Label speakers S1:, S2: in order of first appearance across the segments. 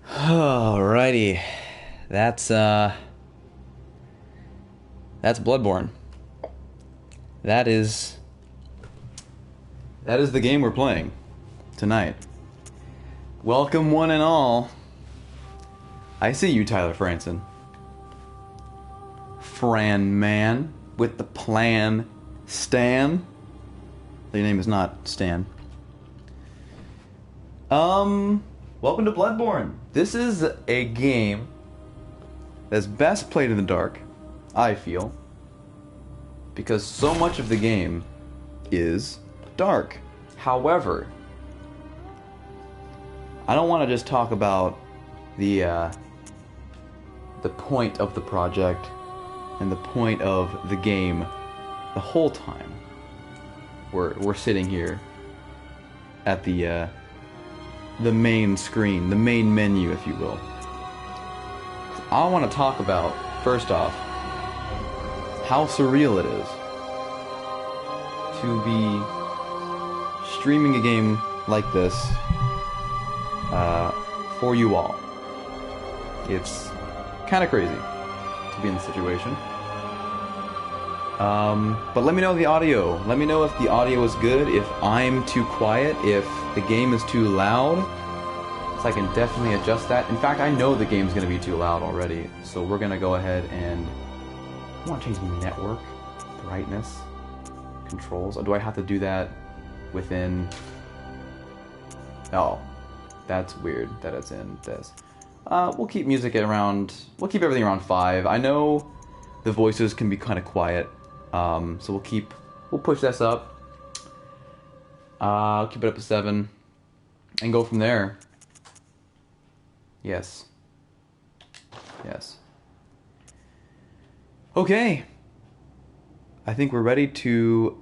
S1: Alrighty, that's that's Bloodborne. That is that is the game we're playing tonight. Welcome one and all. I see you, Tyler Franson. Fran man with the plan. Stan. Your name is not Stan. Welcome to Bloodborne. This is a game that's best played in the dark, I feel, because so much of the game is dark. However, I don't want to just talk about the point of the project and the point of the game the whole time we're sitting here at the main screen, the main menu, if you will. I want to talk about, first off, how surreal it is to be streaming a game like this for you all. It's kind of crazy to be in this situation. But let me know the audio. Let me know if the audio is good, if I'm too quiet, if the game is too loud. So I can definitely adjust that. In fact, I know the game's going to be too loud already. So we're going to go ahead and... I want to change network, brightness, controls. Or do I have to do that within... Oh, that's weird that it's in this. We'll keep music at around... We'll keep everything around 5. I know the voices can be kind of quiet. So we'll push this up. I'll keep it up to 7. And go from there. Yes. Yes. Okay. I think we're ready to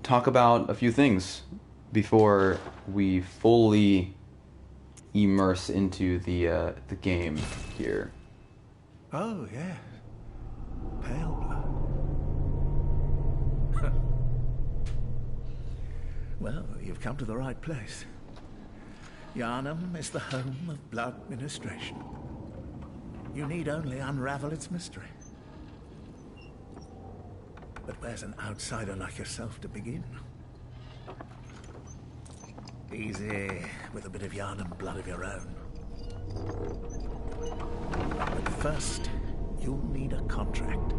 S1: talk about a few things before we fully immerse into the game here.
S2: Oh, yes. Pale blood. Well, you've come to the right place. Yharnam is the home of blood ministration. You need only unravel its mystery. But where's an outsider like yourself to begin? Easy, with a bit of Yharnam blood of your own. But first, you'll need a contract.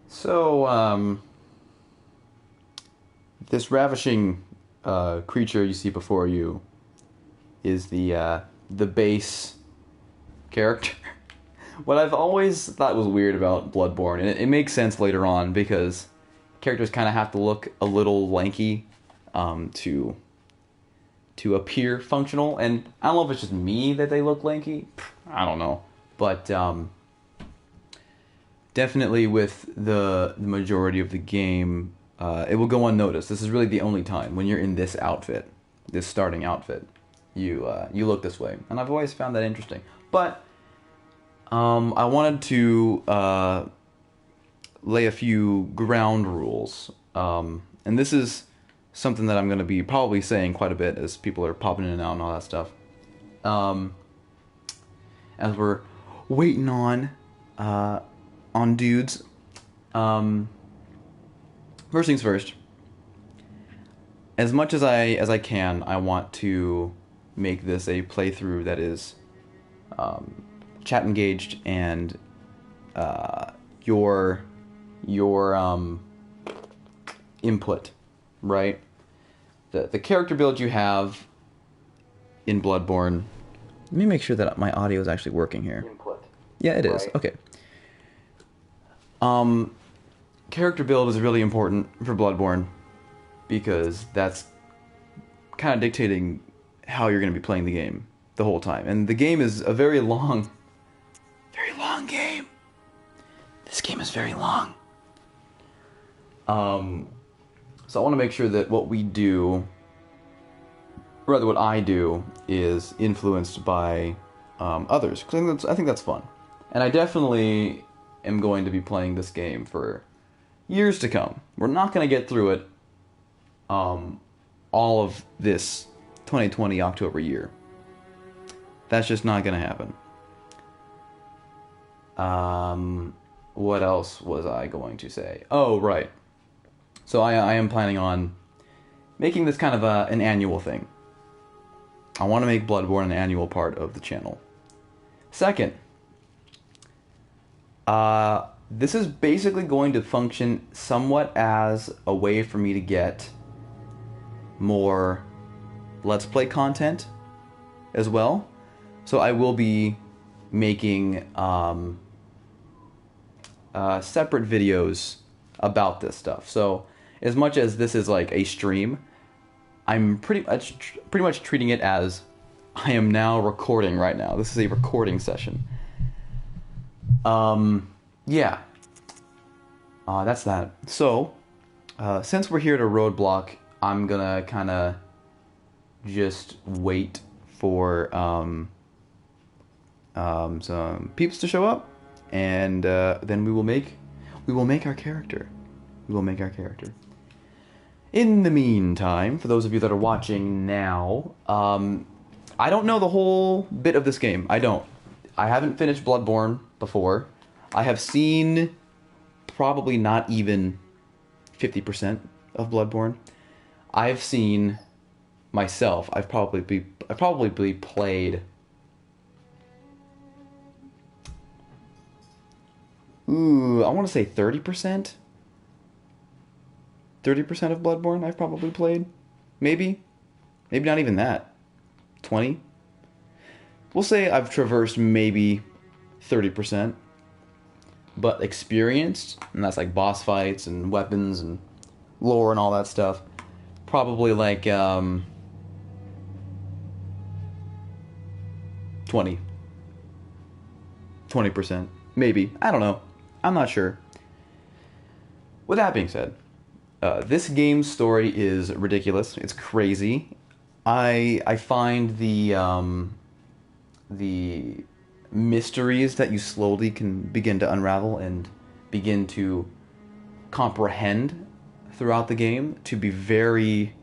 S1: So, this ravishing creature you see before you is the base character. What I've always thought was weird about Bloodborne, and it makes sense later on because characters kind of have to look a little lanky to appear functional, and I don't know if it's just me that they look lanky. I don't know, but definitely with the majority of the game, it will go unnoticed. This is really the only time when you're in this outfit, this starting outfit, you look this way, and I've always found that interesting. But I wanted to lay a few ground rules, and this is something that I'm going to be probably saying quite a bit as people are popping in and out and all that stuff. As we're waiting on dudes. First things first. As much as I can, I want to make this a playthrough that is chat engaged and your input, right? The character build you have in Bloodborne. Let me make sure that my audio is actually working here.
S3: Input.
S1: Yeah, it is.
S3: Right.
S1: Okay. Character build is really important for Bloodborne because that's kind of dictating how you're going to be playing the game the whole time. And the game is a very long game. This game is very long. So I want to make sure that what we do, rather what I do, is influenced by others, because I think that's fun. And I definitely am going to be playing this game for years to come. We're not going to get through it all of this 2020 October year. That's just not going to happen. What else was I going to say? Oh, right. So I am planning on making this kind of an annual thing. I want to make Bloodborne an annual part of the channel. Second, this is basically going to function somewhat as a way for me to get more Let's Play content as well. So I will be making separate videos about this stuff. So as much as this is like a stream, I'm pretty much treating it as I am now recording right now. This is a recording session. Yeah. That's that. So, since we're here at a roadblock, I'm gonna kind of just wait for some peeps to show up, and then we will make our character. We will make our character. In the meantime, for those of you that are watching now, I don't know the whole bit of this game. I don't. I haven't finished Bloodborne before. I have seen probably not even 50% of Bloodborne. I've seen myself. I've probably played. Ooh, I want to say 30%. 30% of Bloodborne I've probably played. Maybe not even that. 20? We'll say I've traversed maybe 30%. But experienced, and that's like boss fights and weapons and lore and all that stuff, probably like 20%. Maybe. I don't know. I'm not sure. With that being said, this game's story is ridiculous. It's crazy. I find the mysteries that you slowly can begin to unravel and begin to comprehend throughout the game to be very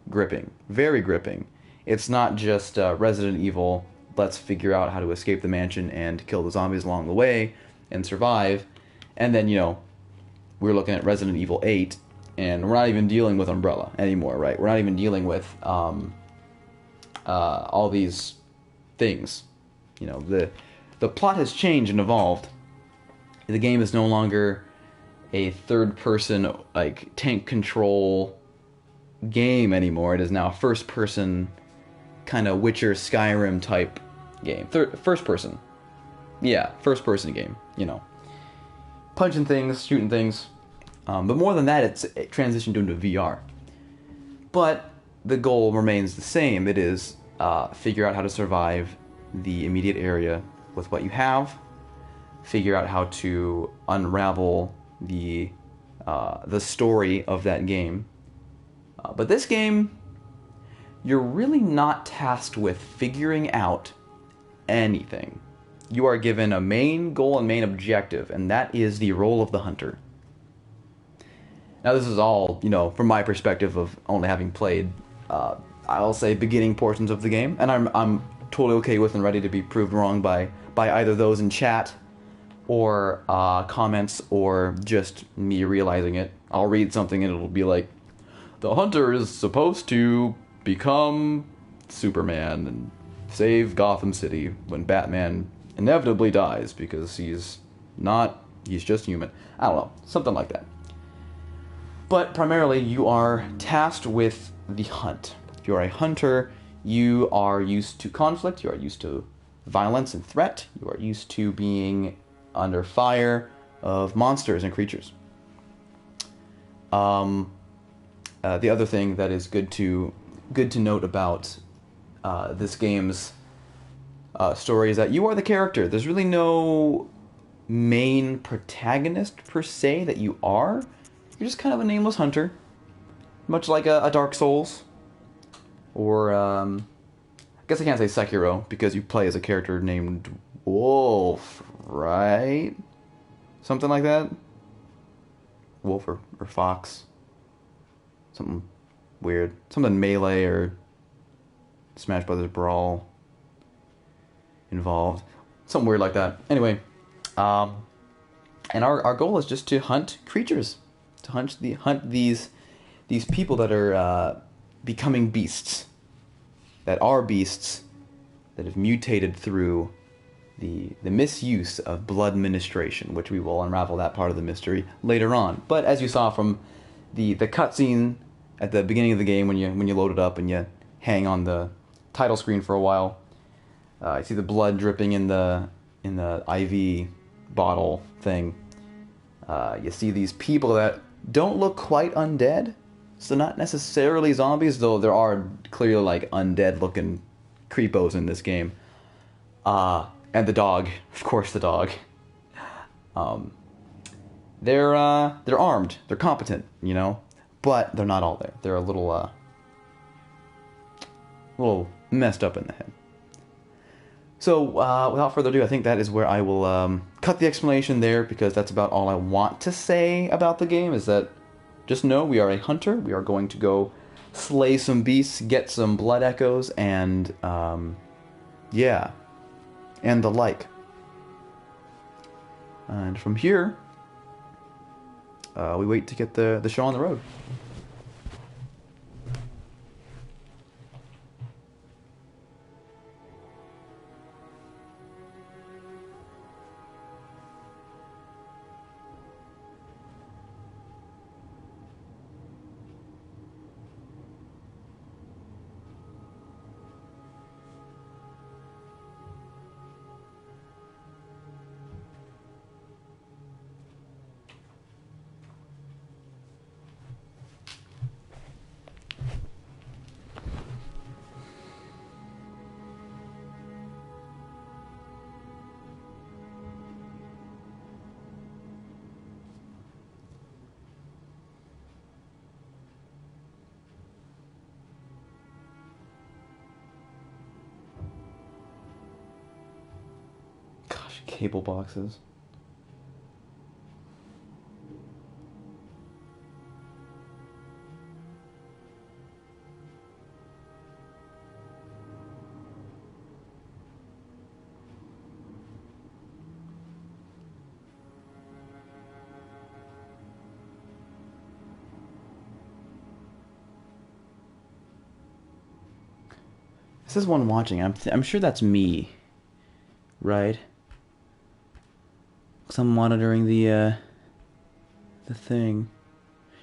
S1: gripping. Very gripping. It's not just Resident Evil, let's figure out how to escape the mansion and kill the zombies along the way and survive. And then, we're looking at Resident Evil 8, and we're not even dealing with Umbrella anymore, right? We're not even dealing with all these things. The plot has changed and evolved. The game is no longer a third-person, like, tank control game anymore. It is now a first-person, kind of Witcher, Skyrim type game. First-person. Yeah, first-person game, Punching things, shooting things. But more than that, it transitioned into VR. But the goal remains the same. It is figure out how to survive the immediate area with what you have, figure out how to unravel the story of that game. But this game, you're really not tasked with figuring out anything. You are given a main goal and main objective, and that is the role of the hunter. Now this is all, from my perspective of only having played, I'll say beginning portions of the game, and I'm totally okay with and ready to be proved wrong by either those in chat or comments or just me realizing it. I'll read something and it'll be like, the hunter is supposed to become Superman and save Gotham City when Batman inevitably dies because he's just human. I don't know, something like that. But primarily you are tasked with the hunt. If you're a hunter, you are used to conflict, you are used to violence and threat, you are used to being under fire of monsters and creatures. The other thing that is good to note about this game's story is that you are the character. There's really no main protagonist per se that you are. You're just kind of a nameless hunter, much like a Dark Souls, or I guess I can't say Sekiro because you play as a character named wolf, right? Something like that? Wolf or fox. Something weird. Something Melee or Smash Brothers Brawl involved. Something weird like that. Anyway, and our goal is just to hunt creatures. To hunt these people that are becoming beasts. That are beasts that have mutated through the misuse of blood ministration, which we will unravel that part of the mystery later on. But as you saw from the cutscene at the beginning of the game, when you load it up and you hang on the title screen for a while, you see the blood dripping in the IV bottle thing. You see these people that don't look quite undead, so not necessarily zombies, though there are clearly like undead looking creepos in this game. And the dog, of course, the dog. They're armed, they're competent, you know, but they're not all there. They're a little messed up in the head. So, without further ado, I think that is where I will cut the explanation there, because that's about all I want to say about the game, is that just know we are a hunter. We are going to go slay some beasts, get some blood echoes, and, yeah, and the like. And from here, we wait to get the show on the road. Cable boxes. This is one watching. I'm sure that's me, right? Because I'm monitoring the thing.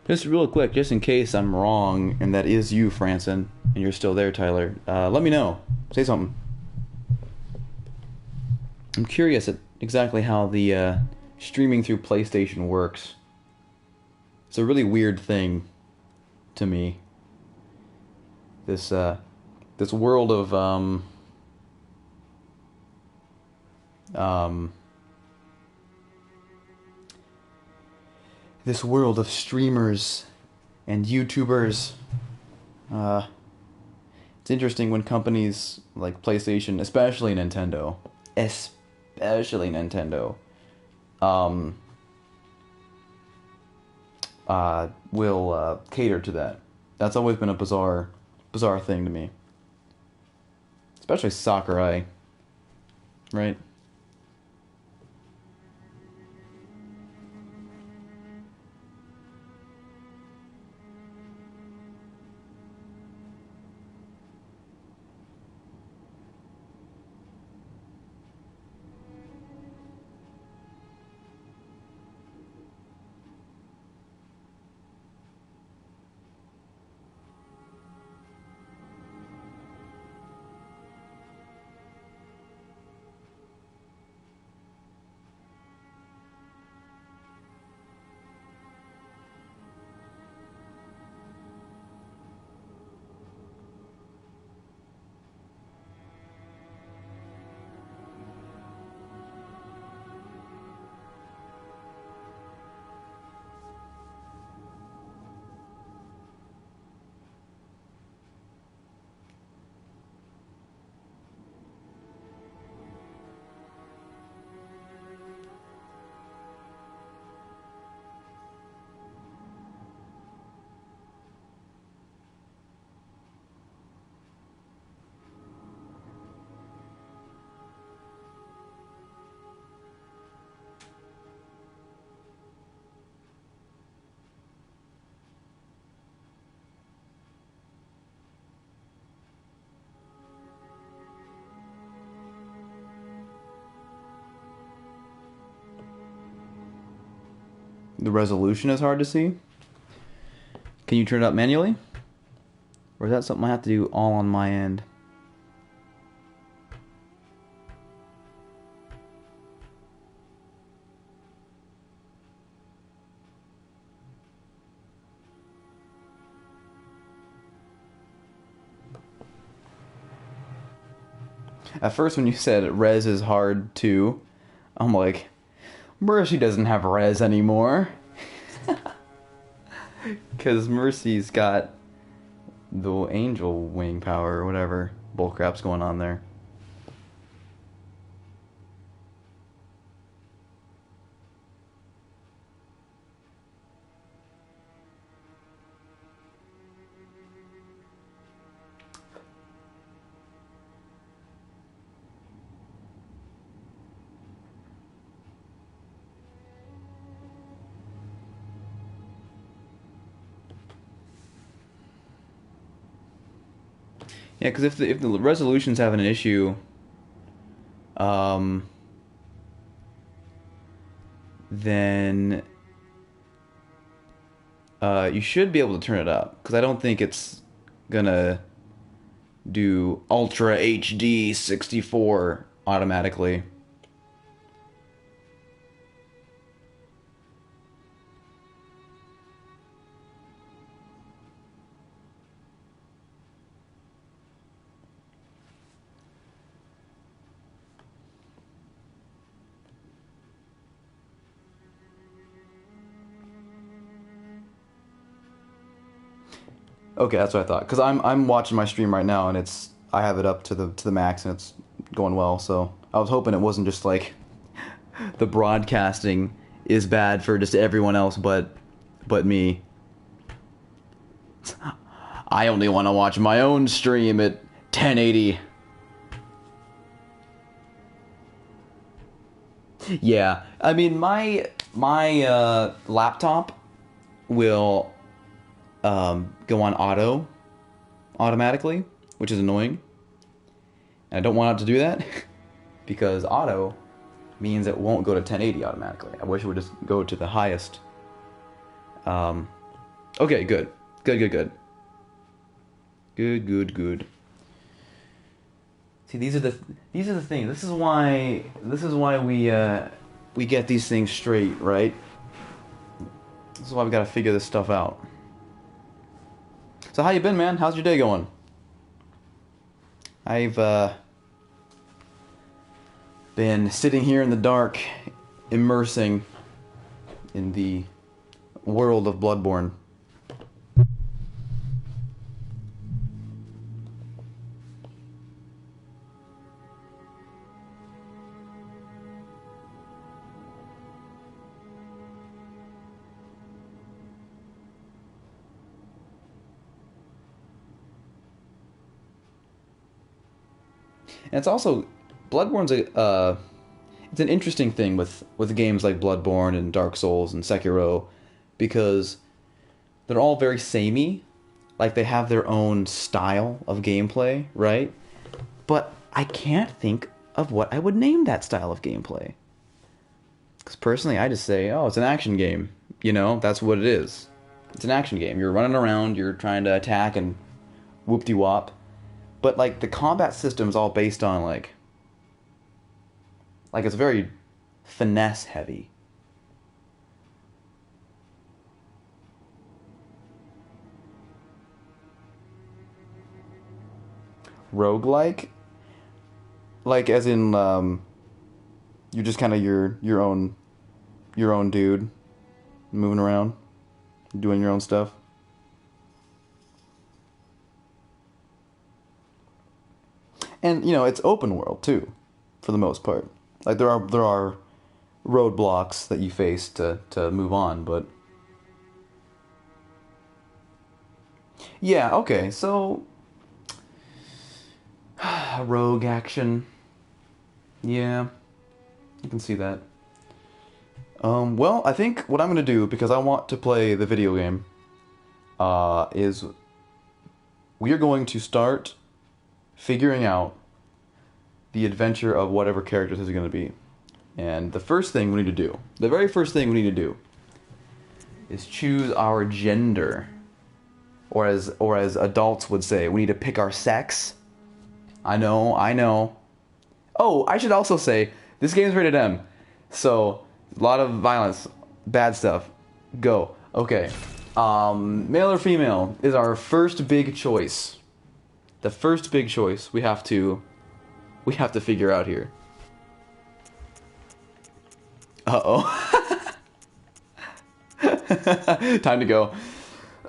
S1: Just real quick, just in case I'm wrong, and that is you, Franson, and you're still there, Tyler. Let me know. Say something. I'm curious at exactly how the streaming through PlayStation works. It's a really weird thing to me. This world of this world of streamers and YouTubers. It's interesting when companies like PlayStation, especially Nintendo, will cater to that. That's always been a bizarre thing to me. Especially Sakurai, right? the resolution is hard to see. Can you turn it up manually? Or is that something I have to do all on my end? At first when you said res is hard too, I'm like, Mercy doesn't have res anymore. Because Mercy's got the angel wing power or whatever bullcrap's going on there. Yeah, because if the resolution's having an issue, then you should be able to turn it up. Because I don't think it's gonna do Ultra HD 64 automatically. Okay, that's what I thought. Because I'm watching my stream right now, and I have it up to the max, and it's going well. So I was hoping it wasn't just like the broadcasting is bad for just everyone else, but me. I only want to watch my own stream at 1080. Yeah, I mean my laptop will go on automatically, which is annoying. And I don't want it to do that because auto means it won't go to 1080 automatically. I wish it would just go to the highest. Okay, good. Good. See, these are the things. This is why we get these things straight, right? This is why we gotta figure this stuff out. So how you been, man? How's your day going? I've been sitting here in the dark, immersing in the world of Bloodborne. And it's also Bloodborne's it's an interesting thing with games like Bloodborne and Dark Souls and Sekiro, because they're all very samey, like they have their own style of gameplay, right? But I can't think of what I would name that style of gameplay. Because personally, I just say, oh, it's an action game. You know, that's what it is. It's an action game. You're running around, you're trying to attack and whoop-de-wop. But, like, the combat system's all based on, like, it's very finesse-heavy. Roguelike? Like, as in, you're just kind of your own dude, moving around, doing your own stuff. And, you know, it's open world, too, for the most part. Like, there are roadblocks that you face to move on, but... Yeah, okay, so... rogue action. Yeah, you can see that. Well, I think what I'm going to do, because I want to play the video game, is we are going to start figuring out the adventure of whatever character this is going to be. And the very first thing we need to do, is choose our gender. Or as adults would say, we need to pick our sex. I know. Oh, I should also say, this game's rated M. So, a lot of violence, bad stuff. Go. Okay. Male or female is our first big choice. The first big choice we have to figure out here. Uh-oh. Time to go.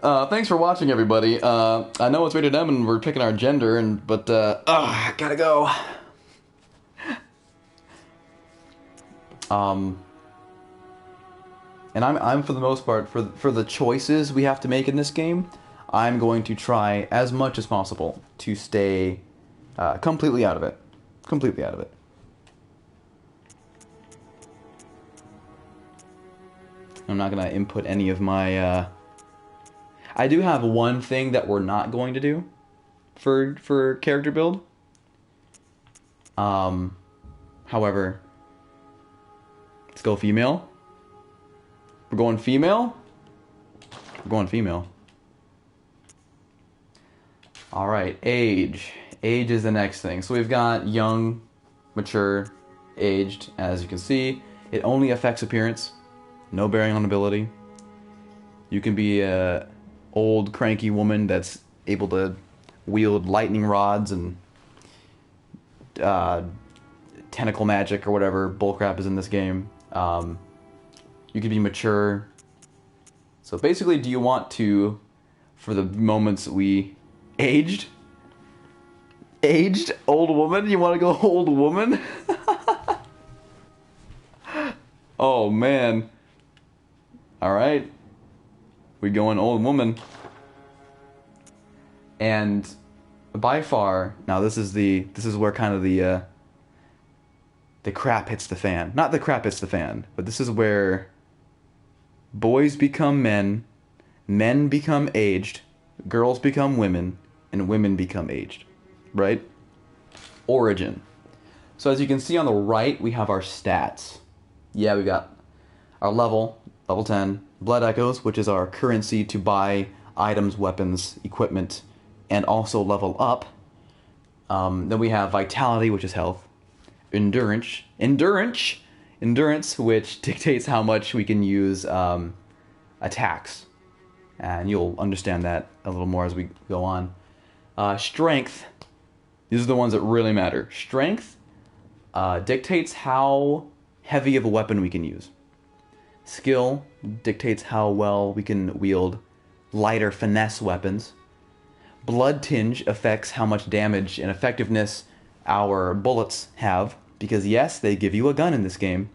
S1: Thanks for watching, everybody. I know it's rated M and we're picking our gender, but gotta go. And I'm for the most part, for the choices we have to make in this game, I'm going to try as much as possible to stay completely out of it. Completely out of it. I'm not gonna input any of my I do have one thing that we're not going to do for character build. However, let's go female. We're going female? We're going female. Alright, age. Age is the next thing. So we've got young, mature, aged, as you can see. It only affects appearance. No bearing on ability. You can be a old, cranky woman that's able to wield lightning rods and tentacle magic or whatever bullcrap is in this game. You can be mature. So basically, do you want to, for the moments we aged? Aged? Old woman? You want to go old woman? Oh, man. Alright. We going old woman. And by far, now this is where kind of the crap hits the fan. Not the crap hits the fan, but this is where boys become men, men become aged, girls become women, and women become aged. Right? Origin. So as you can see on the right, we have our stats. Yeah, we got our level 10, blood echoes, which is our currency to buy items, weapons, equipment, and also level up. Then we have vitality, which is health, endurance, which dictates how much we can use attacks, and you'll understand that a little more as we go on. Strength. These are the ones that really matter. Strength dictates how heavy of a weapon we can use. Skill dictates how well we can wield lighter finesse weapons. Blood tinge affects how much damage and effectiveness our bullets have, because yes, they give you a gun in this game.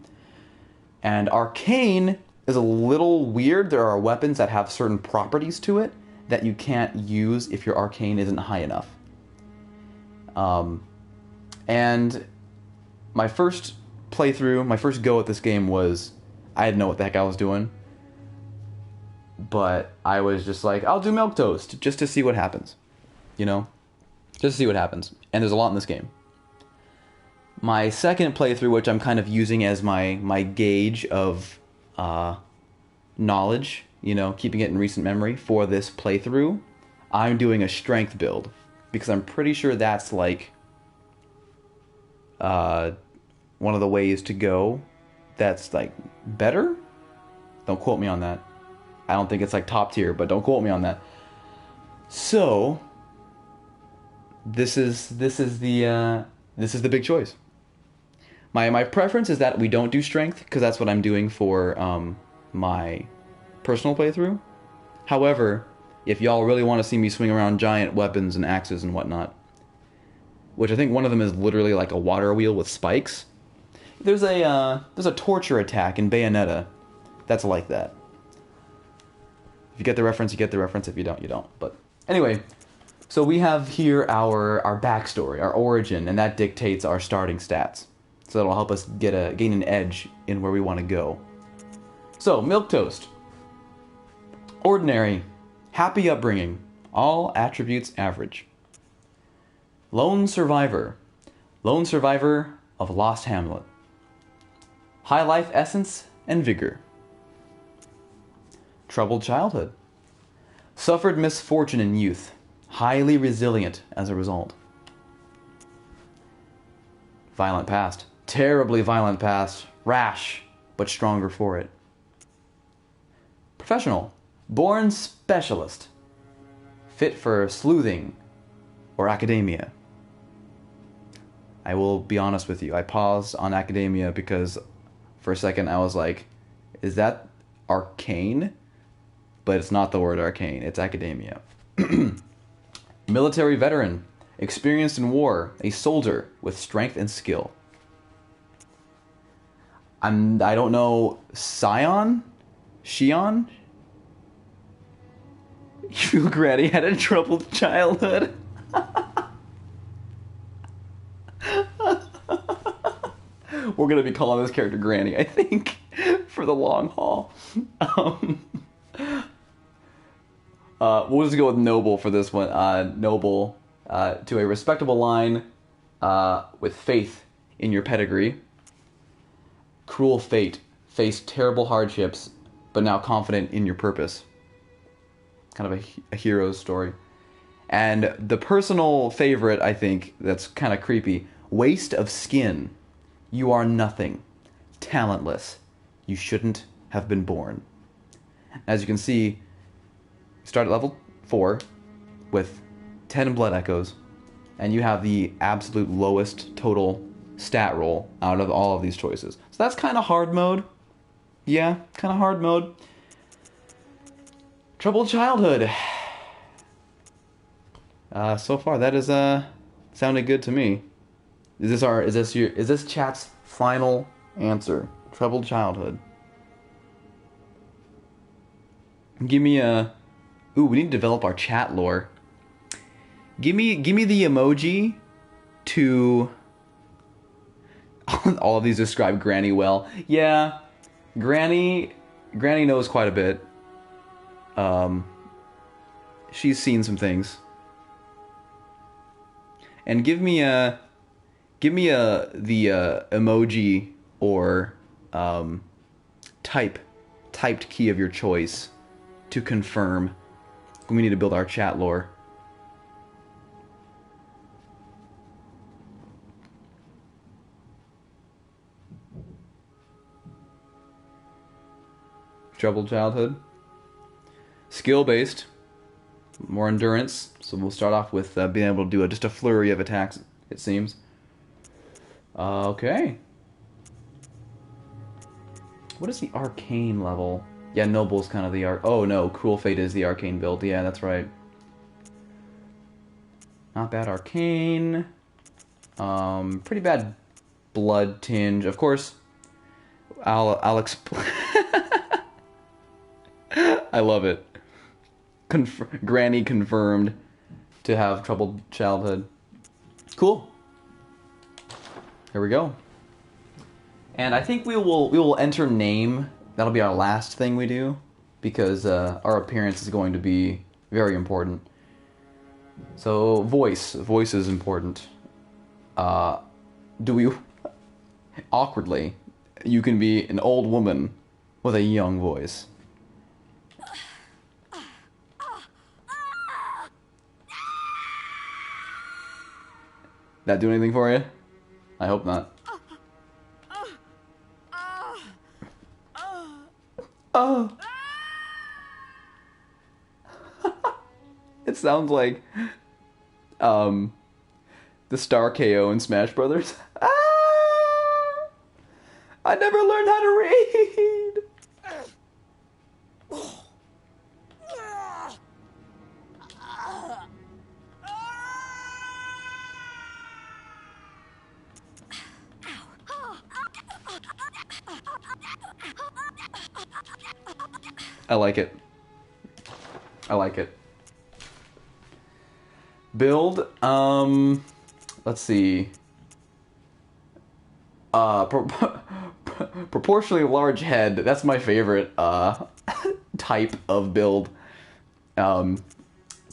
S1: And arcane is a little weird. There are weapons that have certain properties to it that you can't use if your arcane isn't high enough. And my first playthrough, my first go at this game was, I didn't know what the heck I was doing. But I was just like, I'll do milquetoast just to see what happens. You know? Just to see what happens. And there's a lot in this game. My second playthrough, which I'm kind of using as my gauge of knowledge, you know, keeping it in recent memory for this playthrough, I'm doing a strength build. Because I'm pretty sure that's like one of the ways to go that's like better? Don't quote me on that. I don't think it's like top tier, but don't quote me on that. So this is the big choice. My preference is that we don't do strength, because that's what I'm doing for my personal playthrough. However, if y'all really want to see me swing around giant weapons and axes and whatnot, which I think one of them is literally like a water wheel with spikes. There's a torture attack in Bayonetta that's like that. If you get the reference, you get the reference. If you don't, you don't. But anyway, so we have here our backstory, our origin, and that dictates our starting stats. So that'll help us gain an edge in where we want to go. So, milquetoast. Ordinary. Happy upbringing. All attributes average. Lone survivor. Lone survivor of Lost Hamlet. High life essence and vigor. Troubled childhood. Suffered misfortune in youth. Highly resilient as a result. Violent past. Terribly violent past. Rash, but stronger for it. Professional. Born specialist. Fit for sleuthing or academia. I will be honest with you. I paused on academia because for a second I was like, is that arcane? But it's not the word arcane. It's academia. Military veteran. Experienced in war. A soldier with strength and skill. I don't know. Scion? Shion? You Granny had a troubled childhood. We're gonna be calling this character Granny, I think, for the long haul. We'll just go with noble for this one. Noble, to a respectable line, with faith in your pedigree. Cruel fate. Faced terrible hardships, but now confident in your purpose. Kind of a hero's story. And the personal favorite, I think, that's kind of creepy. Waste of skin. You are nothing. Talentless. You shouldn't have been born. As you can see, start at level 4 with 10 blood echoes, and you have the absolute lowest total stat roll out of all of these choices. So that's kind of hard mode. Yeah, kind of hard mode. Troubled childhood. So far that is sounded good to me. Is this chat's final answer? Troubled childhood. Give me a. Ooh, we need to develop our chat lore. Give me the emoji to. All of these describe Granny well. Yeah, Granny knows quite a bit. She's seen some things. And give me the emoji or typed key of your choice to confirm. We need to build our chat lore. Troubled childhood. Skill based. More endurance. So we'll start off with being able to do just a flurry of attacks, it seems. Okay. What is the arcane level? Yeah, Noble's kind of the Oh no, Cruel Fate is the arcane build. Yeah, that's right. Not bad arcane. Pretty bad blood tinge. Of course, I'll explain. I love it. Granny confirmed to have troubled childhood. Cool. Here we go. And I think we will enter name. That'll be our last thing we do, because our appearance is going to be very important. So voice is important. Awkwardly, you can be an old woman with a young voice. That do anything for you? I hope not. Oh. It sounds like the Star KO in Smash Brothers. Ah! I never learned how to read. I like it. I like it. Build, let's see. Proportionally large head. That's my favorite type of build. So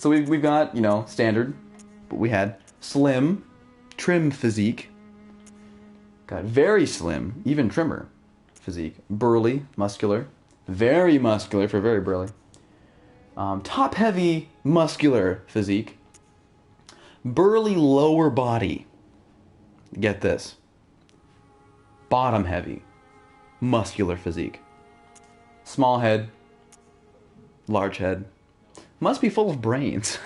S1: we've got, standard, but we had slim, trim physique. Got very slim, even trimmer physique. Burly, muscular. Very muscular for very burly. Top-heavy, muscular physique. Burly lower body. Get this. Bottom-heavy, muscular physique. Small head, large head. Must be full of brains.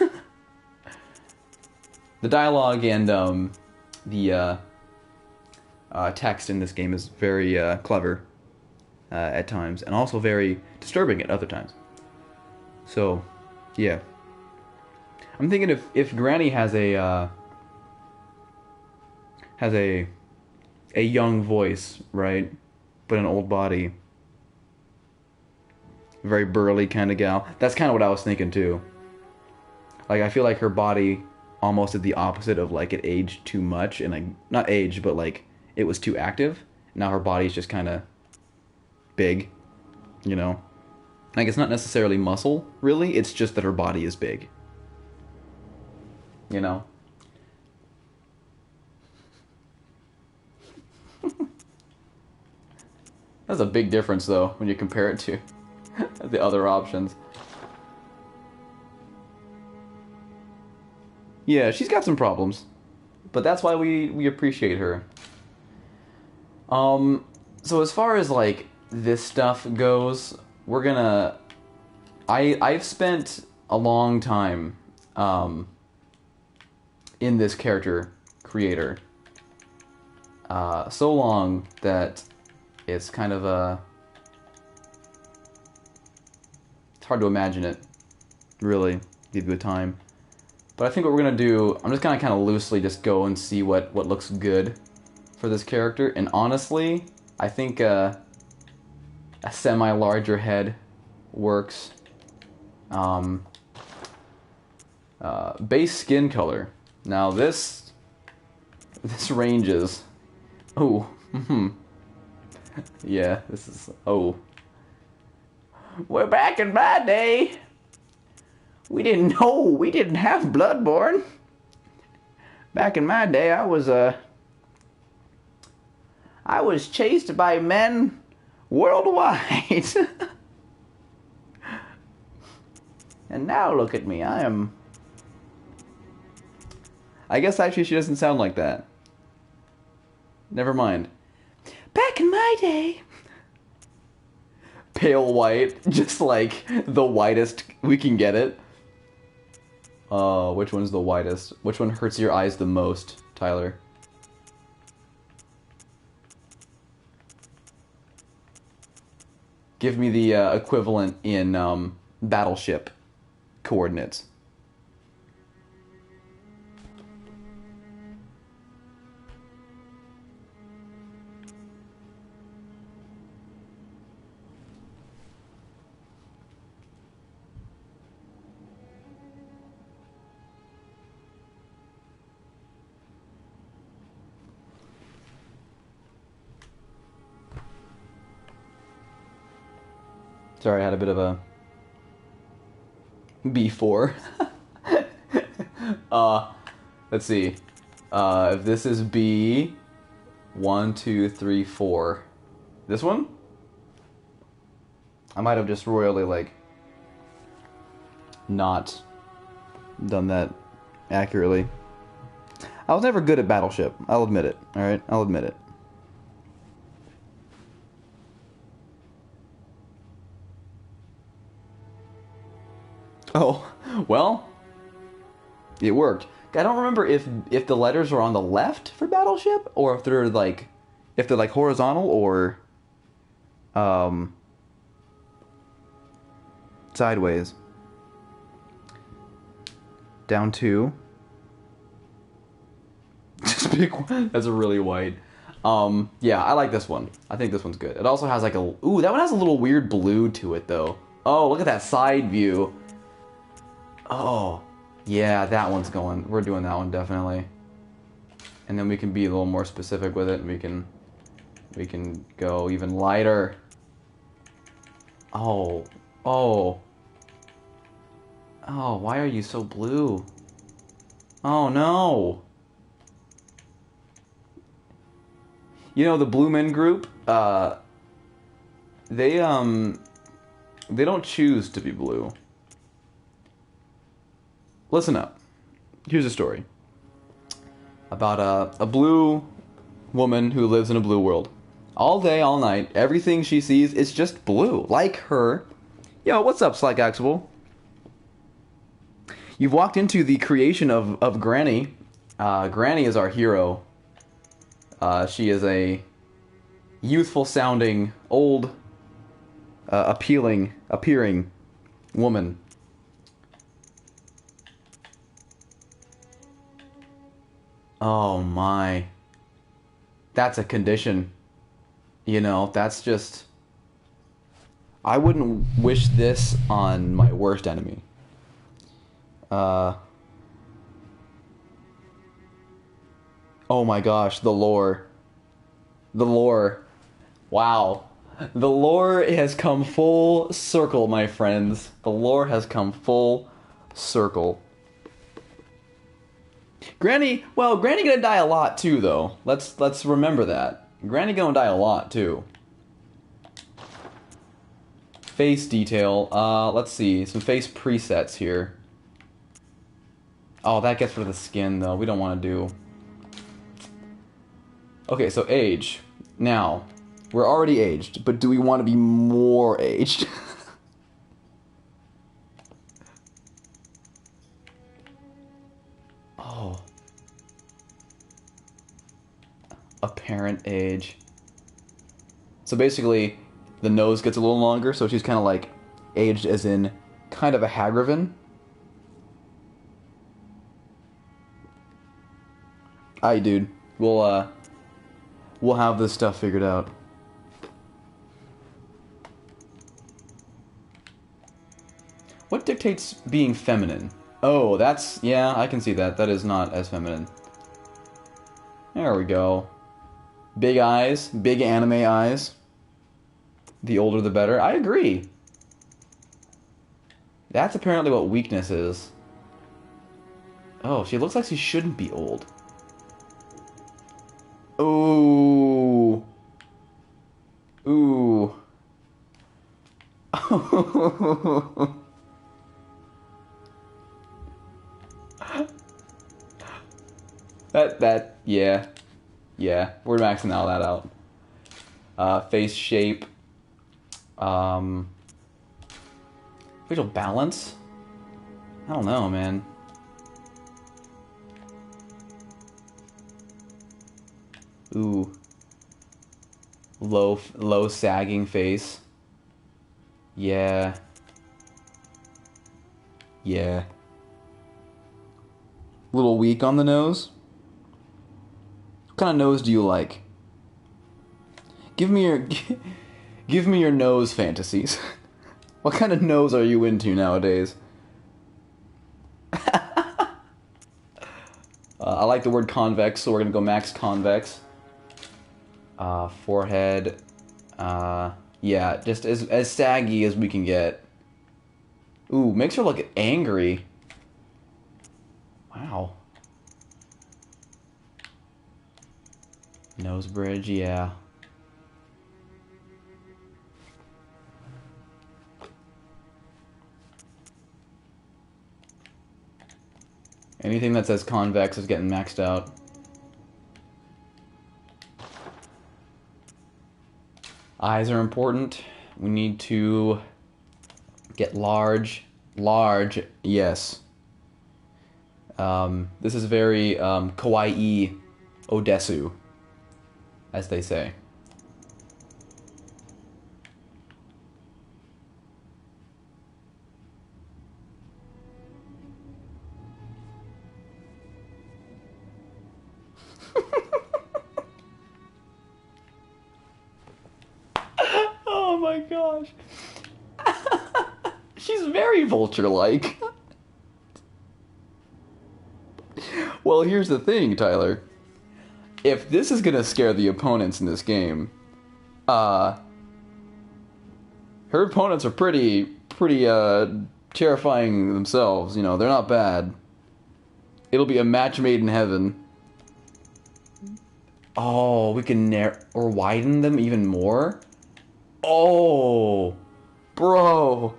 S1: The dialogue and the text in this game is very clever at times, and also very disturbing at other times. So, yeah. I'm thinking if Granny has a young voice, right, but an old body, very burly kind of gal. That's kind of what I was thinking too. Like, I feel like her body almost did the opposite of, like, it aged too much, and, like, not aged, but, like, it was too active. Now her body's just kind of big, you know? Like, it's not necessarily muscle, really, it's just that her body is big. You know? That's a big difference, though, when you compare it to the other options. Yeah, she's got some problems, but that's why we appreciate her. So as far as, like, this stuff goes, we're gonna... I've spent a long time, in this character creator. So long that it's kind of a... It's hard to imagine it, really, give you a time. But I think what we're going to do, I'm just going to kind of loosely just go and see what looks good for this character. And honestly, I think a semi-larger head works. Base skin color. Now this ranges. Oh, yeah, this is, oh. We're back in my day. We didn't have Bloodborne. Back in my day, I was chased by men worldwide. And now look at me, I guess actually she doesn't sound like that. Never mind. Back in my day. Pale white, just like the whitest we can get it. Which one's the whitest? Which one hurts your eyes the most, Tyler? Give me the equivalent in battleship coordinates. Sorry, I had a bit of a B4. Let's see. If this is B, 1, 2, 3, 4. This one? I might have just royally, like, not done that accurately. I was never good at Battleship. I'll admit it. Alright? I'll admit it. Oh, well, it worked. I don't remember if the letters are on the left for Battleship, or if they're like horizontal or sideways. Down 2. Just pick one. That's really white. Yeah, I like this one. I think this one's good. It also has like a... Ooh, that one has a little weird blue to it, though. Oh, look at that side view. Oh, yeah, that one's going. We're doing that one, definitely. And then we can be a little more specific with it, and we can go even lighter. Oh, oh. Oh, why are you so blue? Oh, no. You know, the Blue Men Group, they They don't choose to be blue. Listen up. Here's a story about a blue woman who lives in a blue world. All day, all night, everything she sees is just blue. Like her. Yo, what's up, Sly Gaxable? You've walked into the creation of Granny. Granny is our hero. She is a youthful sounding, old, appearing woman. Oh my. That's a condition. You know, that's just... I wouldn't wish this on my worst enemy. Oh my gosh, the lore. The lore. Wow. The lore has come full circle, my friends. The lore has come full circle. Granny gonna die a lot too, though. Let's remember that. Granny gonna die a lot too. Face detail. Let's see. Some face presets here. Oh, that gets rid of the skin, though. We don't want to do... Okay, so age. Now, we're already aged, but do we want to be more aged? Oh. Apparent age. So basically, the nose gets a little longer, so she's kind of like aged as in kind of a Hagraven. Aight, dude. We'll have this stuff figured out. What dictates being feminine? Oh, that's... yeah, I can see that. That is not as feminine. There we go. Big eyes. Big anime eyes. The older the better. I agree. That's apparently what weakness is. Oh, she looks like she shouldn't be old. Ooh. Ooh. Yeah. Yeah, we're maxing all that out. Face shape. Facial balance? I don't know, man. Ooh. Low sagging face. Yeah. Yeah. Little weak on the nose. What kind of nose do you like? Give me your nose fantasies. What kind of nose are you into nowadays? I like the word convex, so we're gonna go max convex. Forehead. Yeah, just as saggy as we can get. Ooh, makes her look angry. Wow. Nose bridge, yeah. Anything that says convex is getting maxed out. Eyes are important. We need to get large. Large, yes. This is very kawaii odesu, as they say. Oh my gosh. She's very vulture-like. Well, here's the thing, Tyler. If this is gonna scare the opponents in this game, her opponents are pretty terrifying themselves. You know, they're not bad. It'll be a match made in heaven. Oh, we can or widen them even more? Oh! Bro.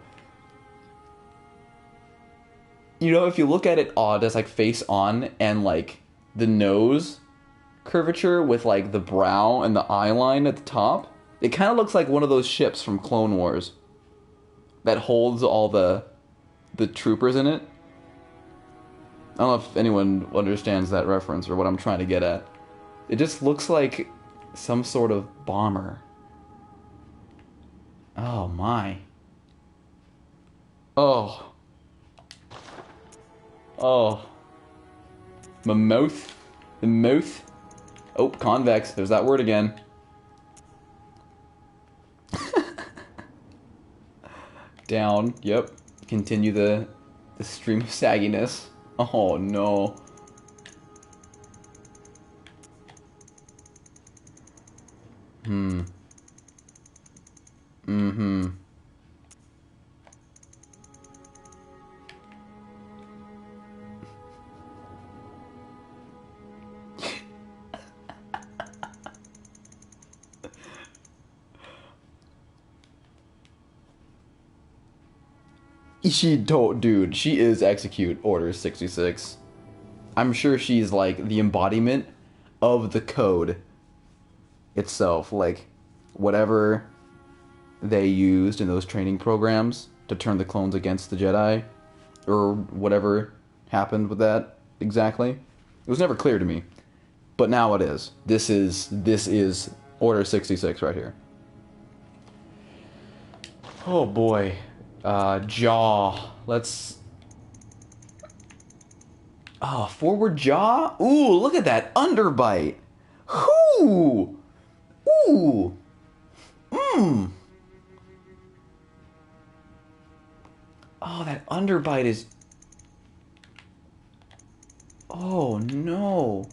S1: You know, if you look at it just like face on and like the nose curvature with like the brow and the eye line at the top, it kind of looks like one of those ships from Clone Wars that holds all the troopers in it. I don't know if anyone understands that reference or what I'm trying to get at. It just looks like some sort of bomber. Oh my. Oh. Oh. My mouth. The mouth. Oh, convex. There's that word again. Down. Yep. Continue the stream of sagginess. Oh no. Mm-hmm. Dude, she is execute Order 66. I'm sure she's like the embodiment of the code itself. Like, whatever they used in those training programs to turn the clones against the Jedi, or whatever happened with that exactly. It was never clear to me. But now it is. This is Order 66 right here. Oh boy. Jaw. Let's... Oh, forward jaw? Ooh, look at that underbite. Ooh. Ooh. Mmm. Oh, that underbite is... Oh, no.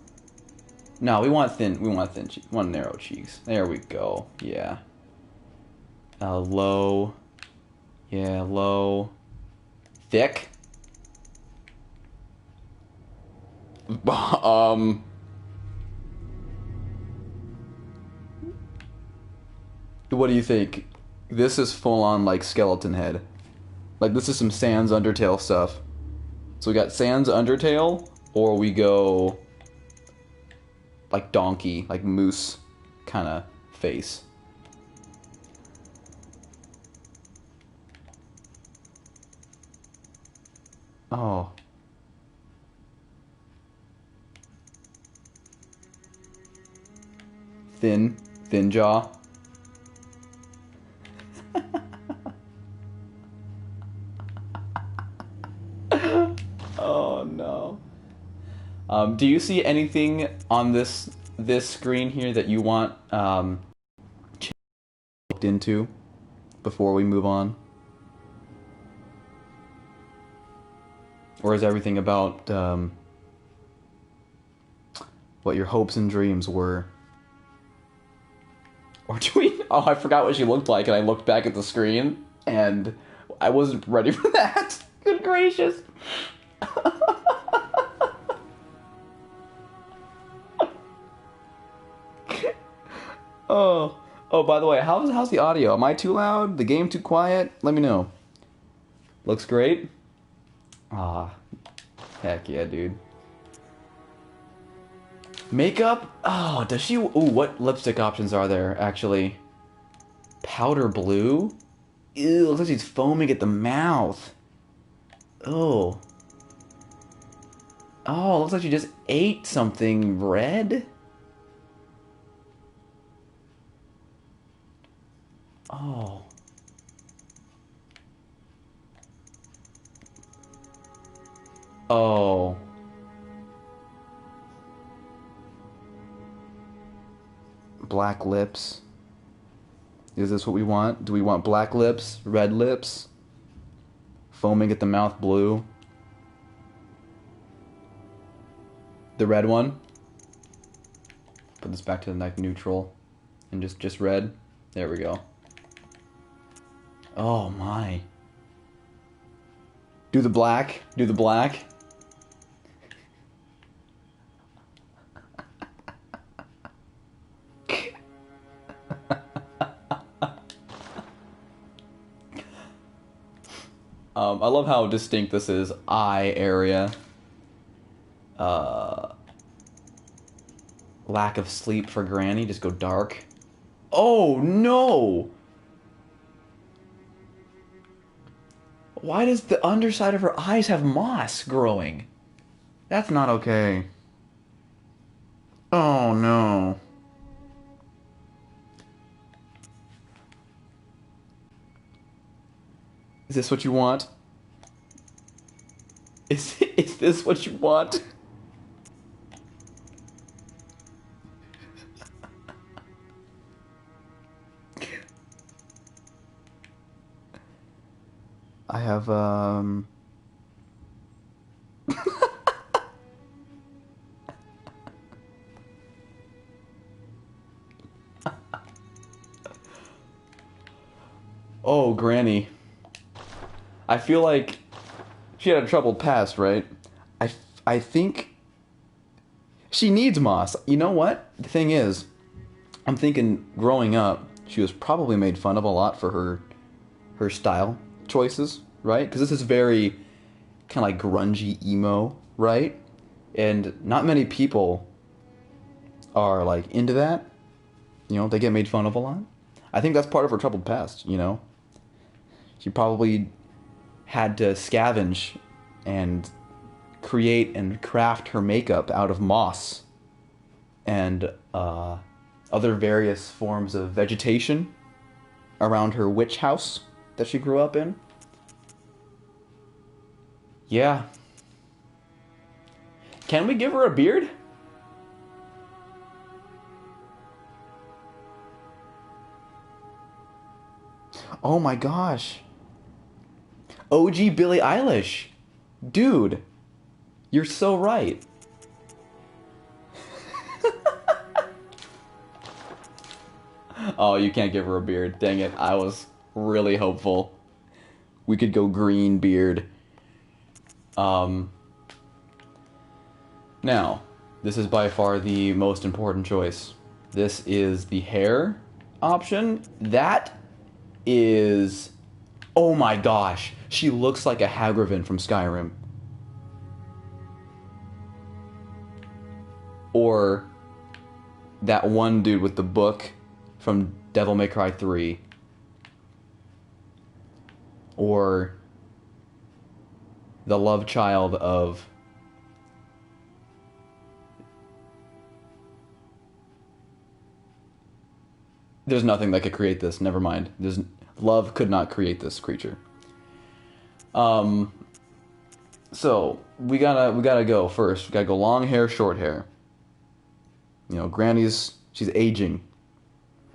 S1: No, we want thin cheeks. We want narrow cheeks. There we go. Yeah. Low. Yeah, low. Thick. What do you think? This is full on like skeleton head. Like this is some Sans Undertale stuff. So we got Sans Undertale, or we go like donkey, like moose kind of face. Oh. Thin jaw. Oh no. Do you see anything on this screen here that you want looked into before we move on? Or is everything about what your hopes and dreams were? Or do we... Oh, I forgot what she looked like, and I looked back at the screen, and I wasn't ready for that. Good gracious. Oh. Oh, by the way, how's the audio? Am I too loud? The game too quiet? Let me know. Looks great? Ah. Heck yeah, dude. Makeup? Oh, does she... Ooh, what lipstick options are there, actually? Powder blue? Ew, looks like she's foaming at the mouth. Oh. Oh, looks like she just ate something red? Oh. Oh. Black lips. Is this what we want? Do we want black lips? Red lips? Foaming at the mouth blue? The red one? Put this back to the like neutral. And just red. There we go. Oh my. Do the black. Do the black. I love how distinct this is. Eye area. Lack of sleep for Granny. Just go dark. Oh, no! Why does the underside of her eyes have moss growing? That's not okay. Oh, no. Is this what you want? Is this what you want? I have, Oh, Granny. I feel like she had a troubled past, right? I think she needs moss. You know what? The thing is, I'm thinking growing up, she was probably made fun of a lot for her style choices, right? Because this is very kind of like grungy emo, right? And not many people are like into that. You know, they get made fun of a lot. I think that's part of her troubled past, you know? She probably had to scavenge and create and craft her makeup out of moss and other various forms of vegetation around her witch house that she grew up in. Yeah. Can we give her a beard? Oh my gosh. OG Billie Eilish. Dude, you're so right. Oh, you can't give her a beard. Dang it. I was really hopeful. We could go green beard. Now, this is by far the most important choice. This is the hair option. That is... Oh my gosh. She looks like a Hagraven from Skyrim. Or that one dude with the book from Devil May Cry 3. Or the love child of... There's nothing that could create this. Never mind. Love could not create this creature. So we gotta go first. We gotta go long hair, short hair. You know, she's aging,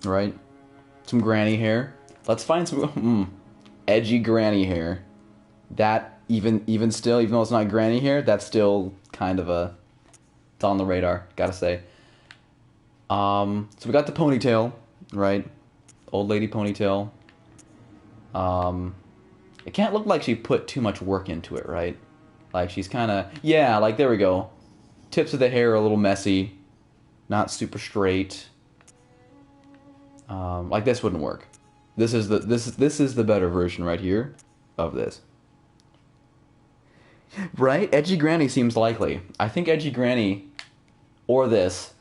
S1: right? Some granny hair. Let's find some edgy granny hair. That even still, even though it's not granny hair, that's still kind of it's on the radar. Gotta say. So we got the ponytail, right? Old lady ponytail. It can't look like she put too much work into it, right? Like she's kind of, yeah, like there we go. Tips of the hair are a little messy, not super straight. Like this wouldn't work. This is the better version right here of this. Right? Edgy Granny seems likely. I think Edgy Granny or this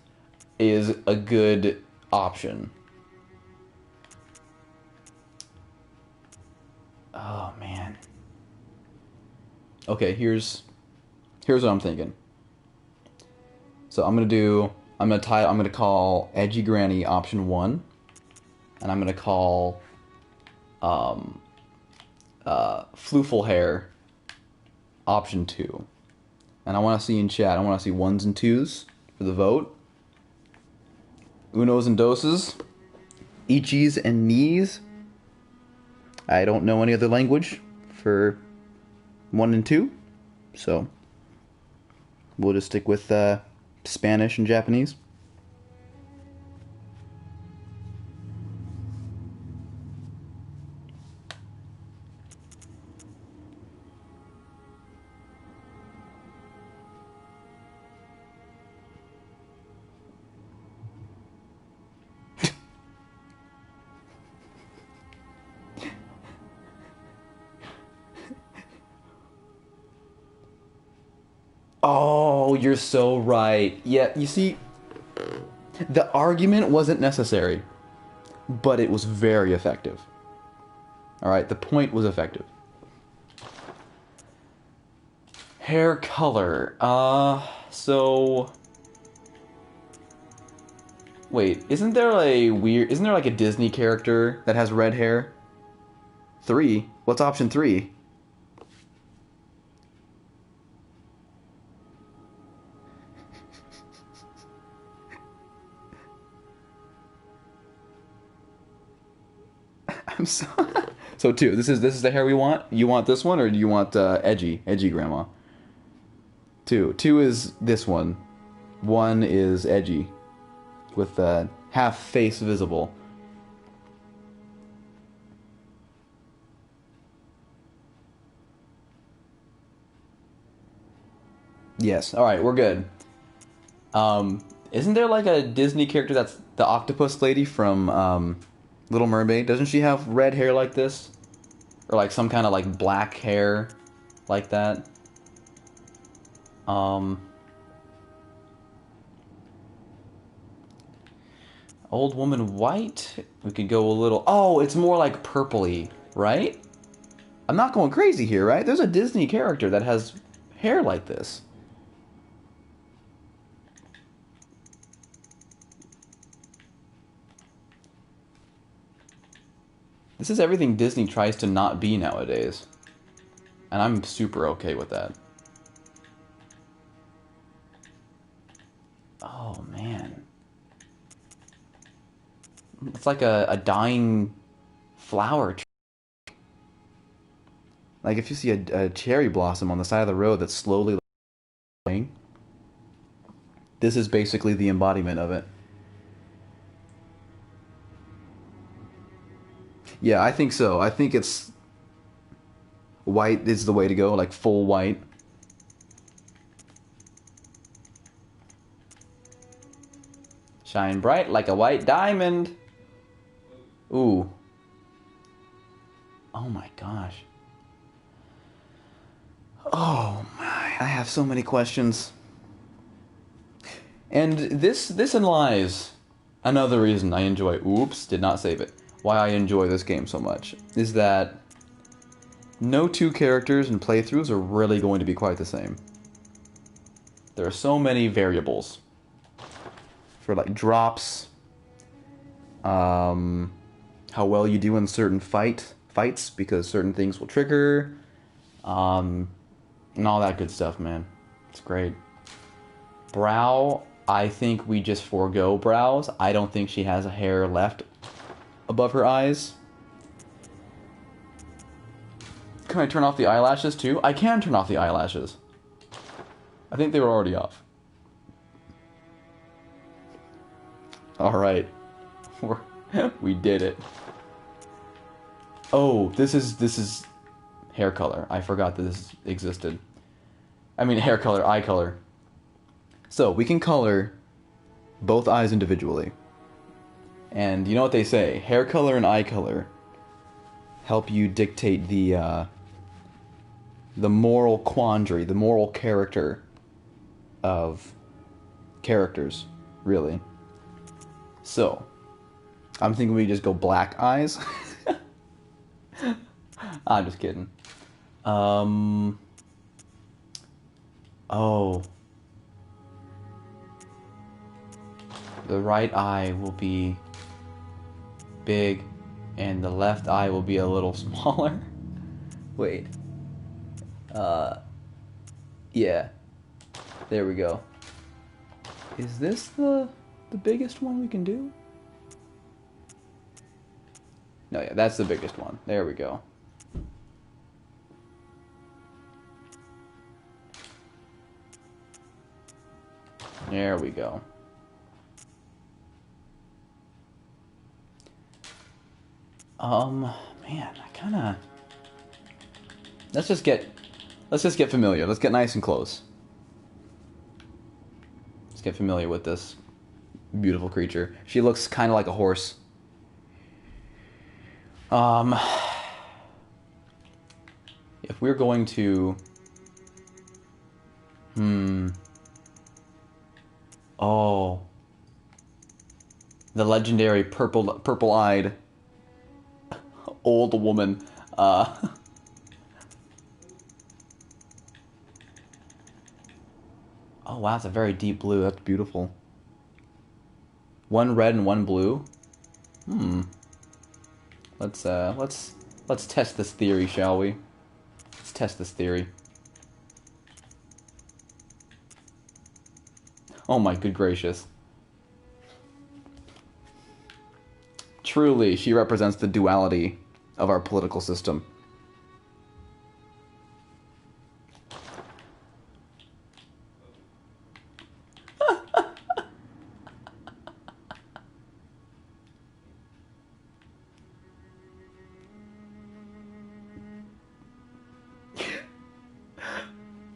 S1: is a good option. Oh man. Okay, here's what I'm thinking. So I'm gonna call Edgy Granny option 1, and I'm gonna call Flooful Hair option 2. And I want to see in chat. I want to see 1s and 2s for the vote. Unos and doses, ichis and knees. I don't know any other language for 1 and 2, so we'll just stick with Spanish and Japanese. Oh, you're so right. Yeah, you see, the argument wasn't necessary, but it was very effective. Alright, the point was effective. Hair color. So... Wait, isn't there like a Disney character that has red hair? 3? What's option 3? I'm so... So 2, this is the hair we want? You want this one, or do you want edgy grandma? 2 is this one. 1 is edgy, with half face visible. Yes. All right, we're good. Isn't there like a Disney character that's the octopus lady from Little Mermaid? Doesn't she have red hair like this, or like some kind of like black hair, like that? Old woman white. We could go a little. Oh, it's more like purpley, right? I'm not going crazy here, right? There's a Disney character that has hair like this. This is everything Disney tries to not be nowadays. And I'm super okay with that. Oh, man. It's like a dying flower tree. Like if you see a cherry blossom on the side of the road that's slowly dying, this is basically the embodiment of it. Yeah, I think so. I think it's white is the way to go, like full white. Shine bright like a white diamond. Ooh. Oh my gosh. Oh my, I have so many questions. And this lies another reason I enjoy, oops, did not save it, why I enjoy this game so much, is that no two characters and playthroughs are really going to be quite the same. There are so many variables for like drops, how well you do in certain fights, because certain things will trigger, and all that good stuff, man. It's great. Brow, I think we just forego brows. I don't think she has a hair left above her eyes. Can I turn off the eyelashes too? I can turn off the eyelashes. I think they were already off. Alright. We did it. Oh, this is hair color. I forgot that this existed. I mean hair color, eye color. So, we can color both eyes individually. And you know what they say, hair color and eye color help you dictate the moral quandary, the moral character of characters, really. So, I'm thinking we just go black eyes. I'm just kidding. Oh. The right eye will be big, and the left eye will be a little smaller. Wait. Yeah. There we go. Is this the biggest one we can do? No, yeah, that's the biggest one. There we go. There we go. Man, I kinda... Let's just get familiar. Let's get nice and close. Let's get familiar with this beautiful creature. She looks kind of like a horse. If we're going to Hmm. Oh. The legendary purple-eyed old woman. Oh wow, it's a very deep blue. That's beautiful. One red and one blue. Hmm. Let's test this theory, shall we? Let's test this theory. Oh my good gracious. Truly, she represents the duality of our political system.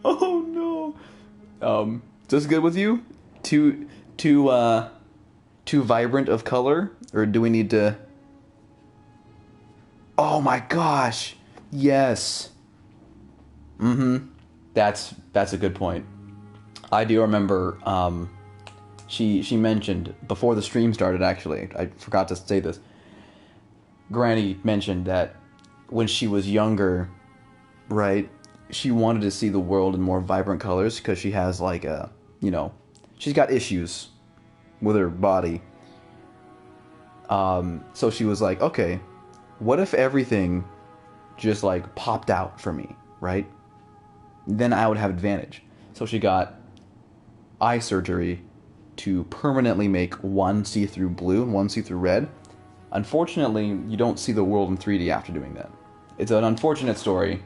S1: Oh no. Is this good with you? Too too vibrant of color? Or do we need to... Oh my gosh! Yes! Mm-hmm. That's a good point. I do remember, she mentioned, before the stream started actually, I forgot to say this, Granny mentioned that when she was younger, right, she wanted to see the world in more vibrant colors because she has like a, you know, she's got issues with her body. So she was like, okay, what if everything just like popped out for me, right? Then I would have advantage. So she got eye surgery to permanently make one see-through blue and one see-through red. Unfortunately, you don't see the world in 3D after doing that. It's an unfortunate story.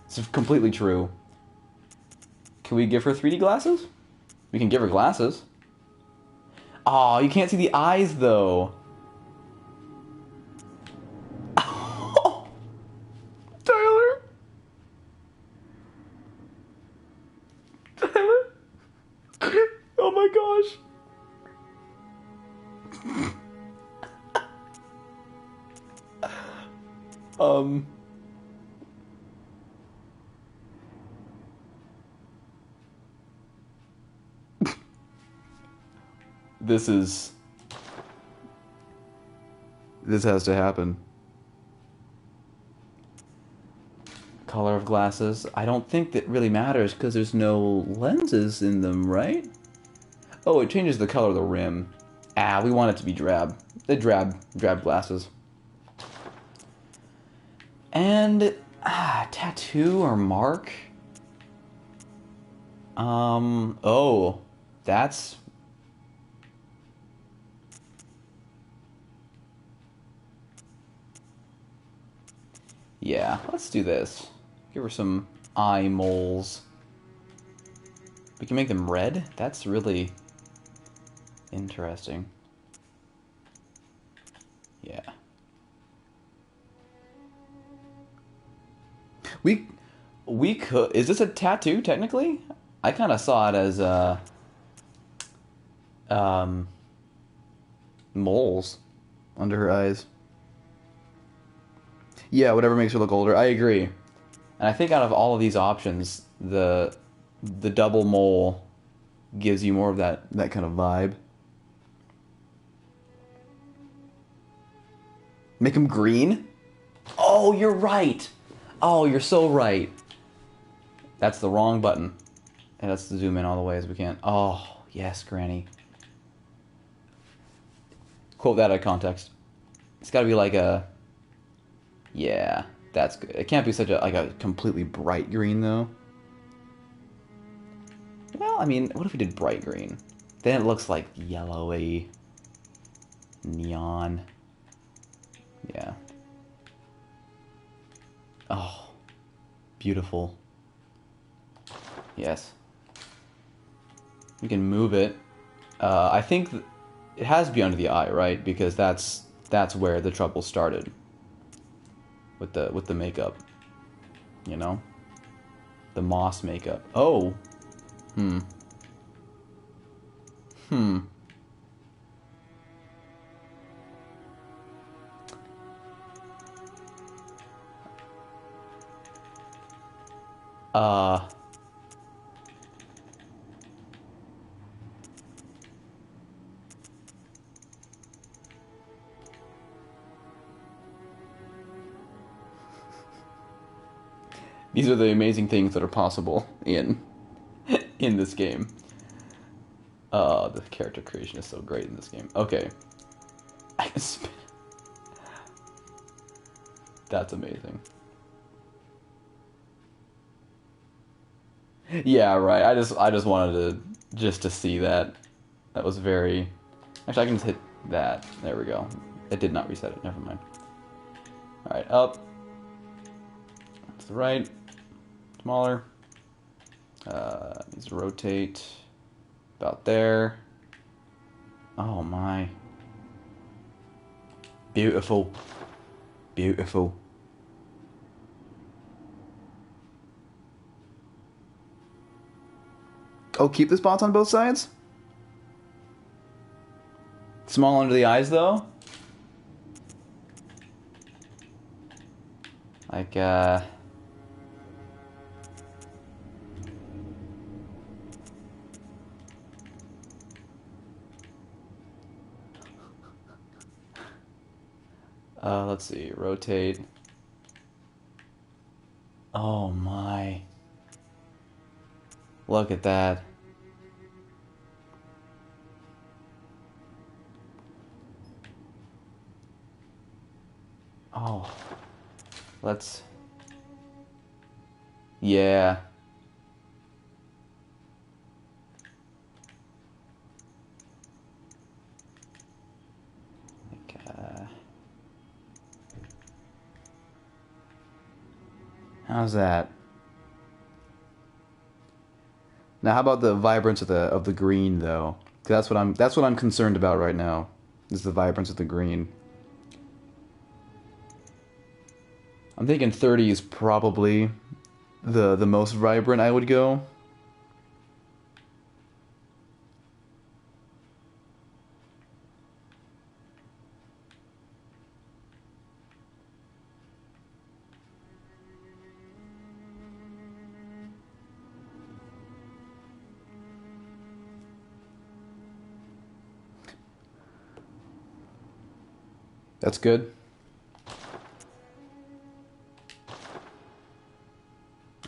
S1: It's completely true. Can we give her 3D glasses? We can give her glasses. Aw, you can't see the eyes though. Tyler? Tyler? Oh my gosh. This has to happen. Color of glasses. I don't think that really matters because there's no lenses in them, right? Oh, it changes the color of the rim. Ah, we want it to be drab. The drab glasses. And tattoo or mark? Oh, that's... Yeah, let's do this. Give her some eye moles. We can make them red? That's really interesting. Yeah. We could... Is this a tattoo, technically? I kind of saw it as, moles under her eyes. Yeah, whatever makes her look older. I agree. And I think out of all of these options, the double mole gives you more of that kind of vibe. Make them green? Oh, you're right. Oh, you're so right. That's the wrong button. And let's zoom in all the way as we can. Oh, yes, Granny. Quote that out of context. It's got to be like a... Yeah, that's good. It can't be such a completely bright green, though. Well, I mean, what if we did bright green? Then it looks like yellowy. Neon. Yeah. Oh. Beautiful. Yes. We can move it. I think it has to be under the eye, right? Because that's where the trouble started. With the makeup. You know? The moss makeup. Oh. Hmm. These are the amazing things that are possible in this game. The character creation is so great in this game. Okay. I can spin. That's amazing. Yeah, right. I just wanted to see that. That was very. Actually, I can just hit that. There we go. It did not reset it. Never mind. All right, up. To the right. Smaller. Needs to rotate about there. Oh my. Beautiful. Beautiful. Oh, keep the spots on both sides? Small under the eyes, though? Like, let's see, rotate. Oh my. Look at that. Oh. Let's... Yeah. Like, how's that? Now, how about the vibrance of the green, though? 'Cause that's what I'm concerned about right now. Is the vibrance of the green. I'm thinking 30 is probably the most vibrant I would go. That's good.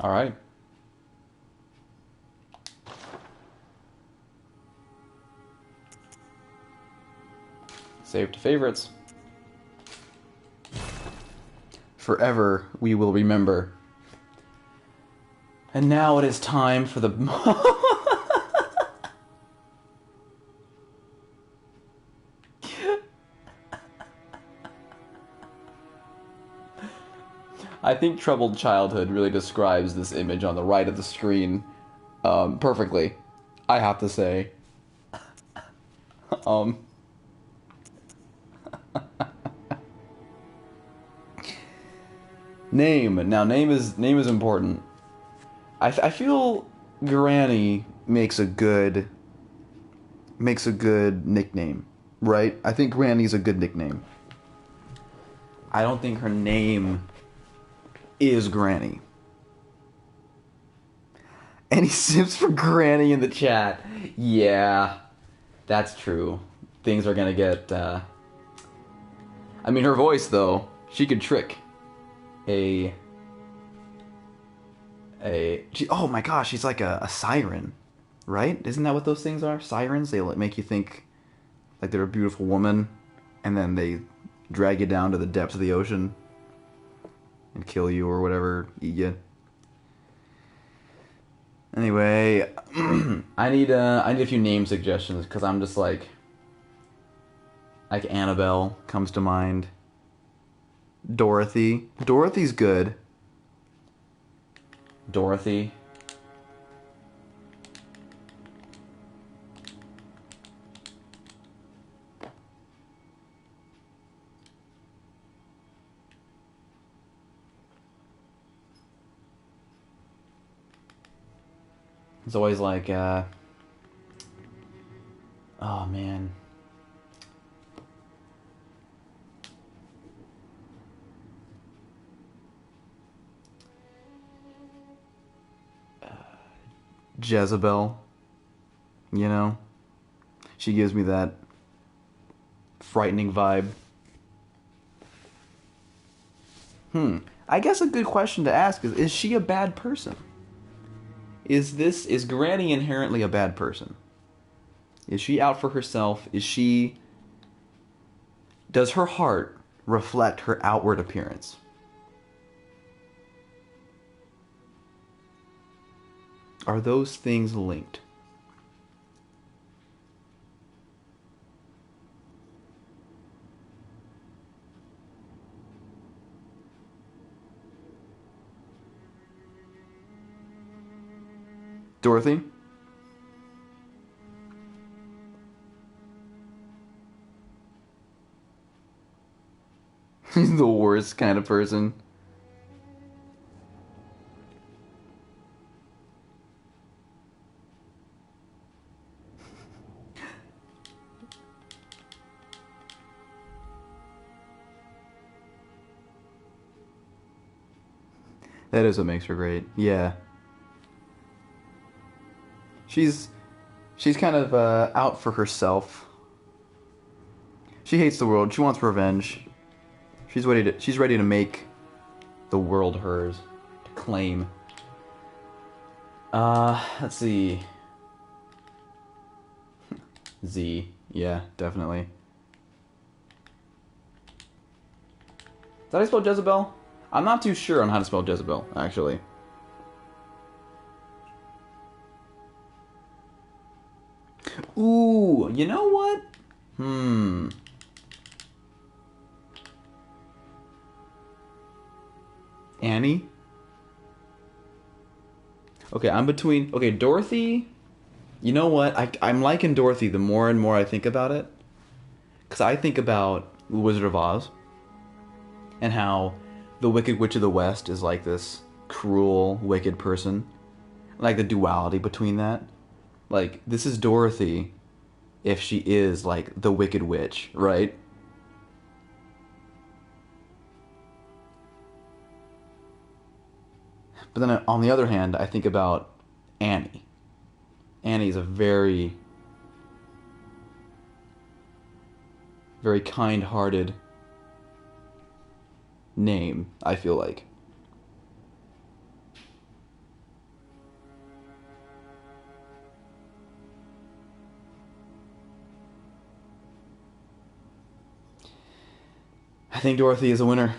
S1: All right. Save to favorites. Forever we will remember. And now it is time for the... I think Troubled Childhood really describes this image on the right of the screen perfectly, I have to say. Name. Now, name is important. I feel Granny makes a good nickname, right? I think Granny's a good nickname. I don't think her name is Granny. Any sips for Granny in the chat? Yeah, that's true. Things are gonna get, I mean, her voice, though, she could trick oh my gosh, she's like a siren, right? Isn't that what those things are? Sirens? They like make you think like they're a beautiful woman, and then they drag you down to the depths of the ocean and kill you or whatever, eat you. Anyway, I need a few name suggestions because I'm just like Annabelle comes to mind. Dorothy's good. Dorothy. It's always like, oh man. Jezebel. You know? She gives me that frightening vibe. I guess a good question to ask is she a bad person? Is Granny inherently a bad person? Is she out for herself? Does her heart reflect her outward appearance? Are those things linked? Dorothy? He's the worst kind of person. That is what makes her great. Yeah. She's kind of out for herself. She hates the world. She wants revenge. She's ready to make the world hers, to claim. Let's see. Z. Yeah, definitely. Is that how you spell Jezebel? I'm not too sure on how to spell Jezebel, actually. Ooh, you know what? Annie? Okay, I'm between... Okay, Dorothy... You know what? I'm liking Dorothy the more and more I think about it. Because I think about The Wizard of Oz. And how the Wicked Witch of the West is like this cruel, wicked person. Like the duality between that. Like, this is Dorothy if she is, like, the Wicked Witch, right? But then on the other hand, I think about Annie. Annie is a very, very kind-hearted name, I feel like. I think Dorothy is a winner.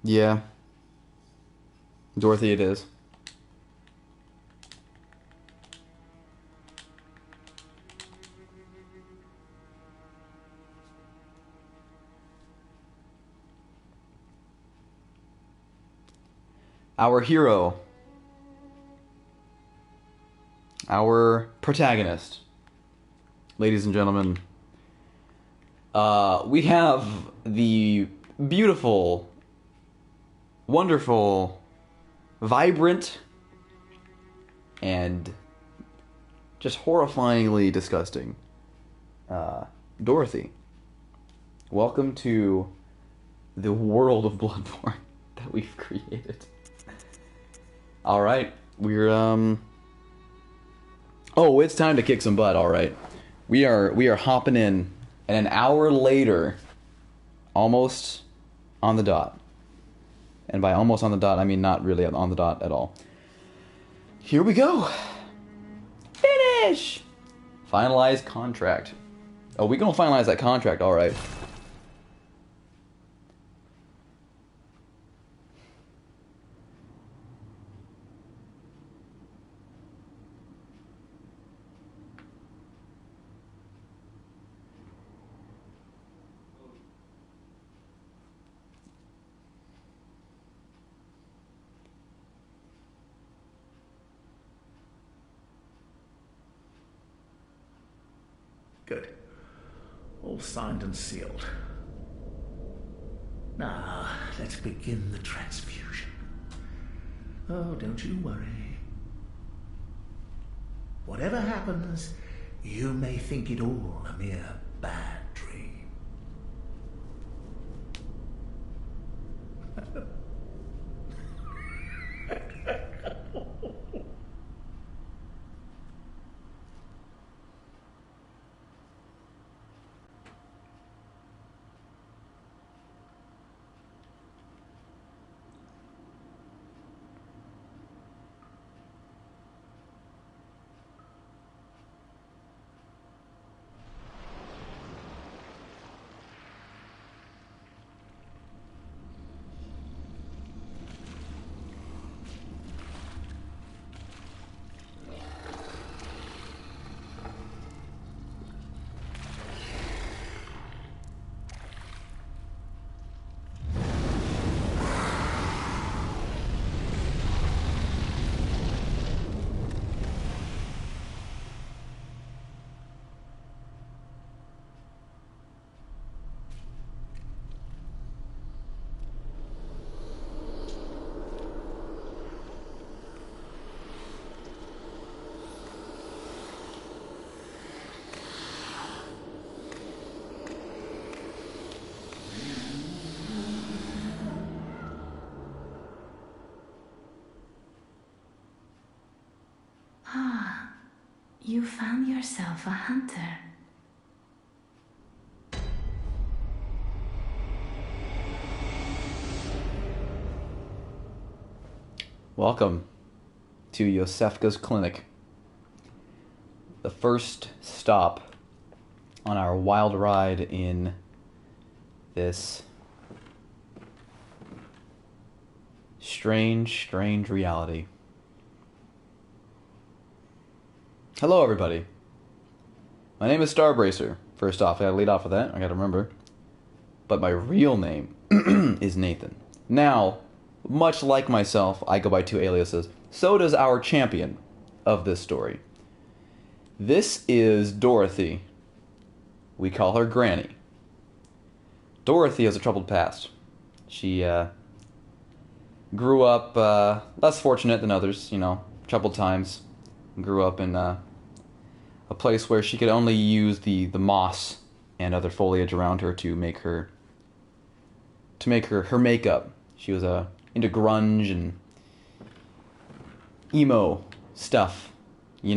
S1: Yeah. Dorothy it is. Our hero. Our protagonist. Ladies and gentlemen. We have the beautiful, wonderful, vibrant, and just horrifyingly disgusting Dorothy. Welcome to the world of Bloodborne that we've created. Alright, we're oh, it's time to kick some butt, alright. We are hopping in, and an hour later, almost on the dot. And by almost on the dot, I mean not really on the dot at all. Here we go. Finish! Finalize contract. Oh, we gonna finalize that contract, alright.
S2: Good. All signed and sealed. Now, let's begin the transfusion. Oh, don't you worry. Whatever happens, you may think it all a mere bad dream.
S3: You found yourself a hunter.
S1: Welcome to Yosefka's clinic. The first stop on our wild ride in this strange reality. Hello, everybody. My name is Starbracer. First off, I gotta lead off with that. I gotta remember. But my real name is Nathan. Now, much like myself, I go by two aliases. So does our champion of this story. This is Dorothy. We call her Granny. Dorothy has a troubled past. She grew up less fortunate than others, troubled times. Grew up in a place where she could only use the moss and other foliage around her to make her makeup. She was into grunge and emo stuff, She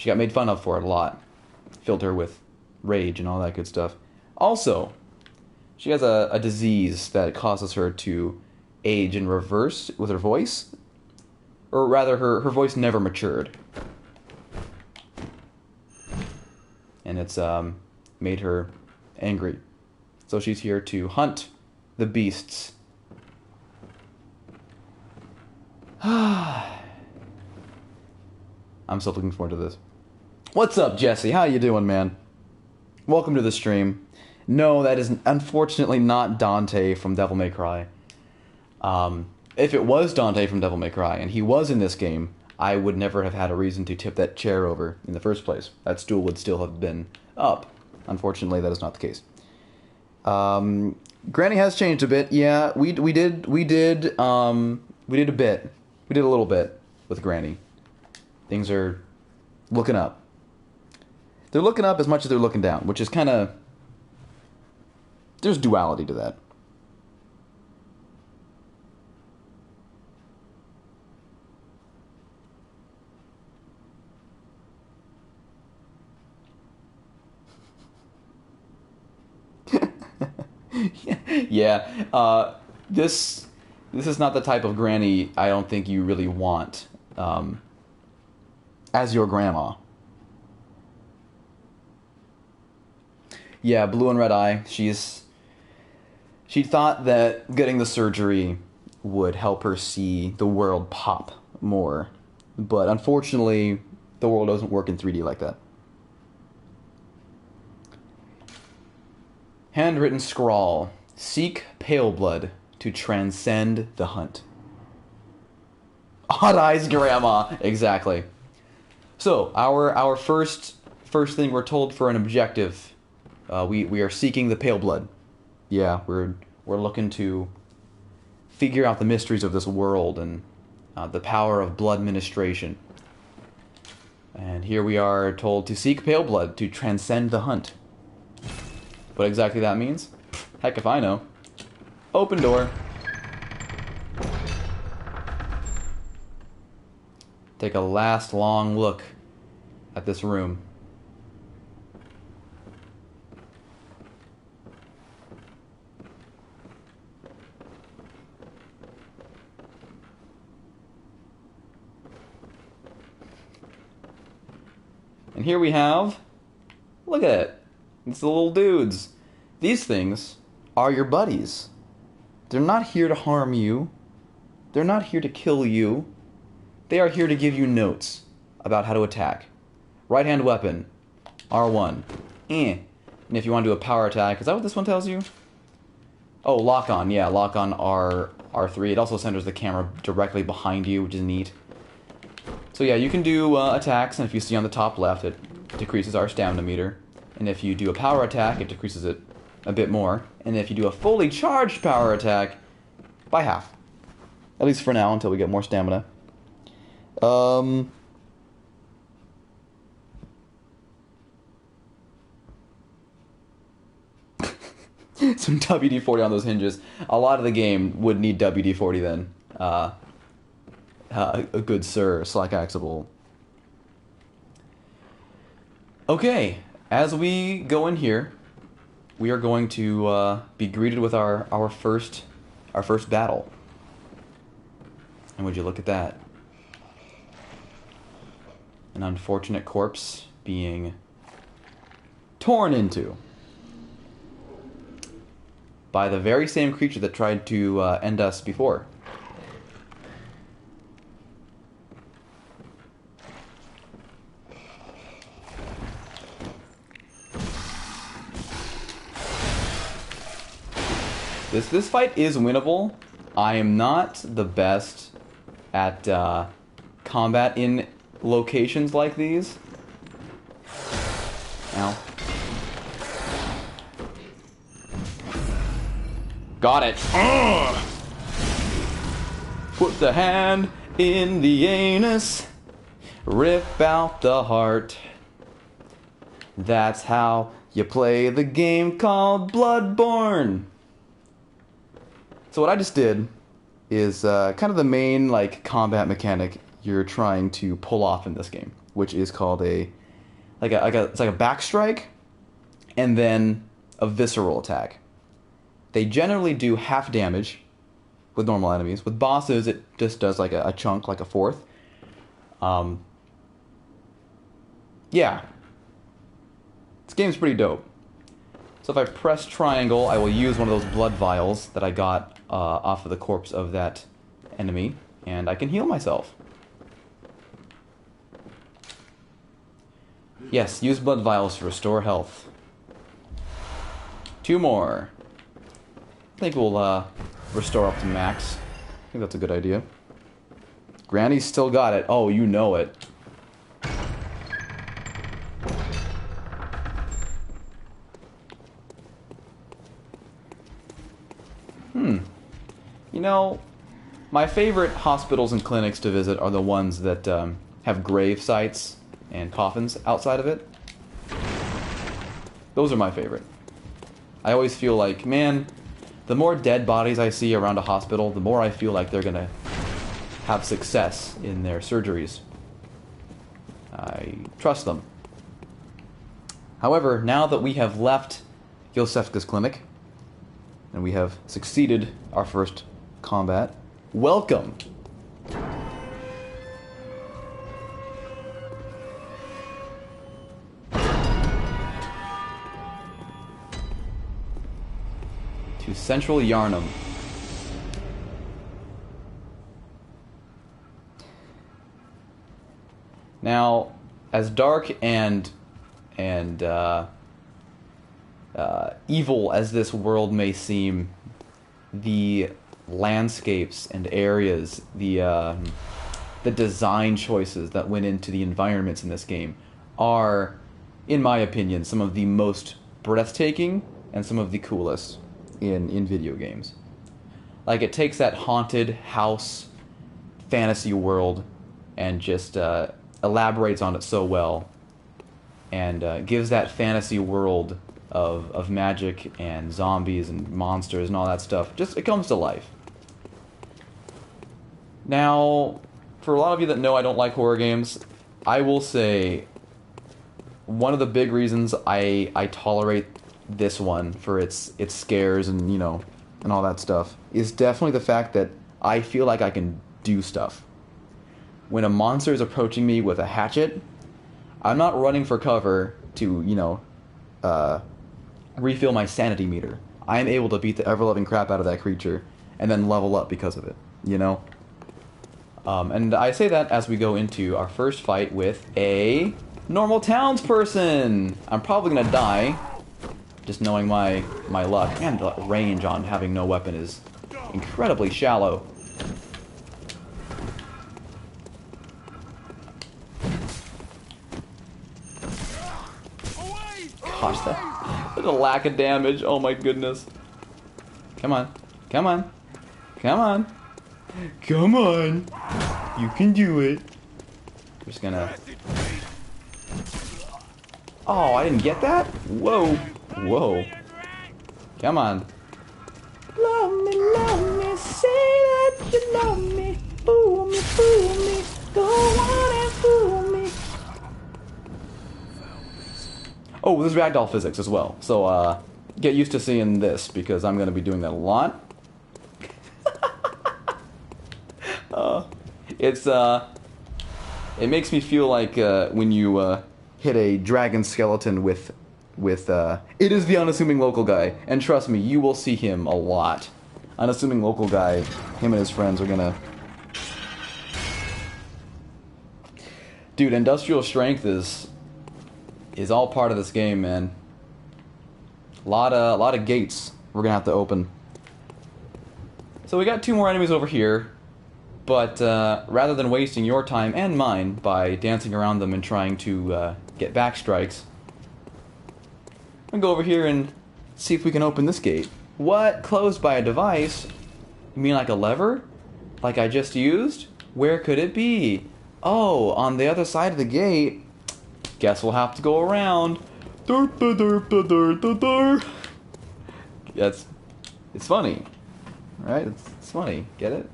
S1: got made fun of for it a lot. Filled her with rage and all that good stuff. Also, she has a disease that causes her to age in reverse with her voice. Or rather, her voice never matured. And it's made her angry. So she's here to hunt the beasts. I'm still looking forward to this. What's up, Jesse? How you doing, man? Welcome to the stream. No, that is unfortunately not Dante from Devil May Cry. If it was Dante from Devil May Cry, and he was in this game, I would never have had a reason to tip that chair over in the first place. That stool would still have been up. Unfortunately, that is not the case. Granny has changed a bit. Yeah, we did a bit. We did a little bit with Granny. Things are looking up. They're looking up as much as they're looking down, which is kind of... There's duality to that. Yeah. This is not the type of Granny I don't think you really want as your grandma. Yeah, blue and red eye. She thought that getting the surgery would help her see the world pop more. But unfortunately, the world doesn't work in 3D like that. Handwritten scrawl. Seek pale blood to transcend the hunt. Odd eyes, grandma. Exactly. So, our first thing we're told for an objective, we are seeking the pale blood. Yeah, we're looking to figure out the mysteries of this world and the power of blood ministration. And here we are told to seek pale blood to transcend the hunt. What exactly that means? Heck if I know. Open door. Take a last long look at this room. And here we have... Look at it. It's the little dudes. These things are your buddies. They're not here to harm you. They're not here to kill you. They are here to give you notes about how to attack. Right-hand weapon, R1. And if you want to do a power attack, is that what this one tells you? Oh, lock on. Yeah, lock on R3. It also centers the camera directly behind you, which is neat. So yeah, you can do attacks, and if you see on the top left, it decreases our stamina meter. And if you do a power attack, it decreases it a bit more. And if you do a fully charged power attack, by half. At least for now, until we get more stamina. Some WD-40 on those hinges. A lot of the game would need WD-40 then. A good sir, slack axable. Okay, as we go in here, we are going to be greeted with our first battle. And would you look at that? An unfortunate corpse being torn into by the very same creature that tried to end us before. This fight is winnable. I am not the best at combat in locations like these. Ow. Got it. Put the hand in the anus. Rip out the heart. That's how you play the game called Bloodborne. So what I just did is kind of the main like combat mechanic you're trying to pull off in this game, which is called it's like a backstrike and then a visceral attack. They generally do half damage with normal enemies. With bosses, it just does like a chunk, like a fourth. Yeah. This game's pretty dope. So if I press triangle, I will use one of those blood vials that I got off of the corpse of that enemy, and I can heal myself. Yes, use blood vials to restore health. 2 more. I think we'll restore up to max. I think that's a good idea. Granny's still got it. Oh, you know it. You know, my favorite hospitals and clinics to visit are the ones that have grave sites and coffins outside of it. Those are my favorite. I always feel like, man, the more dead bodies I see around a hospital, the more I feel like they're gonna have success in their surgeries. I trust them. However, now that we have left Yosefka's clinic, and we have succeeded our first combat, welcome! To Central Yarnum. Now, as dark and evil as this world may seem, the landscapes and areas, the design choices that went into the environments in this game are, in my opinion, some of the most breathtaking and some of the coolest in video games. Like, it takes that haunted house fantasy world and just elaborates on it so well, and gives that fantasy world of magic and zombies and monsters and all that stuff, just it comes to life. Now, for a lot of you that know I don't like horror games, I will say one of the big reasons I tolerate this one for its scares and, you know, and all that stuff is definitely the fact that I feel like I can do stuff. When a monster is approaching me with a hatchet, I'm not running for cover to, you know, refill my sanity meter. I am able to beat the ever-loving crap out of that creature and then level up because of it, you know? And I say that as we go into our first fight with a normal townsperson. I'm probably gonna die, just knowing my luck. And the range on having no weapon is incredibly shallow. Gosh, that's a lack of damage. Oh my goodness. Come on. Come on. Come on. Come on. You can do it. Just gonna... Oh, I didn't get that? Whoa. Whoa. Come on. Love me, say that you love me. Fool me, go on and fool me. Oh, there's ragdoll physics as well. So get used to seeing this because I'm going to be doing that a lot. It's it makes me feel like when you hit a dragon skeleton with it is the unassuming local guy, and trust me, you will see him a lot. Unassuming local guy, him and his friends are gonna. Dude, industrial strength is all part of this game, man. A lot of gates we're gonna have to open. So we got 2 more enemies over here, but rather than wasting your time and mine by dancing around them and trying to get back strikes, I'm gonna go over here and see if we can open this gate. What? Closed by a device? You mean like a lever? Like I just used? Where could it be? Oh, on the other side of the gate. Guess we'll have to go around. It's funny, right? It's funny. Get it?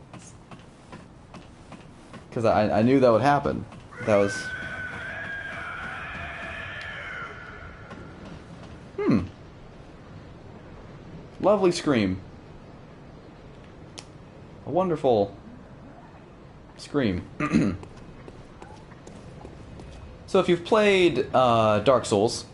S1: Because I knew that would happen. That was... Lovely scream. A wonderful scream. So if you've played Dark Souls,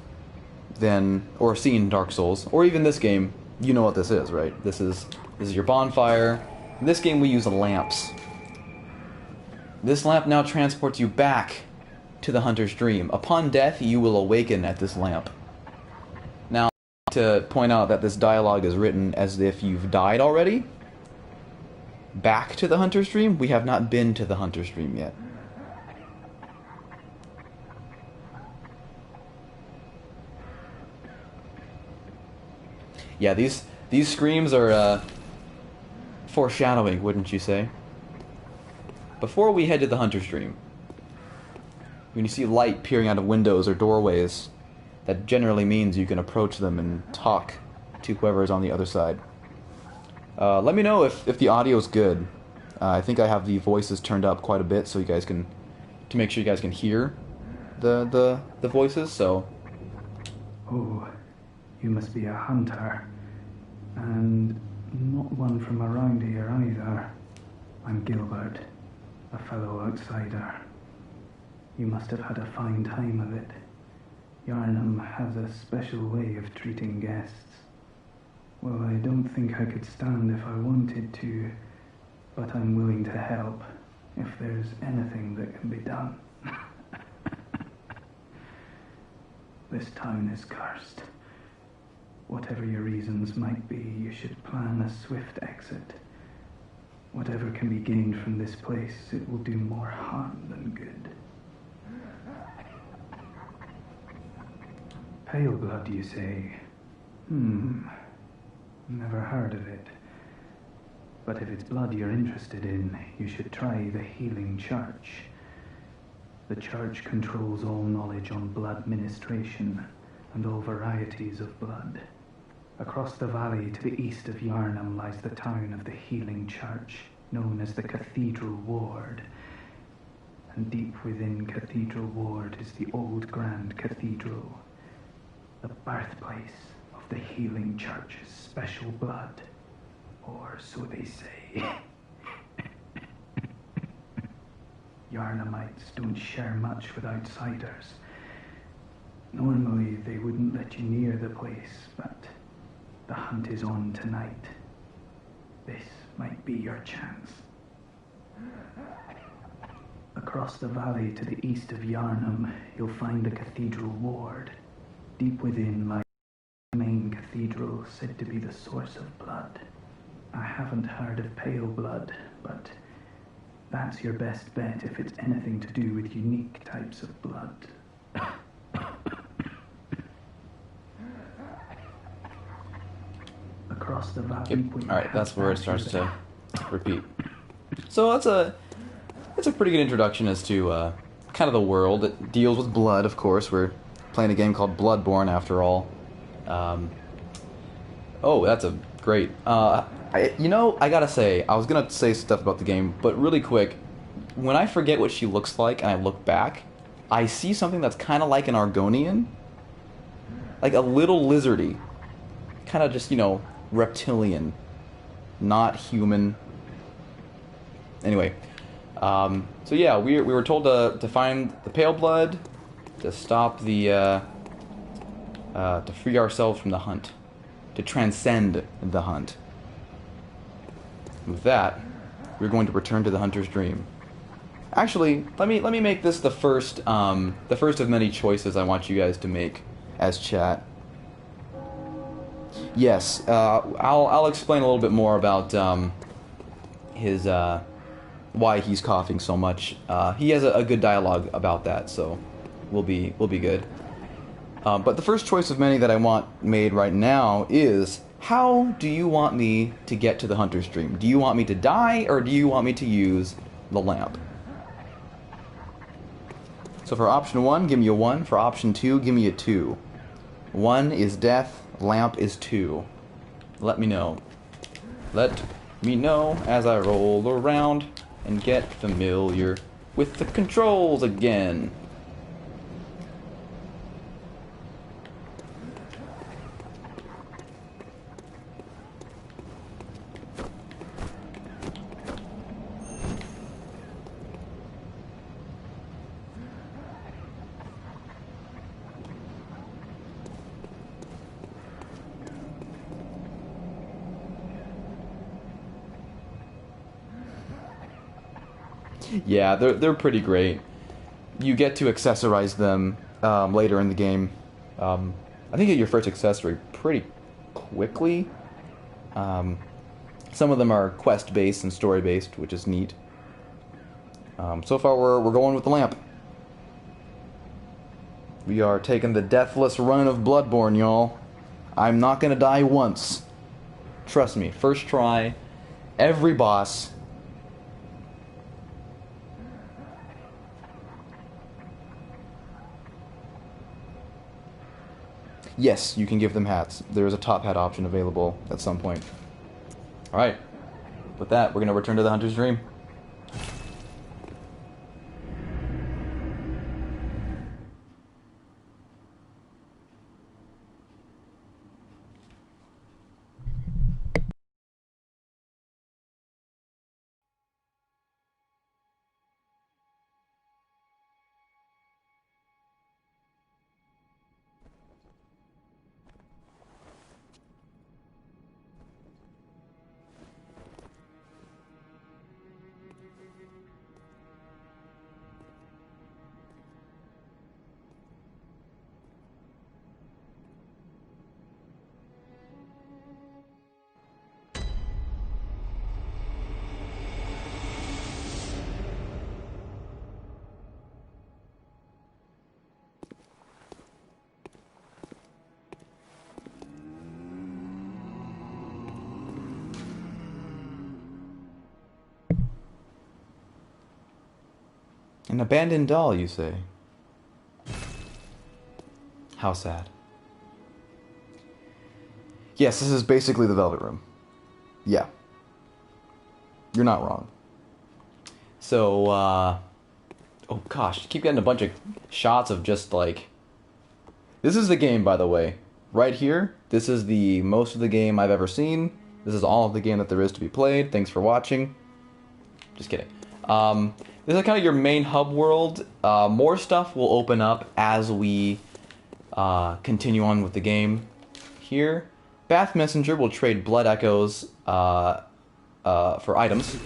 S1: then, or seen Dark Souls, or even this game, you know what this is, right? This is your bonfire. In this game we use lamps. This lamp now transports you back to the hunter's dream. Upon death, you will awaken at this lamp. Now, to point out that this dialogue is written as if you've died already. Back to the hunter's dream? We have not been to the hunter's dream yet. Yeah, these screams are foreshadowing, wouldn't you say? Before we head to the hunter's dream, when you see light peering out of windows or doorways, that generally means you can approach them and talk to whoever is on the other side. Let me know if the audio is good. I think I have the voices turned up quite a bit, so you guys can, to make sure you guys can hear the voices. So.
S4: Oh, you must be a hunter, and not one from around here either. I'm Gilbert, a fellow outsider. You must have had a fine time of it. Yarnum has a special way of treating guests. Well, I don't think I could stand if I wanted to, but I'm willing to help if there's anything that can be done. This town is cursed. Whatever your reasons might be, you should plan a swift exit. Whatever can be gained from this place, it will do more harm than good. Pale blood, you say? Never heard of it. But if it's blood you're interested in, you should try the Healing Church. The church controls all knowledge on blood ministration and all varieties of blood. Across the valley to the east of Yarnum lies the town of the Healing Church, known as the Cathedral Ward. And deep within Cathedral Ward is the old Grand Cathedral, the birthplace of the Healing Church's special blood, or so they say. Yarnumites don't share much with outsiders. Normally they wouldn't let you near the place, but the hunt is on tonight. This might be your chance. Across the valley to the east of Yarnum, you'll find the Cathedral Ward. Deep within lies the main cathedral, said to be the source of blood. I haven't heard of pale blood, but that's your best bet if it's anything to do with unique types of blood. Across the valley.
S1: Yep. Alright, that's where it starts to repeat. So that's a pretty good introduction as to kind of the world. It deals with blood, of course. We're playing a game called Bloodborne, after all. Oh, that's a great... I gotta say, I was gonna say stuff about the game, but really quick, when I forget what she looks like and I look back, I see something that's kind of like an Argonian, like a little lizardy. Kind of just, you know, reptilian. Not human. Anyway. So yeah, we were told to find the pale blood, to stop the, to free ourselves from the hunt. To transcend the hunt. With that, we're going to return to the hunter's dream. Actually, let me make this the first of many choices I want you guys to make as chat. Yes, I'll explain a little bit more about his why he's coughing so much. He has a good dialogue about that, so we'll be good. But the first choice of many that I want made right now is, how do you want me to get to the hunter's dream? Do you want me to die, or do you want me to use the lamp? So for option 1, give me a 1. For option 2, give me a 2. 1 is death, lamp is 2. Let me know. Let me know as I roll around and get familiar with the controls again. Yeah, they're pretty great. You get to accessorize them later in the game. I think you get your first accessory pretty quickly. Some of them are quest-based and story-based, which is neat. So far, we're going with the lamp. We are taking the deathless run of Bloodborne, y'all. I'm not gonna die once. Trust me, first try, every boss. Yes, you can give them hats. There is a top hat option available at some point. Alright. With that, we're going to return to the Hunter's Dream. An abandoned doll, you say? How sad. Yes, this is basically the Velvet Room. Yeah. You're not wrong. So, oh gosh, keep getting a bunch of shots of just like... This is the game, by the way. Right here, this is the most of the game I've ever seen. This is all of the game that there is to be played. Thanks for watching. Just kidding. This is kind of your main hub world. More stuff will open up as we continue on with the game. Here, Bath Messenger will trade blood echoes for items.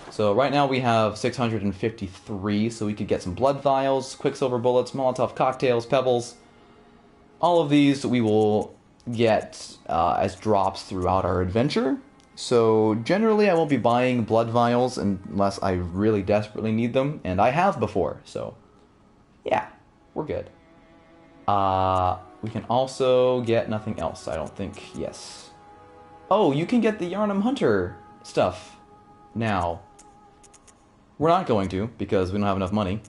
S1: So right now we have 653, so we could get some blood vials, quicksilver bullets, Molotov cocktails, pebbles. All of these we will get as drops throughout our adventure. So generally I won't be buying blood vials unless I really desperately need them, and I have before, so yeah, we're good. We can also get nothing else, I don't think. Yes. Oh, you can get the Yarnum Hunter stuff now. We're not going to, because we don't have enough money,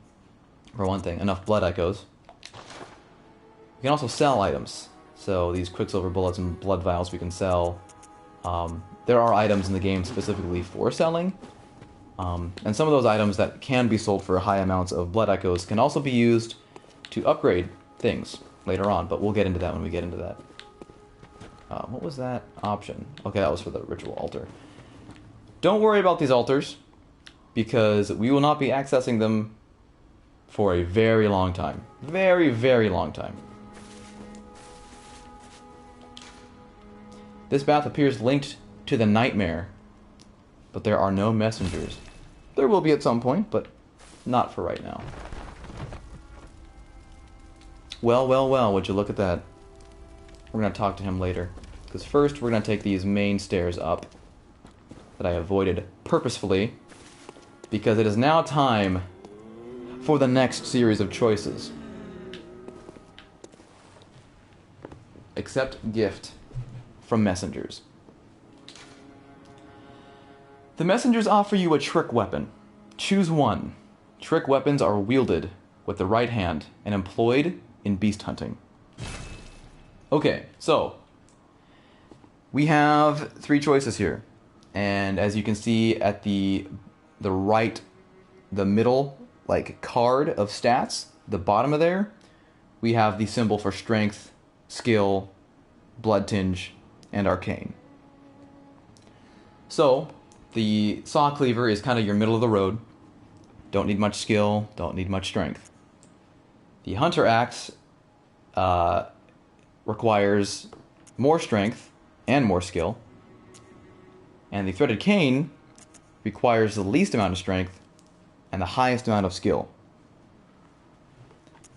S1: for one thing, enough blood echoes. We can also sell items. So these quicksilver bullets and blood vials we can sell. There are items in the game specifically for selling. And some of those items that can be sold for high amounts of blood echoes can also be used to upgrade things. later on, but we'll get into that when we get into that. What was that option? Okay, that was for the ritual altar. Don't worry about these altars, because we will not be accessing them for a very long time. Very, very long time. This path appears linked to the nightmare, but there are no messengers. There will be at some point, but not for right now. Well, well, well, would you look at that? We're going to talk to him later. Because first, we're going to take these main stairs up that I avoided purposefully, because it is now time for the next series of choices. Accept gift from messengers. The messengers offer you a trick weapon. Choose one. Trick weapons are wielded with the right hand and employed in beast hunting. Okay, so we have 3 choices here. And as you can see at the right, the middle, like, card of stats, the bottom of there, we have the symbol for strength, skill, blood tinge, and arcane. So the saw cleaver is kind of your middle of the road. Don't need much skill, don't need much strength. The hunter axe requires more strength and more skill. And the threaded cane requires the least amount of strength and the highest amount of skill.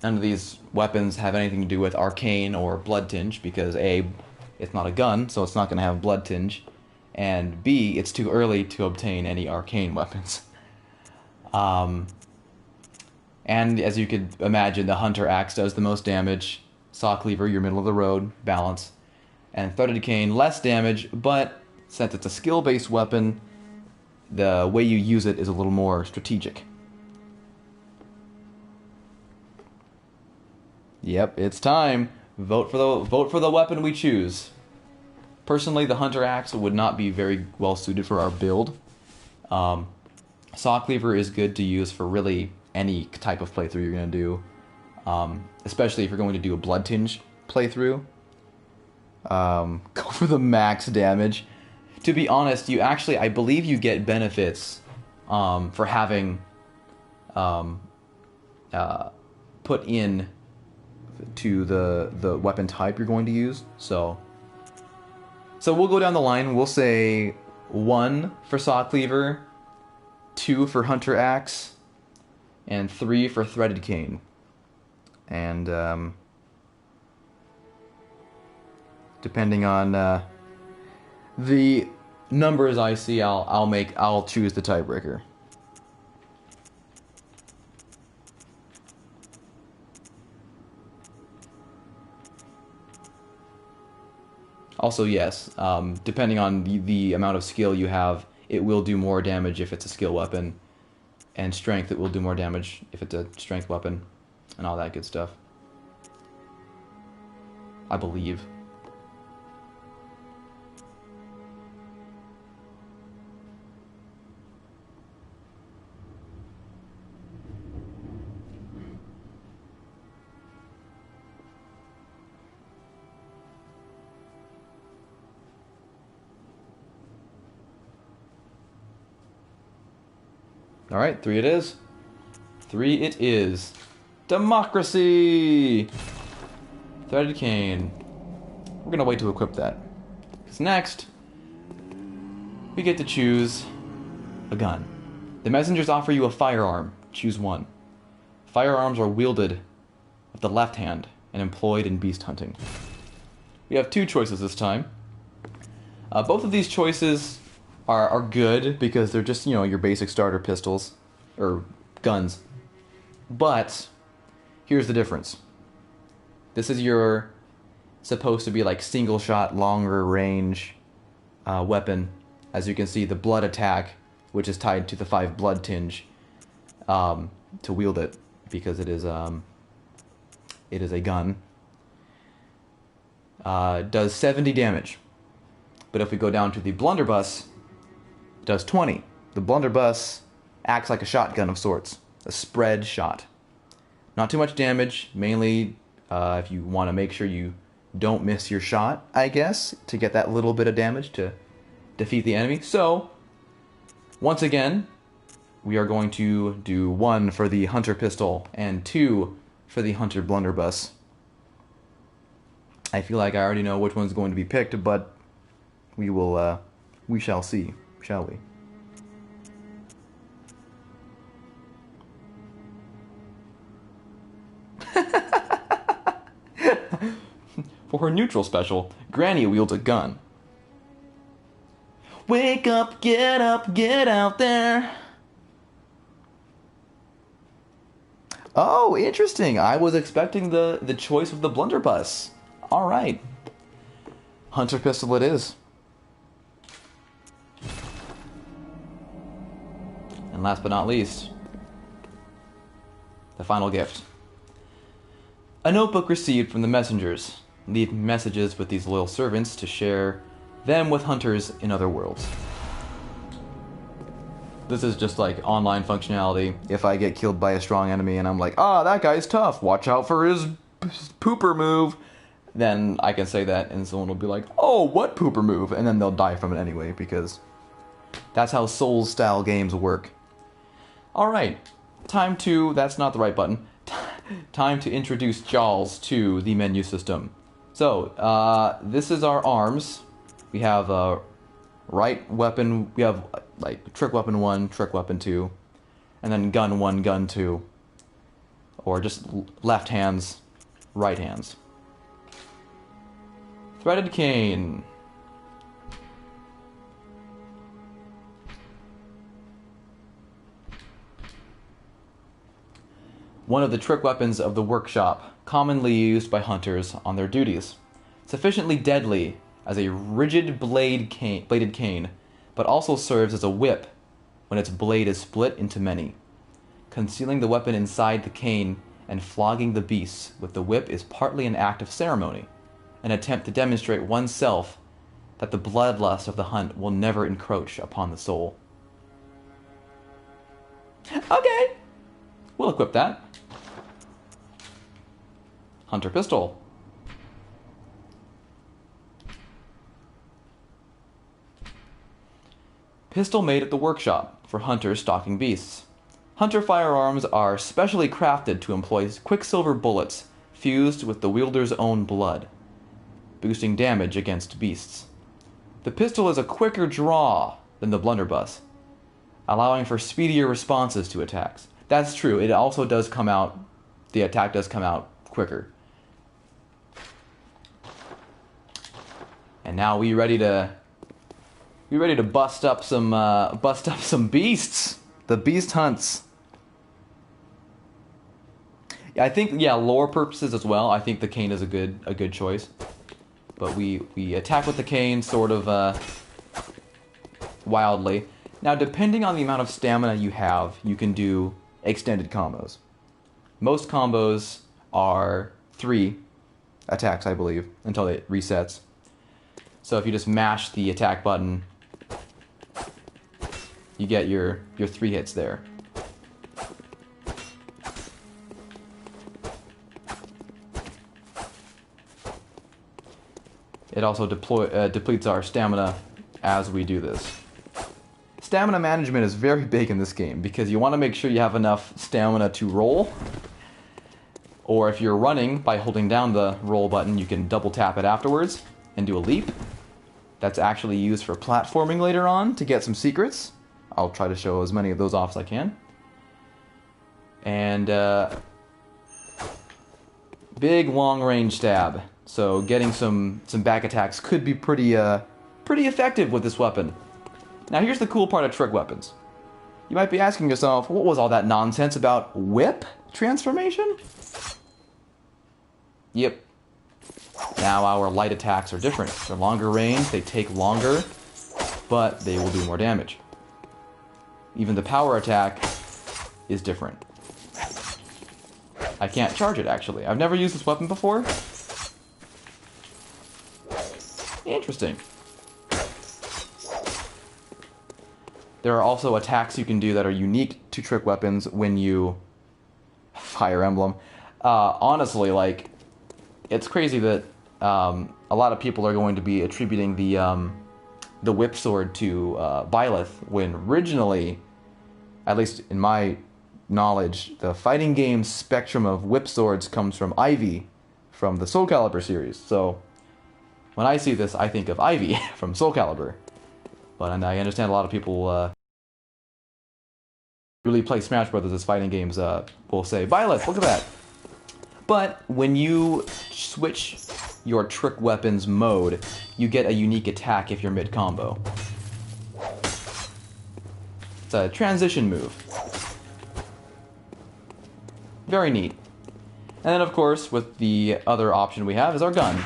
S1: None of these weapons have anything to do with arcane or blood tinge, because A, it's not a gun, so it's not going to have blood tinge, and B, it's too early to obtain any arcane weapons. And as you could imagine, the hunter axe does the most damage, saw cleaver, your middle of the road, balance, and threaded cane, less damage, but since it's a skill-based weapon, the way you use it is a little more strategic. Yep, it's time. Vote for the weapon we choose. Personally, the hunter axe would not be very well suited for our build. Saw cleaver is good to use for really any type of playthrough you're going to do, especially if you're going to do a blood tinge playthrough. Go for the max damage. To be honest, you actually, I believe you get benefits for having put in to the weapon type you're going to use. So we'll go down the line. We'll say 1 for saw cleaver, 2 for hunter axe, and 3 for threaded cane. And depending on the numbers I see, I'll choose the tiebreaker. Also, yes, depending on the amount of skill you have, it will do more damage if it's a skill weapon, and strength, it will do more damage if it's a strength weapon, and all that good stuff. I believe. All right, 3 it is. 3 it is. Democracy! Threaded cane. We're going to wait to equip that. Because next, we get to choose a gun. The messengers offer you a firearm. Choose one. Firearms are wielded with the left hand and employed in beast hunting. We have 2 choices this time. Both of these choices are good because they're just, your basic starter pistols or guns. But here's the difference. This is your supposed to be like single shot, longer range weapon. As you can see, the blood attack, which is tied to the 5 blood tinge, to wield it, because it is a gun, does 70 damage. But if we go down to the blunderbuss, it does 20. The blunderbuss acts like a shotgun of sorts, a spread shot. Not too much damage, mainly if you want to make sure you don't miss your shot, I guess, to get that little bit of damage to defeat the enemy. So, once again, we are going to do 1 for the Hunter Pistol and 2 for the Hunter Blunderbuss. I feel like I already know which one's going to be picked, but we shall see, shall we? For her neutral special, Granny wields a gun. Wake up, get out there. Oh, interesting. I was expecting the choice of the blunderbuss. All right. Hunter pistol it is. And last but not least, the final gift. A notebook received from the messengers. Leave messages with these loyal servants to share them with hunters in other worlds. This is just like online functionality. If I get killed by a strong enemy and I'm like, that guy's tough, watch out for his pooper move, then I can say that and someone will be like, oh, what pooper move? And then they'll die from it anyway, because that's how Souls-style games work. Alright, that's not the right button. Time to introduce Jaws to the menu system. So, this is our arms. We have right weapon, we have like trick weapon 1, trick weapon 2, and then gun 1, gun 2. Or just left hands, right hands. Threaded cane. One of the trick weapons of the workshop, commonly used by hunters on their duties. Sufficiently deadly as a rigid bladed cane, but also serves as a whip when its blade is split into many. Concealing the weapon inside the cane and flogging the beasts with the whip is partly an act of ceremony, an attempt to demonstrate oneself that the bloodlust of the hunt will never encroach upon the soul. Okay, we'll equip that. Hunter pistol. Pistol made at the workshop for hunters stalking beasts. Hunter firearms are specially crafted to employ quicksilver bullets fused with the wielder's own blood, boosting damage against beasts. The pistol is a quicker draw than the blunderbuss, allowing for speedier responses to attacks. That's true, it also does come out, the attack does come out quicker. And now we ready to bust up some beasts. The beast hunts. Yeah, I think lore purposes as well. I think the cane is a good choice. But we attack with the cane sort of wildly. Now, depending on the amount of stamina you have, you can do extended combos. Most combos are 3 attacks, I believe, until it resets. So if you just mash the attack button, you get your 3 hits there. It also depletes our stamina as we do this. Stamina management is very big in this game because you want to make sure you have enough stamina to roll. Or if you're running, by holding down the roll button, you can double tap it afterwards and do a leap. That's actually used for platforming later on to get some secrets. I'll try to show as many of those off as I can. And big long range stab. So getting some back attacks could be pretty effective with this weapon. Now here's the cool part of trick weapons. You might be asking yourself, what was all that nonsense about whip transformation? Yep. Now our light attacks are different. They're longer range, they take longer, but they will do more damage. Even the power attack is different. I can't charge it, actually. I've never used this weapon before. Interesting. There are also attacks you can do that are unique to trick weapons when you... Fire Emblem. Honestly, like, it's crazy that a lot of people are going to be attributing the whip sword to Byleth, when originally, at least in my knowledge, the fighting game spectrum of whip swords comes from Ivy from the Soul Calibur series. So when I see this, I think of Ivy from Soul Calibur. But and I understand a lot of people really play Smash Brothers as fighting games will say, Byleth, look at that. But when you switch your trick weapons mode, you get a unique attack if you're mid-combo. It's a transition move. Very neat. And then, of course, with the other option we have is our gun.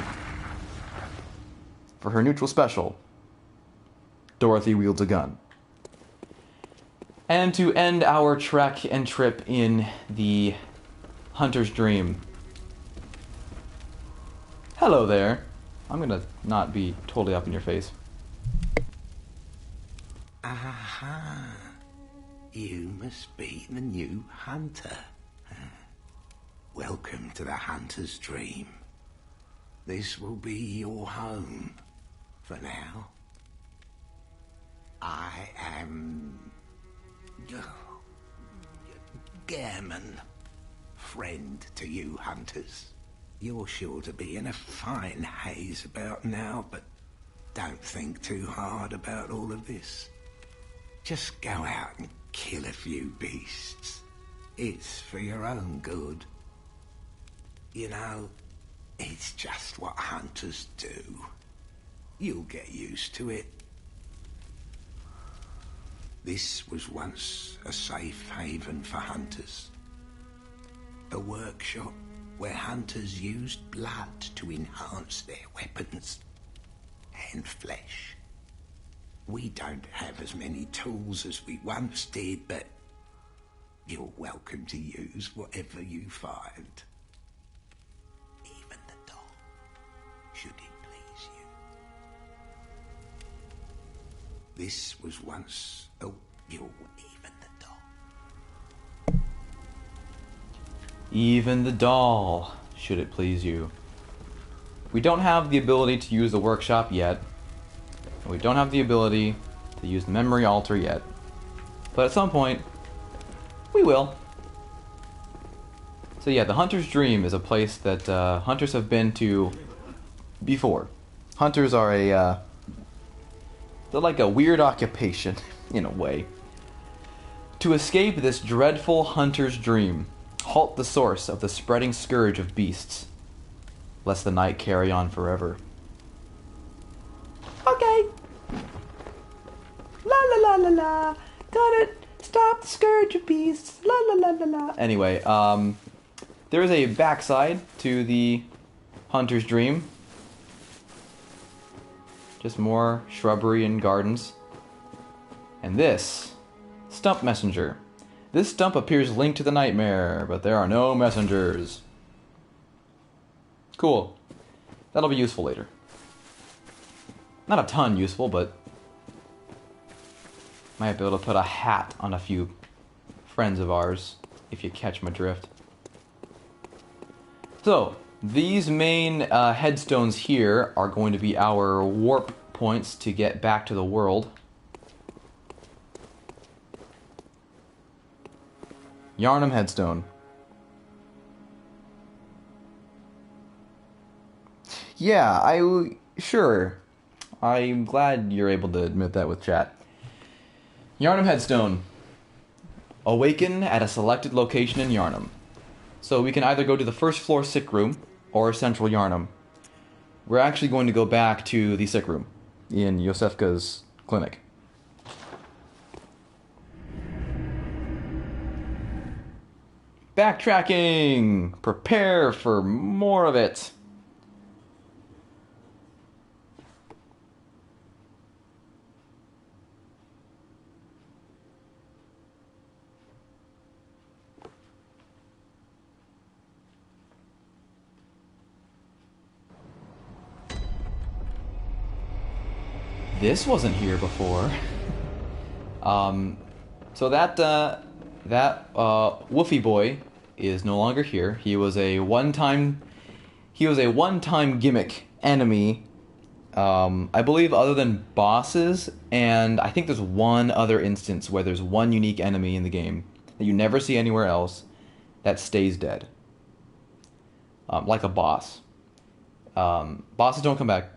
S1: For her neutral special, Dorothy wields a gun. And to end our trek and trip in the Hunter's Dream. Hello there. I'm gonna not be totally up in your face.
S5: Aha. You must be the new hunter. Welcome to the Hunter's Dream. This will be your home for now. I am Gairman, friend to you hunters. You're sure to be in a fine haze about now, but don't think too hard about all of this. Just go out and kill a few beasts. It's for your own good. You know, it's just what hunters do. You'll get used to it. This was once a safe haven for hunters. A workshop where hunters used blood to enhance their weapons and flesh. We don't have as many tools as we once did, but you're welcome to use whatever you find. Even the dog, should it please you. This was once even the dog.
S1: Even the doll, should it please you. We don't have the ability to use the workshop yet. We don't have the ability to use the memory altar yet. But at some point, we will. So yeah, the Hunter's Dream is a place that hunters have been to before. Hunters are they're like a weird occupation, in a way. To escape this dreadful hunter's dream, halt the source of the spreading scourge of beasts, lest the night carry on forever. Okay. La la la la la. Got it. Stop the scourge of beasts. La la la la la. Anyway, there is a backside to the Hunter's Dream. Just more shrubbery and gardens. And this, Stump Messenger. This stump appears linked to the nightmare, but there are no messengers. Cool. That'll be useful later. Not a ton useful, but might be able to put a hat on a few friends of ours, if you catch my drift. So, these main headstones here are going to be our warp points to get back to the world. Yharnam headstone. Yeah, sure. I'm glad you're able to admit that with chat. Yharnam headstone. Awaken at a selected location in Yharnam. So we can either go to the first floor sick room or central Yharnam. We're actually going to go back to the sick room in Yosefka's clinic. Backtracking! Prepare for more of it! This wasn't here before. So that Woofy boy is no longer here. He was a one-time He was a one-time gimmick enemy, I believe, other than bosses, and I think there's one other instance where there's one unique enemy in the game that you never see anywhere else that stays dead. Like a boss. Bosses don't come back.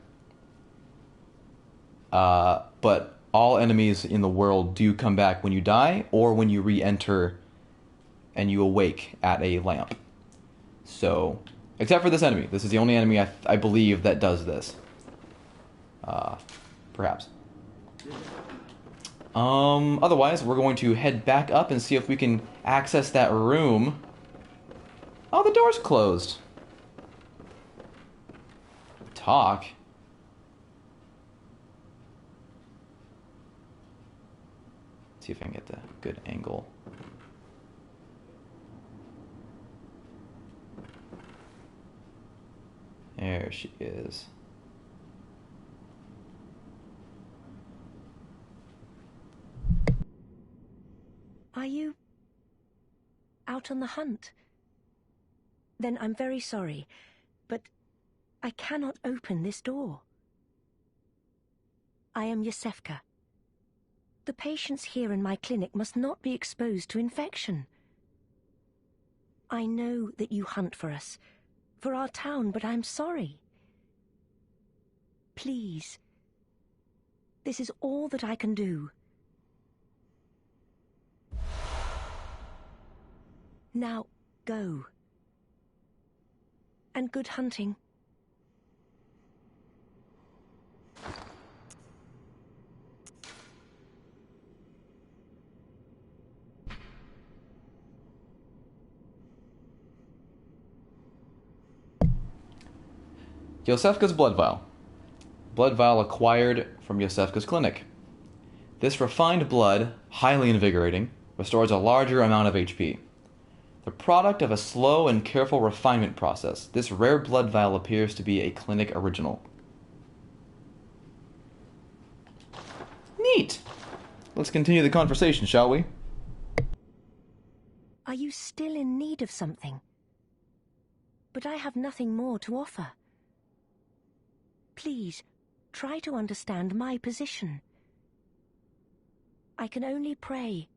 S1: But all enemies in the world do come back when you die or when you re-enter and you awake at a lamp. So, except for this enemy. This is the only enemy I believe that does this. Perhaps. Otherwise, we're going to head back up and see if we can access that room. Oh, the door's closed. Talk. See if I can get the good angle. There she is.
S6: Are you out on the hunt? Then I'm very sorry, but I cannot open this door. I am Yosefka. The patients here in my clinic must not be exposed to infection. I know that you hunt for us, for our town, but I'm sorry. Please. This is all that I can do. Now, go. And good hunting.
S1: Yosefka's blood vial. Blood vial acquired from Yosefka's clinic. This refined blood, highly invigorating, restores a larger amount of HP. The product of a slow and careful refinement process, this rare blood vial appears to be a clinic original. Neat! Let's continue the conversation, shall we?
S6: Are you still in need of something? But I have nothing more to offer. Please, try to understand my position. I can only pray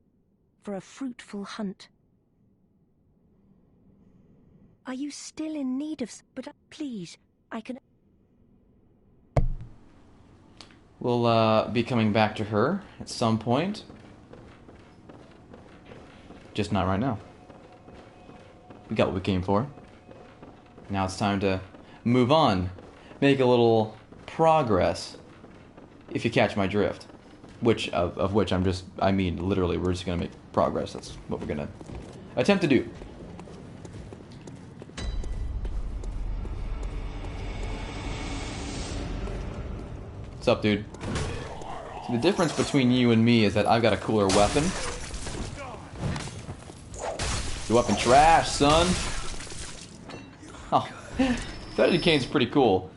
S6: for a fruitful hunt. Are you still in need of... But please, I can...
S1: We'll be coming back to her at some point. Just not right now. We got what we came for. Now it's time to move on. Make a little progress, if you catch my drift. Which, of which I mean literally, we're just gonna make progress. That's what we're gonna attempt to do. What's up, dude? So the difference between you and me is that I've got a cooler weapon. Your weapon trash, son. Oh, that decane's pretty cool.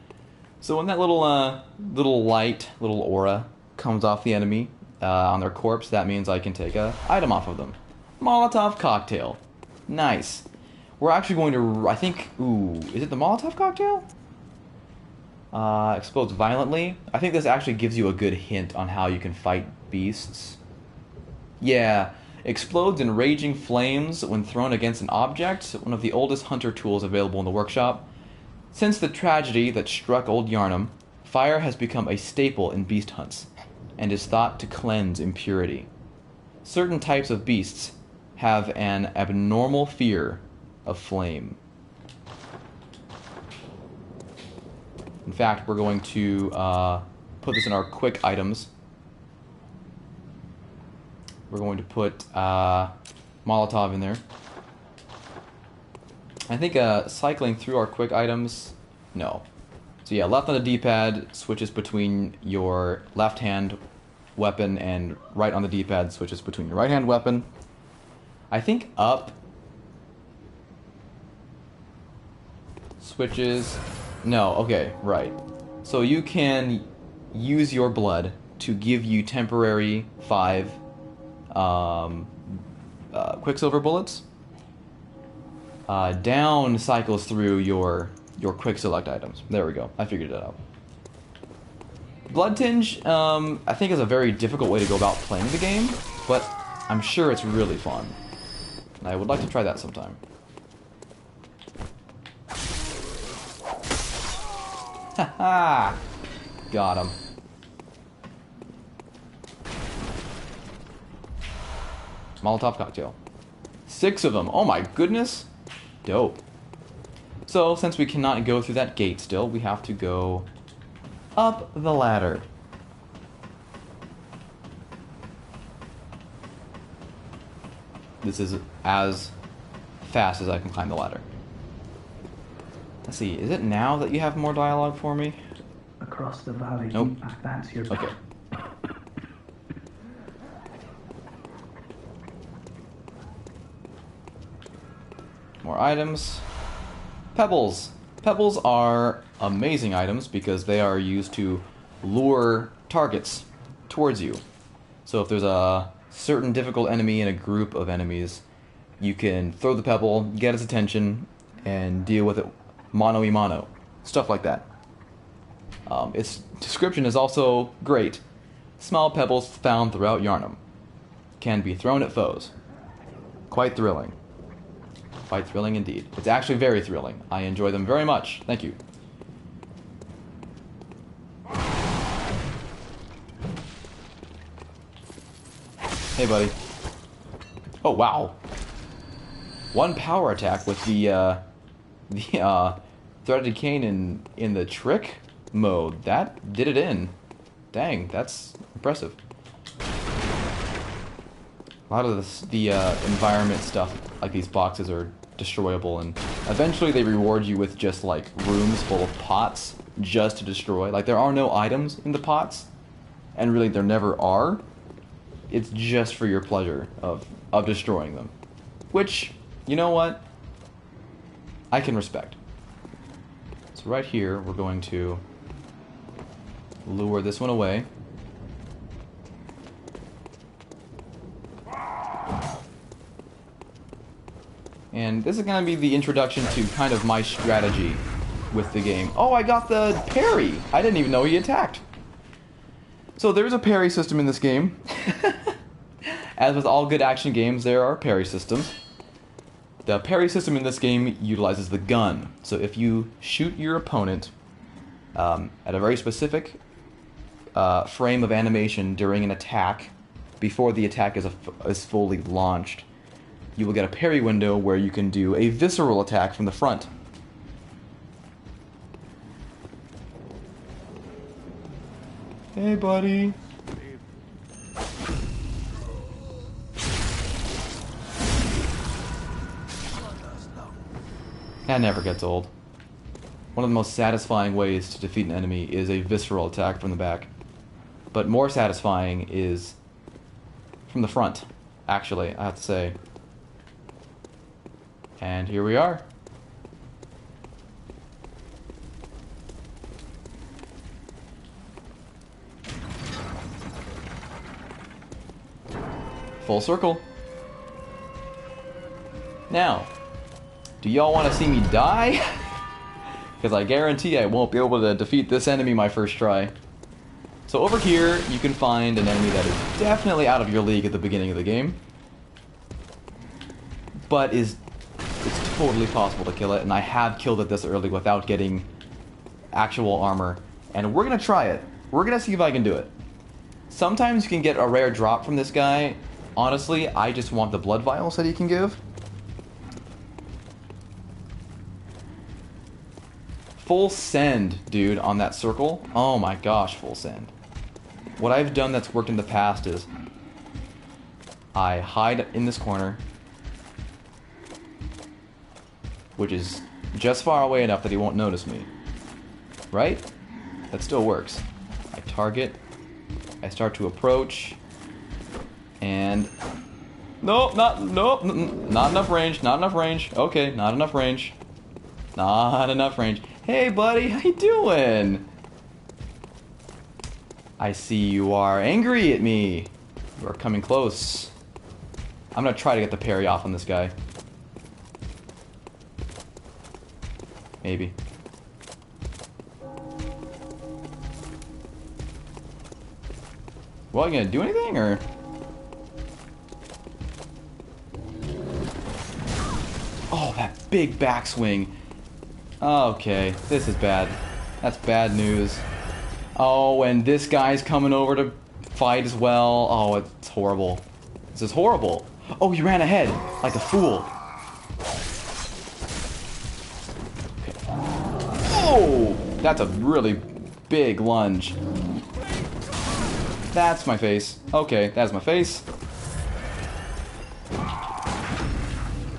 S1: So when that little light, little aura comes off the enemy on their corpse, that means I can take a item off of them. Molotov cocktail. Nice. We're actually going to, I think, ooh, is it the Molotov cocktail? Explodes violently. I think this actually gives you a good hint on how you can fight beasts. Yeah. Explodes in raging flames when thrown against an object, one of the oldest hunter tools available in the workshop. Since the tragedy that struck old Yarnum, fire has become a staple in beast hunts, and is thought to cleanse impurity. Certain types of beasts have an abnormal fear of flame. In fact, we're going to put this in our quick items. We're going to put Molotov in there. I think cycling through our quick items, no. So yeah, left on the D-pad switches between your left-hand weapon, and right on the D-pad switches between your right-hand weapon. I think up switches... No, okay, right. So you can use your blood to give you temporary 5 Quicksilver bullets. Down cycles through your your quick select items. There we go. I figured it out. Blood Tinge, I think is a very difficult way to go about playing the game, but I'm sure it's really fun. And I would like to try that sometime. Haha! Got him. Molotov cocktail. 6 of them. Oh my goodness. Dope. So, since we cannot go through that gate still, we have to go up the ladder. This is as fast as I can climb the ladder. Let's see, is it now that you have more dialogue for me?
S4: Across the valley,
S1: Nope.
S4: advance your
S1: Okay. More items. Pebbles. Pebbles are amazing items because they are used to lure targets towards you. So if there's a certain difficult enemy in a group of enemies, you can throw the pebble, get its attention, and deal with it mano a mano. Stuff like that. Its description is also great. Small pebbles found throughout Yharnam can be thrown at foes. Quite thrilling. Quite thrilling indeed. It's actually very thrilling. I enjoy them very much. Thank you. Hey, buddy. Oh, wow. One power attack with the Threaded Cane in the trick mode. That did it in. Dang, that's impressive. A lot of the environment stuff, like these boxes, are destroyable, and eventually they reward you with just like rooms full of pots just to destroy. Like there are no items in the pots, and really there never are. It's just for your pleasure of destroying them, which, you know what, I can respect. So right here we're going to lure this one away. And this is going to be the introduction to kind of my strategy with the game. Oh, I got the parry! I didn't even know he attacked. So there's a parry system in this game. As with all good action games, there are parry systems. The parry system in this game utilizes the gun. So if you shoot your opponent at a very specific frame of animation during an attack, before the attack is fully launched, you will get a parry window where you can do a visceral attack from the front. Hey, buddy. That never gets old. One of the most satisfying ways to defeat an enemy is a visceral attack from the back. But more satisfying is from the front, actually, I have to say. And here we are. Full circle. Now, do y'all want to see me die? Because I guarantee I won't be able to defeat this enemy my first try. So over here, you can find an enemy that is definitely out of your league at the beginning of the game. But it's totally possible to kill it, and I have killed it this early without getting actual armor. And we're going to try it. We're going to see if I can do it. Sometimes you can get a rare drop from this guy. Honestly, I just want the blood vials that he can give. Full send, dude, on that circle. Oh my gosh, full send. What I've done that's worked in the past is I hide in this corner, which is just far away enough that he won't notice me. Right? That still works. I target, I start to approach, and nope, not enough range, not enough range. Okay, not enough range. Not enough range. Hey buddy, how you doing? I see you are angry at me. You are coming close. I'm gonna try to get the parry off on this guy. Maybe. Well, you gonna do anything, or? Oh, that big backswing. Okay, this is bad. That's bad news. Oh, and this guy's coming over to fight as well. Oh, it's horrible. This is horrible. Oh, he ran ahead like a fool. Okay. Oh, that's a really big lunge. That's my face. Okay, that's my face.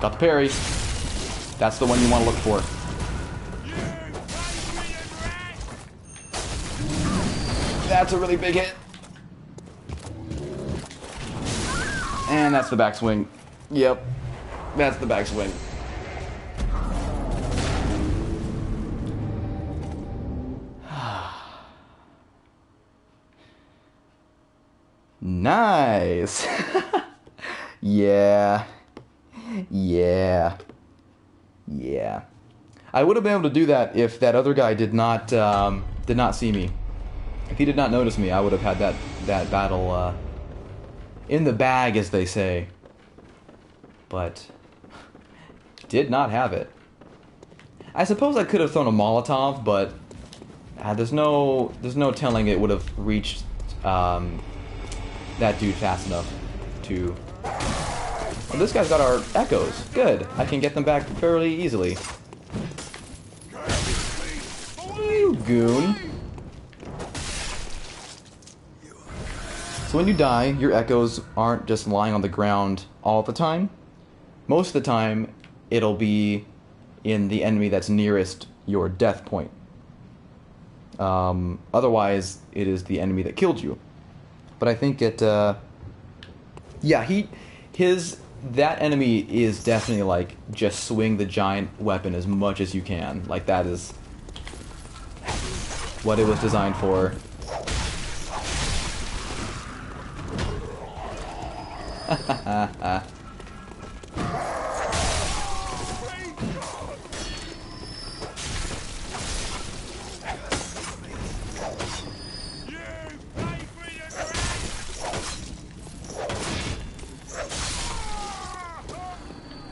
S1: Got the parry. That's the one you want to look for. That's a really big hit. And that's the backswing. Yep. That's the backswing. Nice. Yeah. Yeah. Yeah. I would have been able to do that if that other guy did not see me. If he did not notice me, I would have had that battle in the bag, as they say. But did not have it. I suppose I could have thrown a Molotov, but there's no telling it would have reached that dude fast enough to. Well, this guy's got our echoes. Good. I can get them back fairly easily. You goon. So when you die, your echoes aren't just lying on the ground all the time. Most of the time, it'll be in the enemy that's nearest your death point. Otherwise, it is the enemy that killed you. But I think it, yeah, that enemy is definitely like, just swing the giant weapon as much as you can. Like, that is what it was designed for.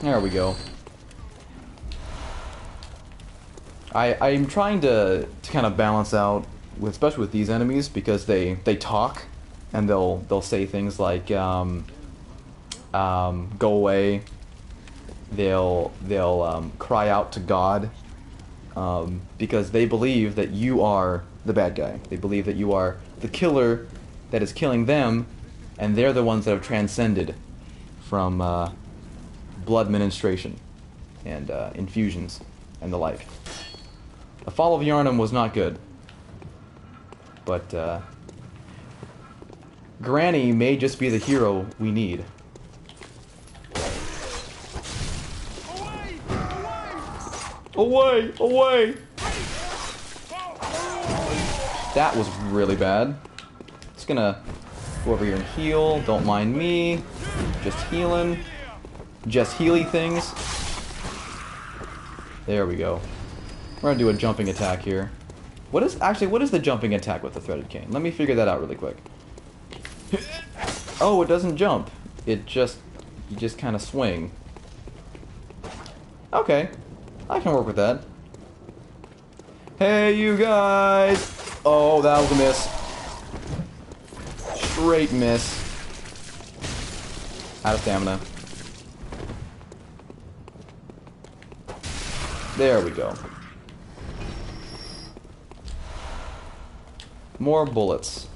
S1: There we go. I'm trying to kind of balance out, especially with these enemies, because they talk, and they'll say things like go away. They'll cry out to God, because they believe that you are the bad guy. They believe that you are the killer that is killing them, and they're the ones that have transcended from blood ministration and infusions and the like. The fall of Yharnam was not good, but Granny may just be the hero we need. Away! Away! That was really bad. Just gonna go over here and heal. Don't mind me. Just healing. Just healy things. There we go. We're gonna do a jumping attack here. What is the jumping attack with the threaded cane? Let me figure that out really quick. Oh, it doesn't jump. You just kind of swing. Okay, I can work with that. Hey, you guys! Oh, that was a miss. Straight miss. Out of stamina. There we go. More bullets.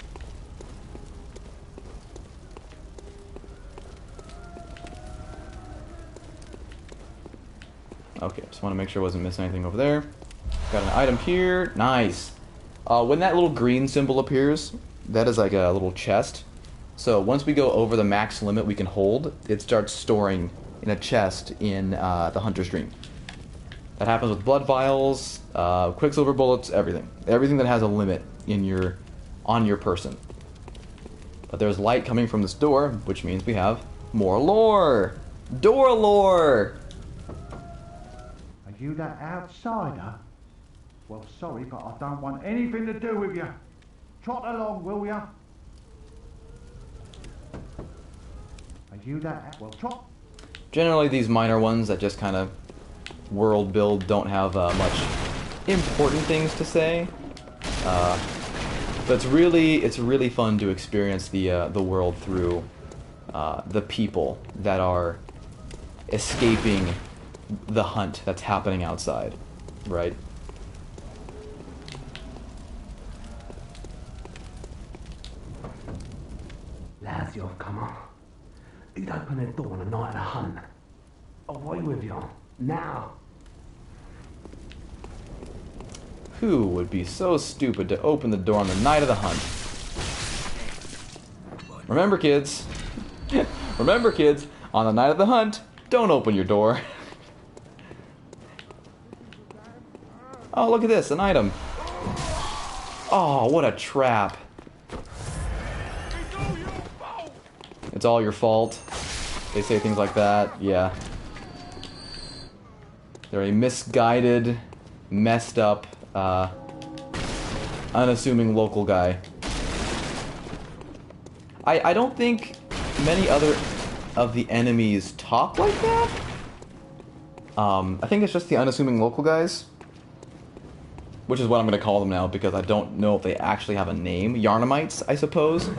S1: Okay, just want to make sure I wasn't missing anything over there. Got an item here. Nice. When that little green symbol appears, that is like a little chest. So once we go over the max limit we can hold, it starts storing in a chest in the Hunter's Dream. That happens with blood vials, quicksilver bullets, everything. Everything that has a limit on your person. But there's light coming from this door, which means we have more lore! Door lore!
S7: Are you that outsider? Well, sorry, but I don't want anything to do with you. Trot along, will ya? Are you that? Well, try.
S1: Generally, these minor ones that just kind of world build don't have much important things to say. But it's really fun to experience the world through the people that are escaping the hunt that's happening outside, right?
S8: Lads, you've come on. You'd open the door on the night of the hunt. Away with you. Now.
S1: Who would be so stupid to open the door on the night of the hunt? Remember, kids. Remember, kids, on the night of the hunt, don't open your door. Oh, look at this, an item. Oh, what a trap. It's all your fault. They say things like that, yeah. They're a misguided, messed up, unassuming local guy. I don't think many other of the enemies talk like that. I think it's just the unassuming local guys. Which is what I'm going to call them now, because I don't know if they actually have a name. Yarnamites, I suppose.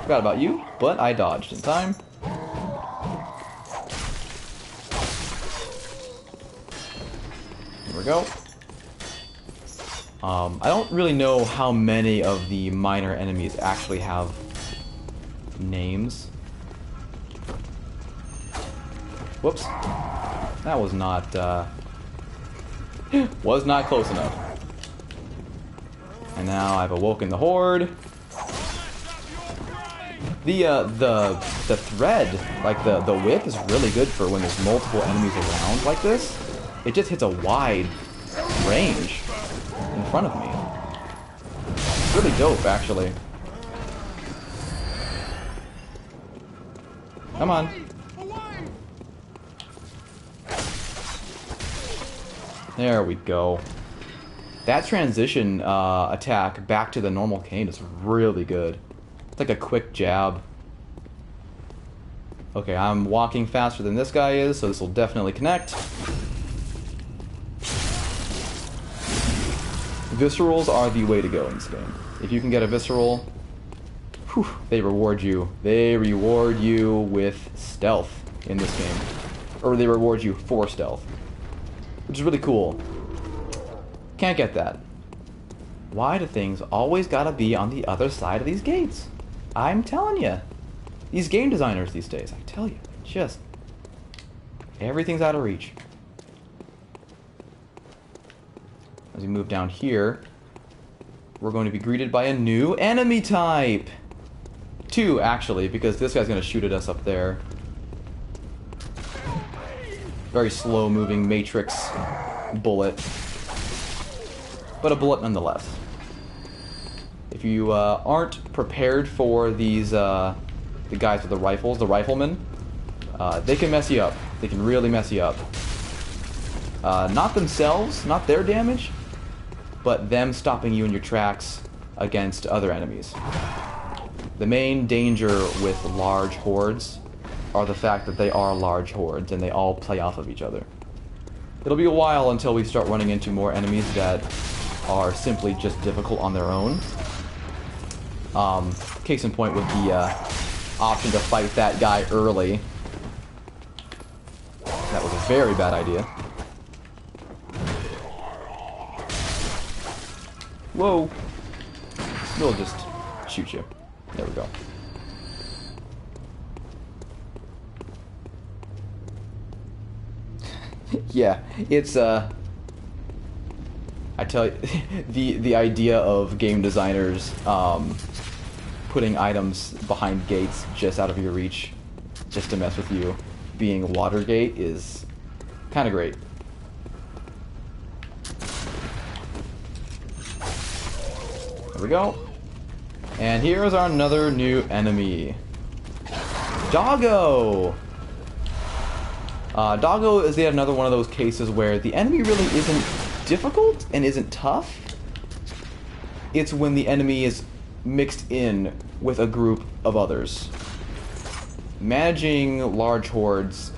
S1: Forgot about you, but I dodged in time. Here we go. I don't really know how many of the minor enemies actually have names. Whoops. That was not, was not close enough. And now I've awoken the horde. The thread, like the whip, is really good for when there's multiple enemies around like this. It just hits a wide range in front of me. It's really dope, actually. Come on. There we go. That transition attack back to the normal cane is really good. It's like a quick jab. Okay, I'm walking faster than this guy is, so this will definitely connect. Viscerals are the way to go in this game. If you can get a visceral, whew, they reward you. They reward you with stealth in this game. Or they reward you for stealth. Which is really cool. Can't get that. Why do things always gotta be on the other side of these gates? I'm telling you. These game designers these days, I tell you, just everything's out of reach. As we move down here, we're going to be greeted by a new enemy type. Two, actually, because this guy's gonna shoot at us up there. Very slow-moving Matrix bullet. But a bullet nonetheless. If you aren't prepared for these, the guys with the rifles, the riflemen, they can mess you up. They can really mess you up. Not themselves, not their damage, but them stopping you in your tracks against other enemies. The main danger with large hordes are the fact that they are large hordes and they all play off of each other. It'll be a while until we start running into more enemies that are simply just difficult on their own. Case in point with the option to fight that guy early. That was a very bad idea. Whoa. We'll just shoot you. There we go. Yeah, it's I tell you, the idea of game designers putting items behind gates just out of your reach, just to mess with you, being Watergate is kind of great. There we go. And here's our another new enemy. Doggo! Doggo is yet another one of those cases where the enemy really isn't difficult and isn't tough. It's when the enemy is mixed in with a group of others. managing large hordes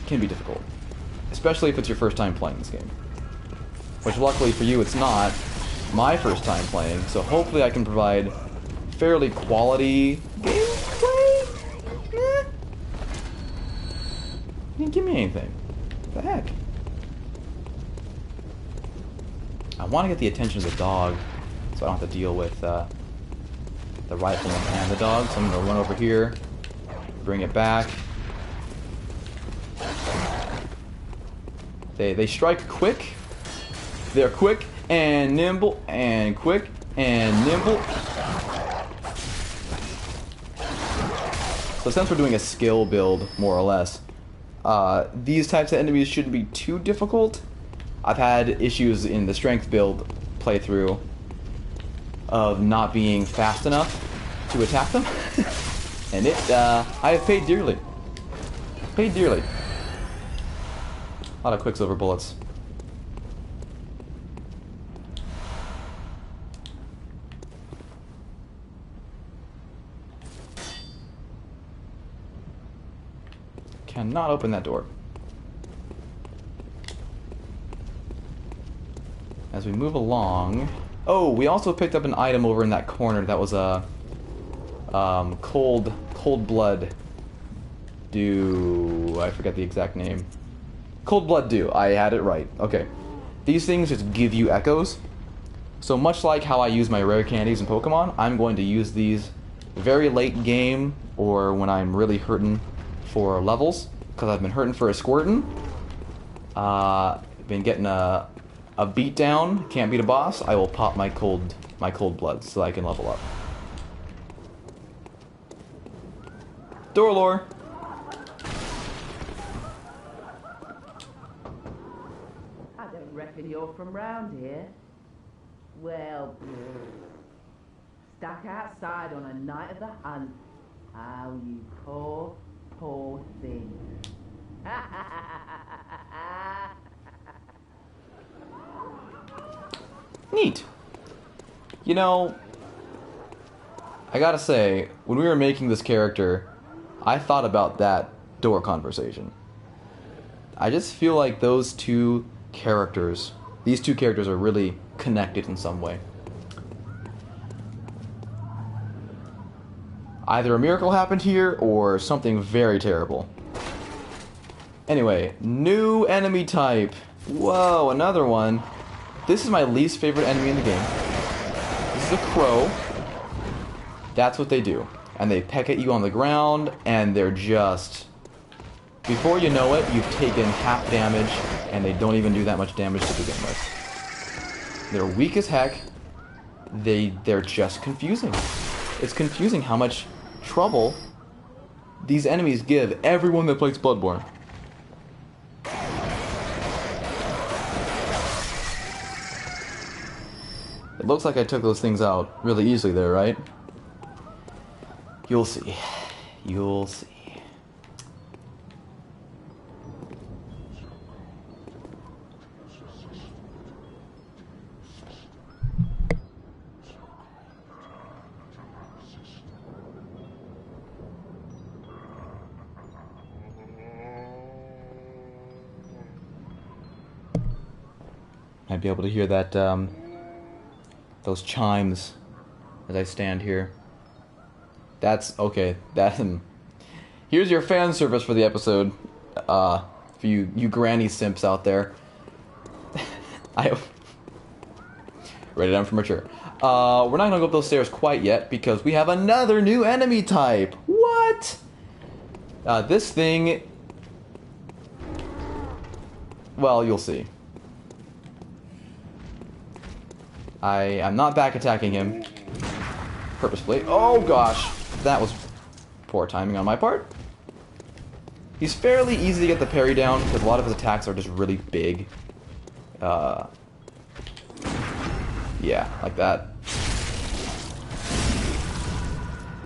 S1: can be difficult. Especially if it's your first time playing this game. Which luckily for you it's not my first time playing, so hopefully I can provide fairly quality gameplay? You didn't give me anything. What the heck? I want to get the attention of the dog, so I don't have to deal with the rifleman and the dog, so I'm going to run over here, bring it back. They strike quick. They're quick and nimble and quick and nimble. So since we're doing a skill build, more or less, these types of enemies shouldn't be too difficult. I've had issues in the strength build playthrough of not being fast enough to attack them. And I have paid dearly. Paid dearly. A lot of Quicksilver bullets. Cannot open that door. As we move along... Oh, we also picked up an item over in that corner that was a... cold blood dew. I forget the exact name. Cold blood dew. I had it right. Okay. These things just give you echoes. So much like how I use my rare candies in Pokemon, I'm going to use these very late game or when I'm really hurting for levels, because I've been hurting for a squirtin'. Been getting a beat down, can't beat a boss. I will pop my cold blood so I can level up. Door lore.
S9: I don't reckon you're from round here. Well, stuck outside on a night of the hunt. How you poor, poor thing.
S1: Neat. You know, I gotta say, when we were making this character, I thought about that door conversation. I just feel like these two characters are really connected in some way. Either a miracle happened here, or something very terrible. Anyway, new enemy type. Whoa, another one. This is my least favorite enemy in the game. This is a crow. That's what they do. And they peck at you on the ground, and they're just... Before you know it, you've taken half damage, and they don't even do that much damage to begin with. They're weak as heck. They're just confusing. It's confusing how much trouble these enemies give everyone that plays Bloodborne. It looks like I took those things out really easily there, right? You'll see. You'll see. I'd be able to hear that, those chimes as I stand here. That's okay. Here's your fan service for the episode. For you granny simps out there. Rated M for mature. We're not gonna go up those stairs quite yet because we have another new enemy type. What? This thing. Well, you'll see. I'm not back attacking him purposefully. Oh gosh, that was poor timing on my part. He's fairly easy to get the parry down because a lot of his attacks are just really big. Yeah, like that.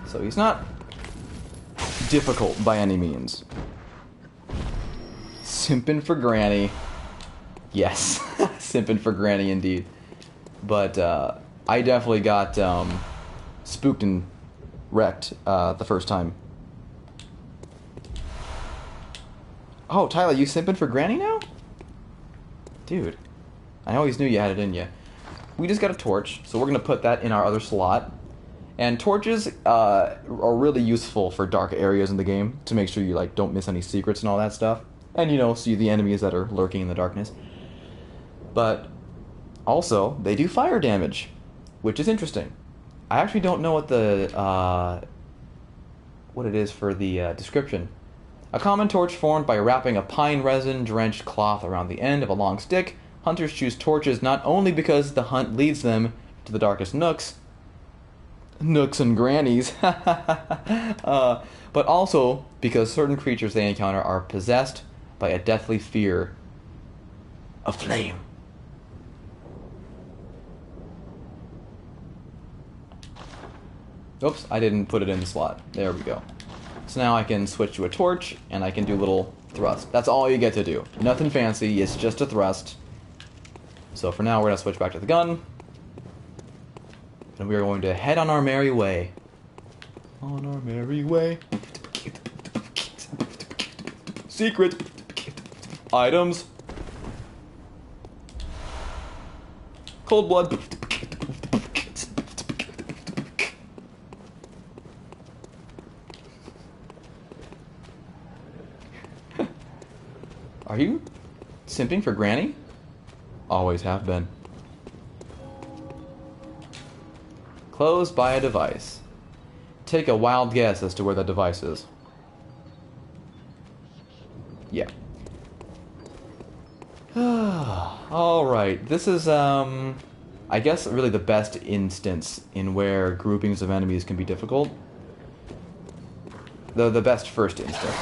S1: So he's not difficult by any means. Simpin' for Granny. Yes, simpin' for Granny indeed. But I definitely got spooked and wrecked the first time Oh, Tyler, you simping for Granny now? Dude, I always knew you had it in you. We just got a torch, so we're going to put that in our other slot. And torches are really useful for dark areas in the game, to make sure you like don't miss any secrets and all that stuff. And, you know, see the enemies that are lurking in the darkness. But also, they do fire damage, which is interesting. I actually don't know what the what it is for the description. A common torch formed by wrapping a pine resin-drenched cloth around the end of a long stick. Hunters choose torches not only because the hunt leads them to the darkest nooks and grannies, but also because certain creatures they encounter are possessed by a deathly fear of flame. Oops, I didn't put it in the slot. There we go. So now I can switch to a torch, and I can do little thrusts. That's all you get to do. Nothing fancy, it's just a thrust. So for now, we're going to switch back to the gun. And we are going to head on our merry way. On our merry way. Secret items. Cold blood. Are you simping for Granny? Always have been. Closed by a device. Take a wild guess as to where that device is. Yeah. Alright, this is, I guess really the best instance in where groupings of enemies can be difficult. The best first instance.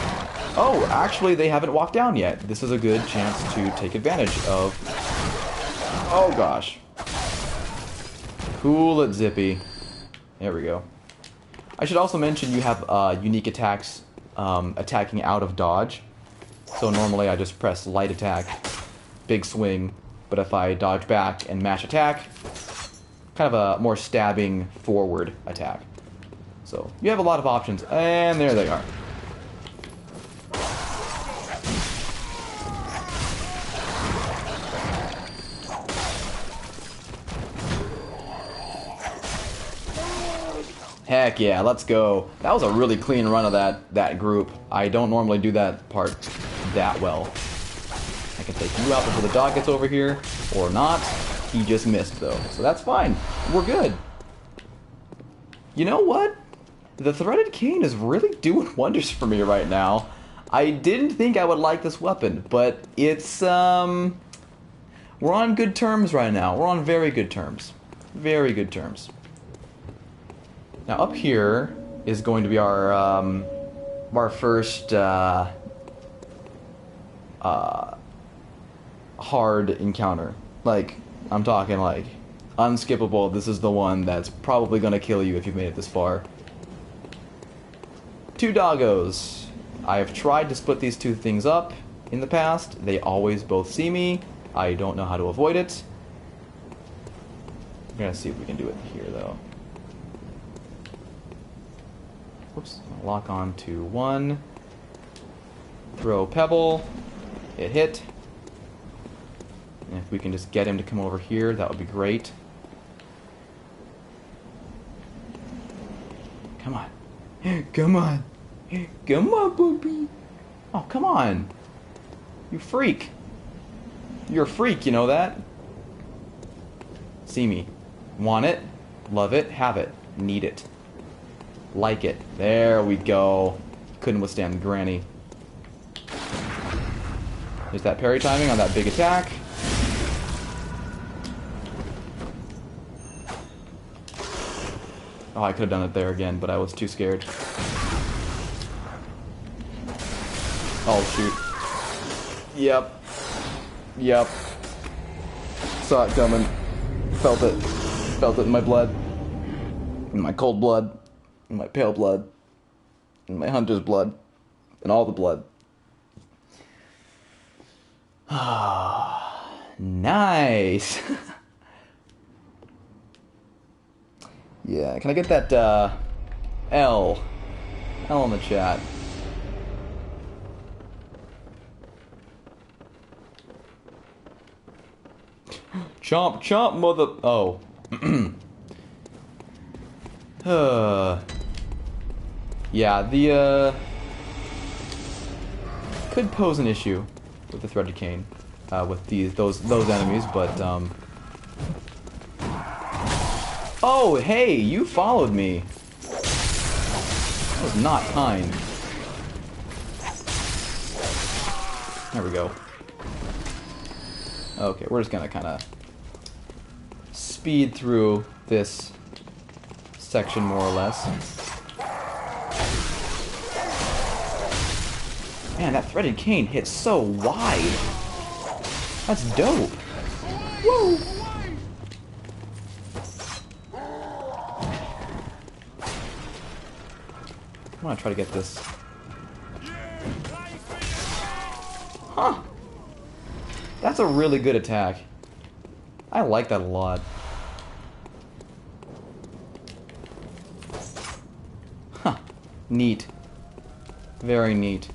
S1: Oh, actually they haven't walked down yet. This is a good chance to take advantage of... Oh gosh. Cool it, Zippy. There we go. I should also mention you have unique attacks attacking out of dodge. So normally I just press light attack, big swing, but if I dodge back and mash attack, kind of a more stabbing forward attack. So you have a lot of options, and there they are. Heck yeah, let's go. That was a really clean run of that group. I don't normally do that part that well. I can take you out before the dog gets over here, or not. He just missed though, so that's fine. We're good. You know what? The threaded cane is really doing wonders for me right now. I didn't think I would like this weapon, but it's, we're on good terms right now. We're on very good terms. Very good terms. Now up here is going to be our first hard encounter. Like, I'm talking like unskippable. This is the one that's probably going to kill you if you've made it this far. Two doggos. I have tried to split these two things up in the past. They always both see me. I don't know how to avoid it. I'm going to see if we can do it here though. Whoops, lock on to one. Throw pebble. It hit. And if we can just get him to come over here, that would be great. Come on. Come on. Come on, puppy. Oh, come on. You freak. You're a freak, you know that? See me. Want it. Love it. Have it. Need it. Like it. There we go. Couldn't withstand the granny. There's that parry timing on that big attack. Oh, I could have done it there again, but I was too scared. Oh, shoot. Yep. Yep. Saw it coming. Felt it. Felt it in my blood. In my cold blood. In my pale blood, in my hunter's blood, and all the blood. Ah, nice. Yeah, can I get that L in the chat? Chomp, chomp, mother... Oh. Yeah, the, could pose an issue with the threaded cane, with those enemies, but, Oh, hey, you followed me. That was not kind. There we go. Okay, we're just gonna kind of speed through this section more or less. Man, that threaded cane hits so wide. That's dope. Woo! I want to try to get this. Huh. That's a really good attack. I like that a lot. Huh. Neat. Very neat.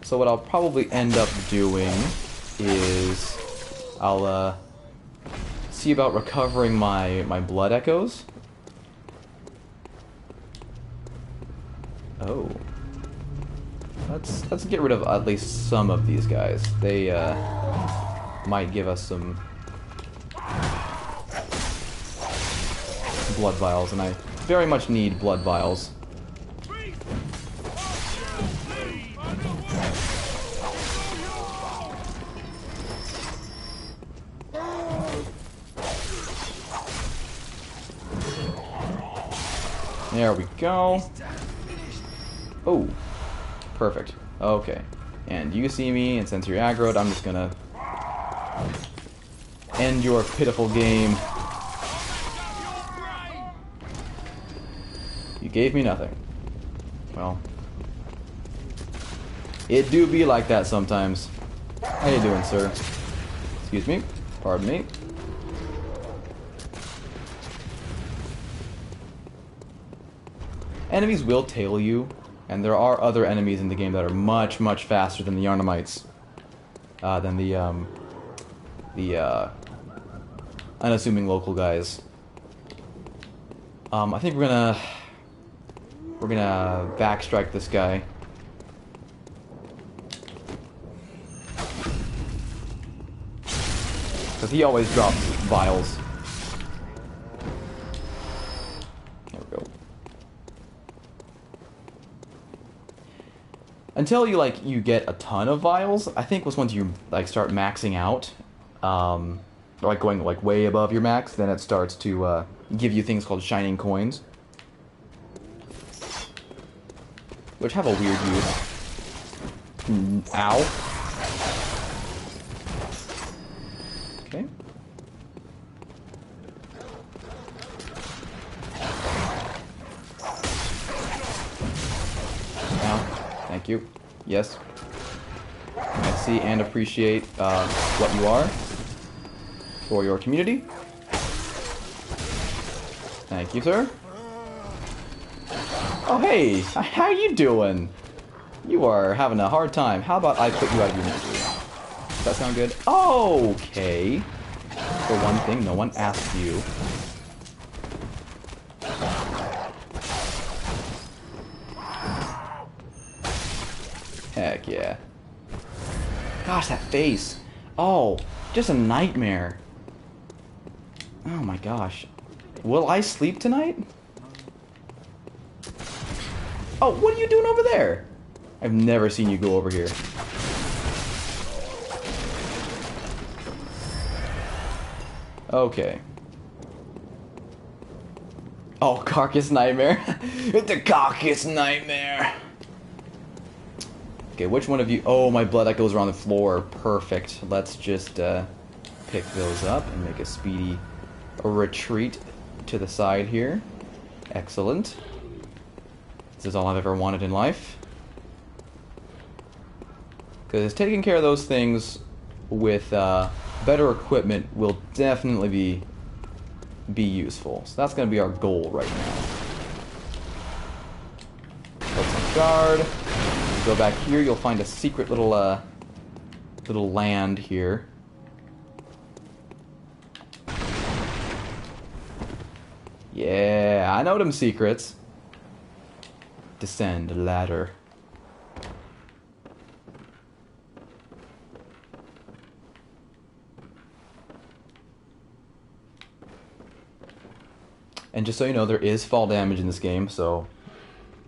S1: So what I'll probably end up doing is I'll see about recovering my blood echoes. Oh. Let's get rid of at least some of these guys. They might give us some blood vials, and I very much need blood vials. There we go. Oh, perfect. Okay. And you see me, and since you're aggroed, I'm just gonna end your pitiful game. You gave me nothing. Well, it do be like that sometimes. How you doing, sir? Excuse me. Pardon me. Enemies will tail you, and there are other enemies in the game that are much, much faster than the Yarnamites. Than the unassuming local guys. I think we're gonna backstrike this guy. Because he always drops vials. There we go. Until you get a ton of vials, I think once you start maxing out, or going way above your max, then it starts to give you things called shining coins, which have a weird use. Ow. Okay. Ow. Thank you. Yes. I see and appreciate what you are for your community. Thank you, sir. Oh, hey! How you doing? You are having a hard time. How about I put you out of your misery? Does that sound good? Okay. For one thing, no one asked you. Heck yeah. Gosh, that face. Oh, just a nightmare. Oh my gosh. Will I sleep tonight? Oh, what are you doing over there? I've never seen you go over here. Okay. Oh, Carcass Nightmare. It's a Carcass Nightmare. Okay, which one of you... Oh, my blood echoes are on the floor. Perfect. Let's just pick those up and make a speedy retreat to the side here. Excellent. This is all I've ever wanted in life. Because taking care of those things with better equipment will definitely be useful. So that's going to be our goal right now. Let's guard. Go back here, you'll find a secret little land here. Yeah, I know them secrets. Descend ladder. And just so you know, there is fall damage in this game, so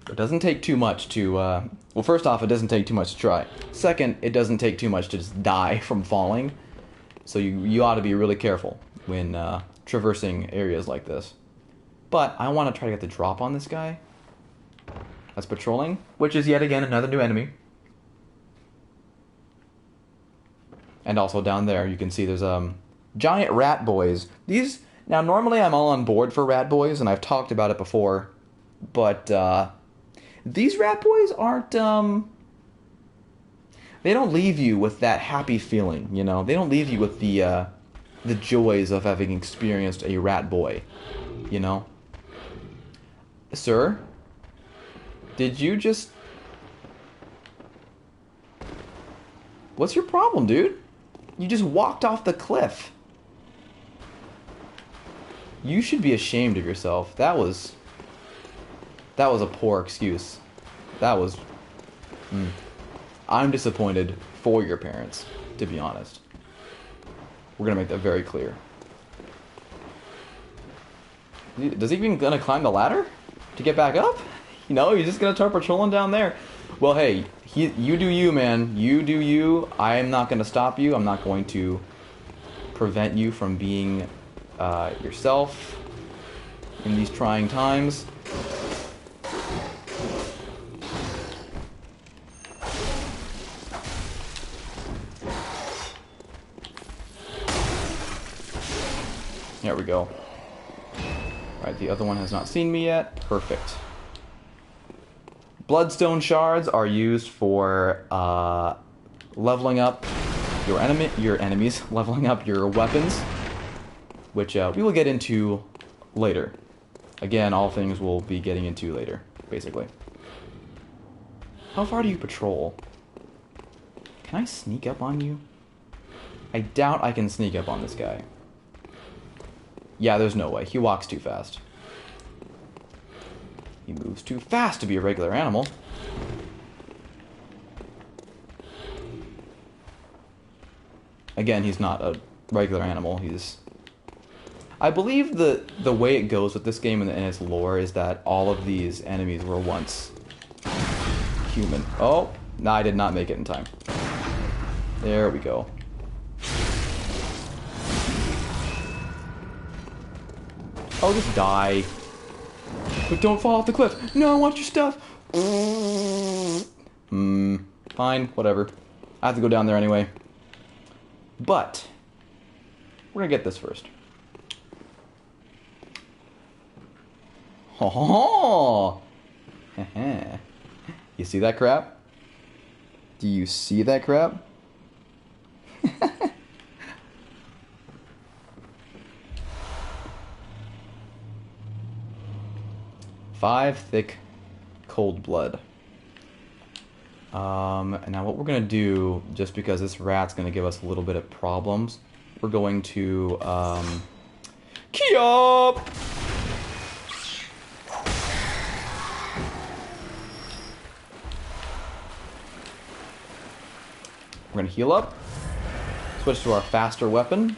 S1: it doesn't take too much to, well, first off, it doesn't take too much to try. Second, it doesn't take too much to just die from falling. So you ought to be really careful when traversing areas like this. But I want to try to get the drop on this guy that's patrolling, which is yet again another new enemy. And also down there, you can see there's giant rat boys. These... Now, normally I'm all on board for rat boys, and I've talked about it before, but these rat boys aren't, they don't leave you with that happy feeling, you know? They don't leave you with the joys of having experienced a rat boy, you know? Sir? Did you just... What's your problem, dude? You just walked off the cliff. You should be ashamed of yourself. That was a poor excuse. That was... I'm disappointed for your parents, to be honest. We're gonna make that very clear. Does he even gonna climb the ladder to get back up? You know, he's just gonna start patrolling down there. Well, hey, you do you, man. You do you. I am not gonna stop you. I'm not going to prevent you from being yourself in these trying times. There we go. Alright, the other one has not seen me yet. Perfect. Bloodstone shards are used for leveling up your enemies, leveling up your weapons, which we will get into later. Again, all things we'll be getting into later, basically. How far do you patrol? Can I sneak up on you? I doubt I can sneak up on this guy. Yeah, there's no way. He walks too fast. He moves too fast to be a regular animal. Again, he's not a regular animal. He's... I believe the way it goes with this game and its lore is that all of these enemies were once human. Oh, no, I did not make it in time. There we go. Oh, just die. But don't fall off the cliff. No, I want your stuff. Fine, whatever. I have to go down there anyway. But we're gonna get this first. Oh, you see that crap? Do you see that crap? Five thick cold blood. Now what we're gonna do, just because this rat's gonna give us a little bit of problems, we're going to key up. We're gonna heal up, switch to our faster weapon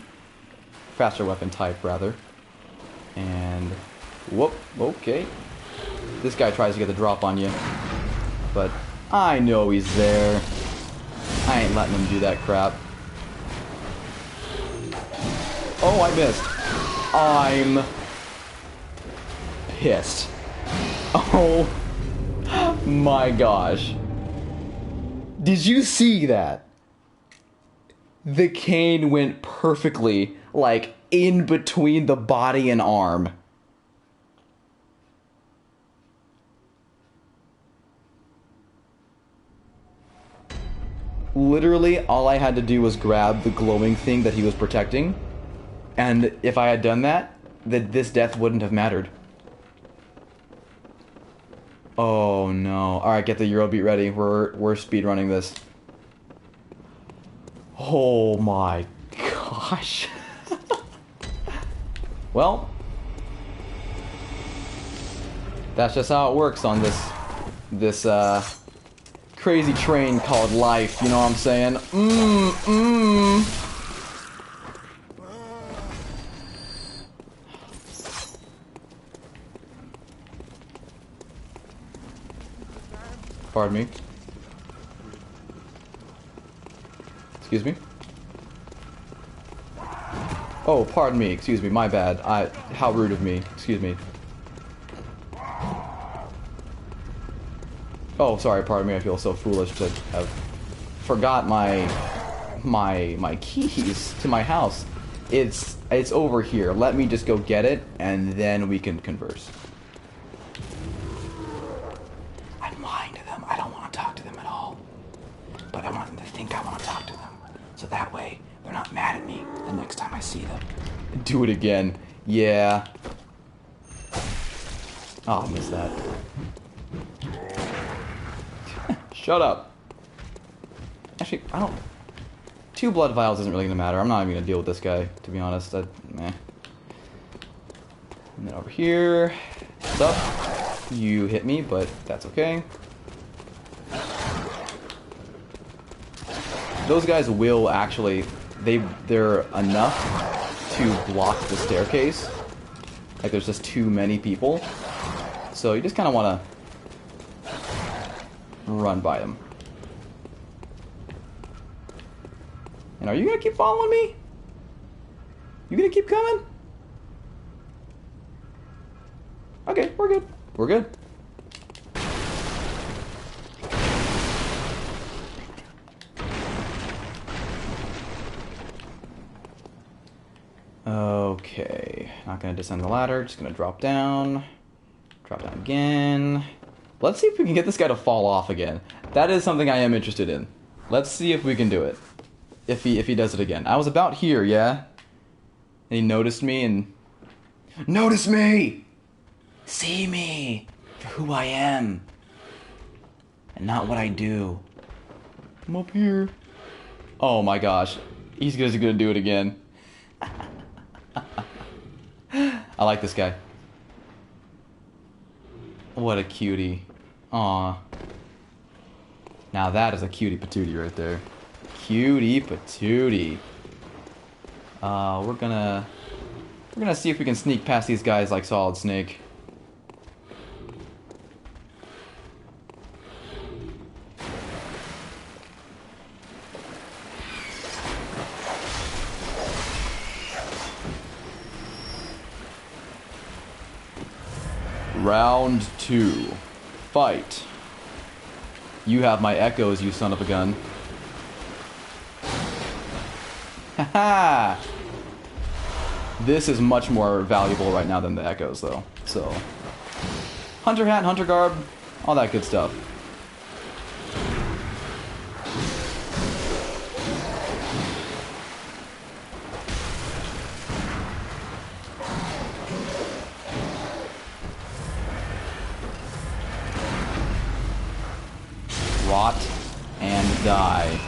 S1: type rather, and whoop, okay. This guy tries to get the drop on you, but I know he's there. I ain't letting him do that crap. Oh, I missed. I'm pissed. Oh my gosh. Did you see that? The cane went perfectly, like, in between the body and arm. Literally, all I had to do was grab the glowing thing that he was protecting, and if I had done that, this death wouldn't have mattered. Oh no. Alright, get the Eurobeat ready. We're speedrunning this. Oh my gosh. Well, That's just how it works on this crazy train called life, you know what I'm saying? Pardon me. Excuse me? Oh, pardon me, excuse me, my bad. How rude of me, excuse me. Oh, sorry, pardon me, I feel so foolish to have forgot my keys to my house. It's over here. Let me just go get it, and then we can converse. I'm lying to them. I don't want to talk to them at all. But I want them to think I want to talk to them. So that way, they're not mad at me the next time I see them. Do it again. Yeah. Oh, I missed that. Shut up. Actually, I don't... 2 blood vials isn't really gonna matter. I'm not even gonna deal with this guy, to be honest. Meh. And then over here... What's up? You hit me, but that's okay. Those guys will actually... They're enough to block the staircase. Like, there's just too many people. So you just kind of want to run by them. And are you going to keep following me? You going to keep coming? Okay, we're good. We're good. Okay, not gonna descend the ladder, just gonna drop down. Drop down again. Let's see if we can get this guy to fall off again. That is something I am interested in. Let's see if we can do it. If he does it again. I was about here, yeah? And he noticed me and... Notice me! See me for who I am. And not what I do. I'm up here. Oh my gosh. He's just gonna do it again. I like this guy. What a cutie. Aw. Now that is a cutie patootie right there. Cutie patootie. We're gonna see if we can sneak past these guys like Solid Snake. Round 2. Fight. You have my echoes, you son of a gun. Haha! This is much more valuable right now than the echoes, though. So, hunter hat, hunter garb, all that good stuff. Rot and die.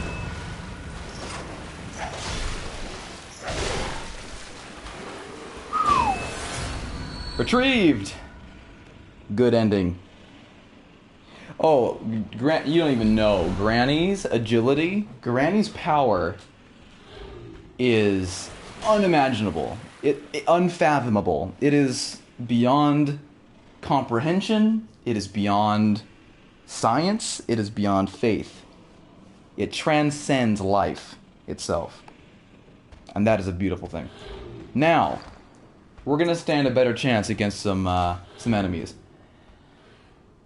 S1: Retrieved! Good ending. Oh, you don't even know. Granny's agility, Granny's power is unimaginable. Unfathomable. It is beyond comprehension. It is beyond science. It is beyond faith. It transcends life itself. And that is a beautiful thing. Now, we're gonna stand a better chance against some enemies.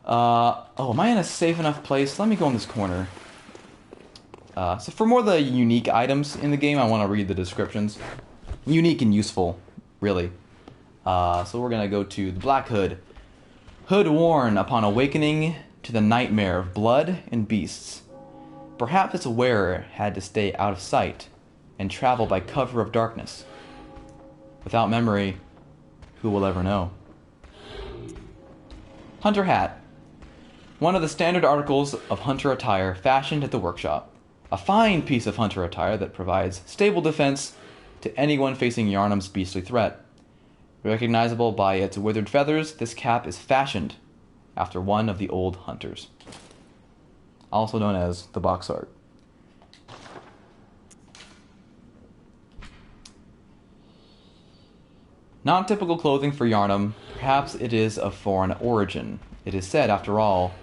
S1: Oh, am I in a safe enough place? Let me go in this corner. So for more of the unique items in the game, I want to read the descriptions. Unique and useful, really. So we're gonna go to the Black Hood. Hood worn upon awakening to the nightmare of blood and beasts. Perhaps its wearer had to stay out of sight and travel by cover of darkness. Without memory, who will ever know? Hunter hat. One of the standard articles of hunter attire fashioned at the workshop. A fine piece of hunter attire that provides stable defense to anyone facing Yharnam's beastly threat. Recognizable by its withered feathers, this cap is fashioned after one of the old hunters, also known as the box art. Non-typical clothing for Yharnam. Perhaps it is of foreign origin. It is said, after all,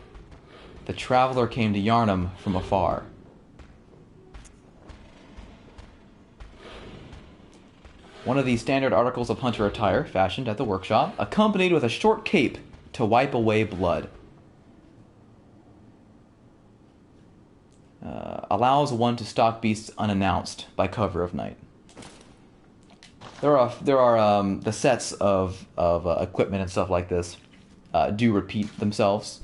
S1: the traveler came to Yharnam from afar. One of the standard articles of hunter attire, fashioned at the workshop, accompanied with a short cape to wipe away blood. Allows one to stalk beasts unannounced by cover of night. There are the sets of equipment and stuff like this do repeat themselves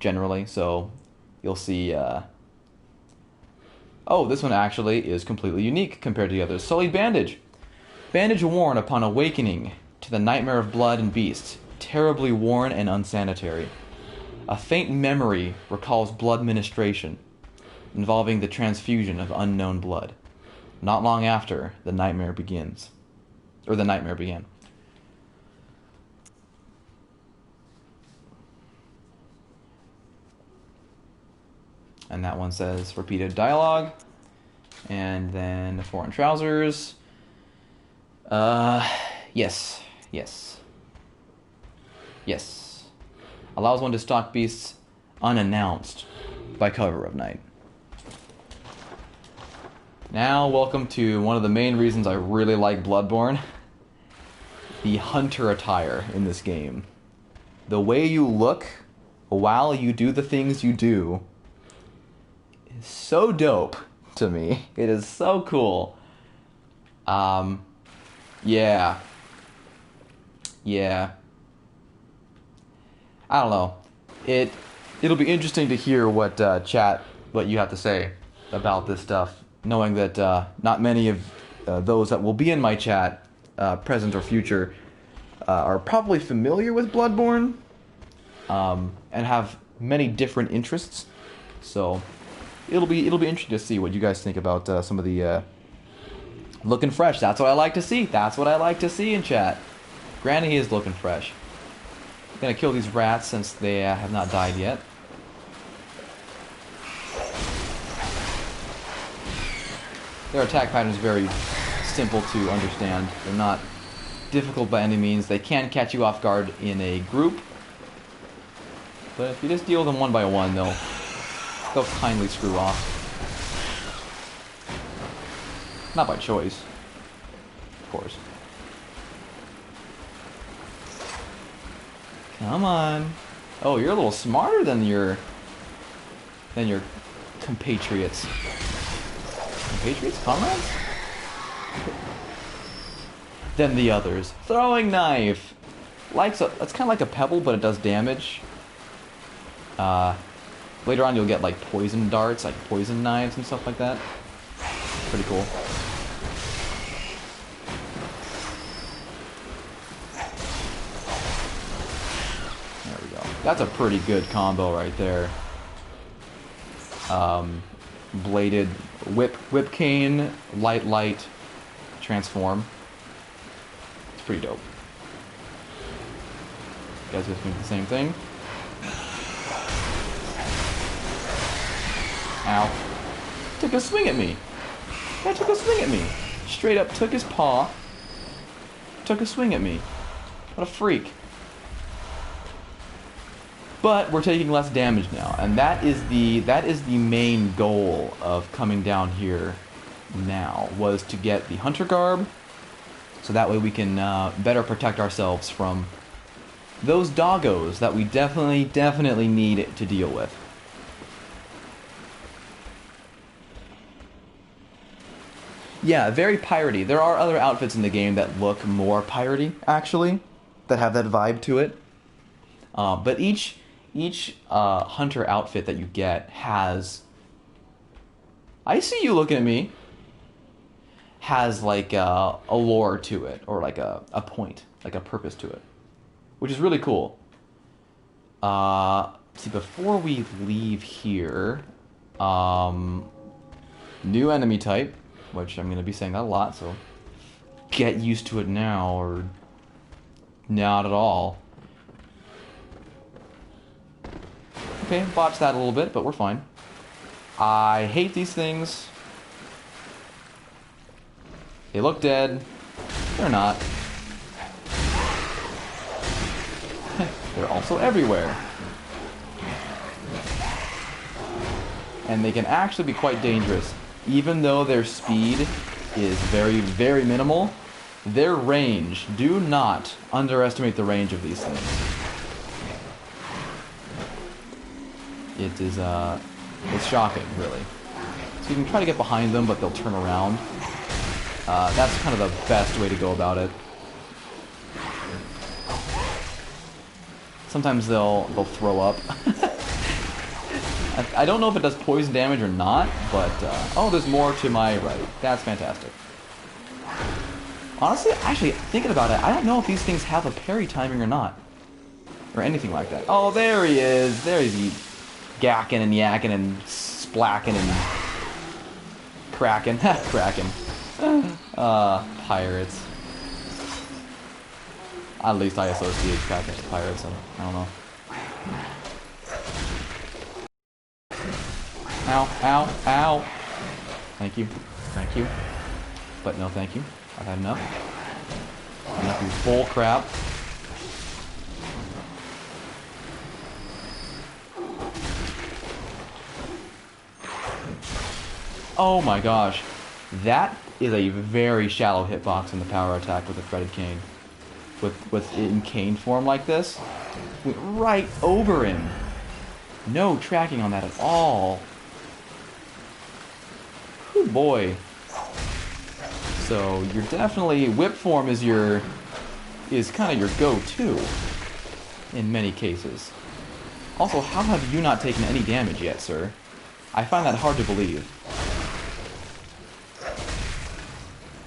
S1: generally, so you'll see. Oh, this one actually is completely unique compared to the others. Sullied bandage. Bandage worn upon awakening to the nightmare of blood and beasts, terribly worn and unsanitary. A faint memory recalls blood ministration, involving the transfusion of unknown blood. Not long after, the nightmare begins. Or the nightmare began. And that one says repeated dialogue. And then foreign trousers. Yes. Allows one to stalk beasts unannounced by cover of night. Now, welcome to one of the main reasons I really like Bloodborne. The hunter attire in this game. The way you look while you do the things you do is so dope to me. It is so cool. Yeah. I don't know. It'll be interesting to hear what you have to say about this stuff, knowing that not many of those that will be in my chat, present or future, are probably familiar with Bloodborne, and have many different interests. So it'll be interesting to see what you guys think about some of the looking fresh. That's what I like to see. That's what I like to see in chat. Granny is looking fresh. I'm gonna kill these rats since they have not died yet. Their attack pattern is very simple to understand. They're not difficult by any means. They can catch you off guard in a group, but if you just deal with them one by one, they'll kindly screw off. Not by choice, of course. Come on. Oh, you're a little smarter than your compatriots. Compatriots? Comrades? Than the others. Throwing knife. It's kind of like a pebble, but it does damage. Later on, you'll get like poison darts, like poison knives and stuff like that. Pretty cool. There we go. That's a pretty good combo right there. Bladed whip cane, light, transform. It's pretty dope. You guys just do the same thing. Ow. Took a swing at me. That took a swing at me. Straight up took his paw. Took a swing at me. What a freak. But we're taking less damage now, and that is the main goal of coming down here now, was to get the hunter garb, so that way we can better protect ourselves from those doggos that we definitely need to deal with. Yeah, very piratey. There are other outfits in the game that look more piratey, actually, that have that vibe to it. But each hunter outfit that you get has... I see you looking at me. Has like a lore to it, or like a point, like a purpose to it, which is really cool. See, before we leave here, new enemy type, which I'm going to be saying that a lot, so get used to it now, or not at all. Okay, botched that a little bit, but we're fine. I hate these things. They look dead. They're not. They're also everywhere. And they can actually be quite dangerous. Even though their speed is very, very minimal, their range, do not underestimate the range of these things. It is, it's shocking, really. So you can try to get behind them, but they'll turn around. That's kind of the best way to go about it. Sometimes they'll throw up. I don't know if it does poison damage or not, but oh, there's more to my right. That's fantastic. Honestly, actually, thinking about it, I don't know if these things have a parry timing or not, or anything like that. Oh, there he is. There he's gacking and yakking and splacking and cracking. Cracking. Pirates. At least I associate Kraken with pirates, and I don't know. Ow, ow, ow. Thank you. Thank you. But no thank you. I've had enough. Enough of your bull crap. Oh my gosh. That is a very shallow hitbox in the power attack with the threaded cane. With it in cane form like this. Went right over him. No tracking on that at all. Oh boy. So you're definitely, whip form is kind of your go-to in many cases. Also, how have you not taken any damage yet, sir? I find that hard to believe.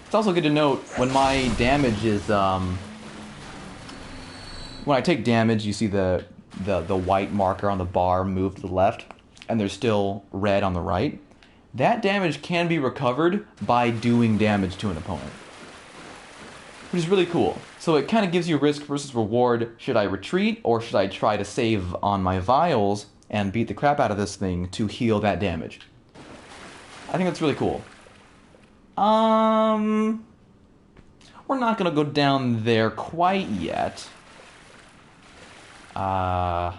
S1: It's also good to note when my damage is when I take damage, you see the white marker on the bar move to the left, and there's still red on the right. That damage can be recovered by doing damage to an opponent, which is really cool. So it kind of gives you risk versus reward. Should I retreat, or should I try to save on my vials and beat the crap out of this thing to heal that damage? I think that's really cool. We're not gonna go down there quite yet. Or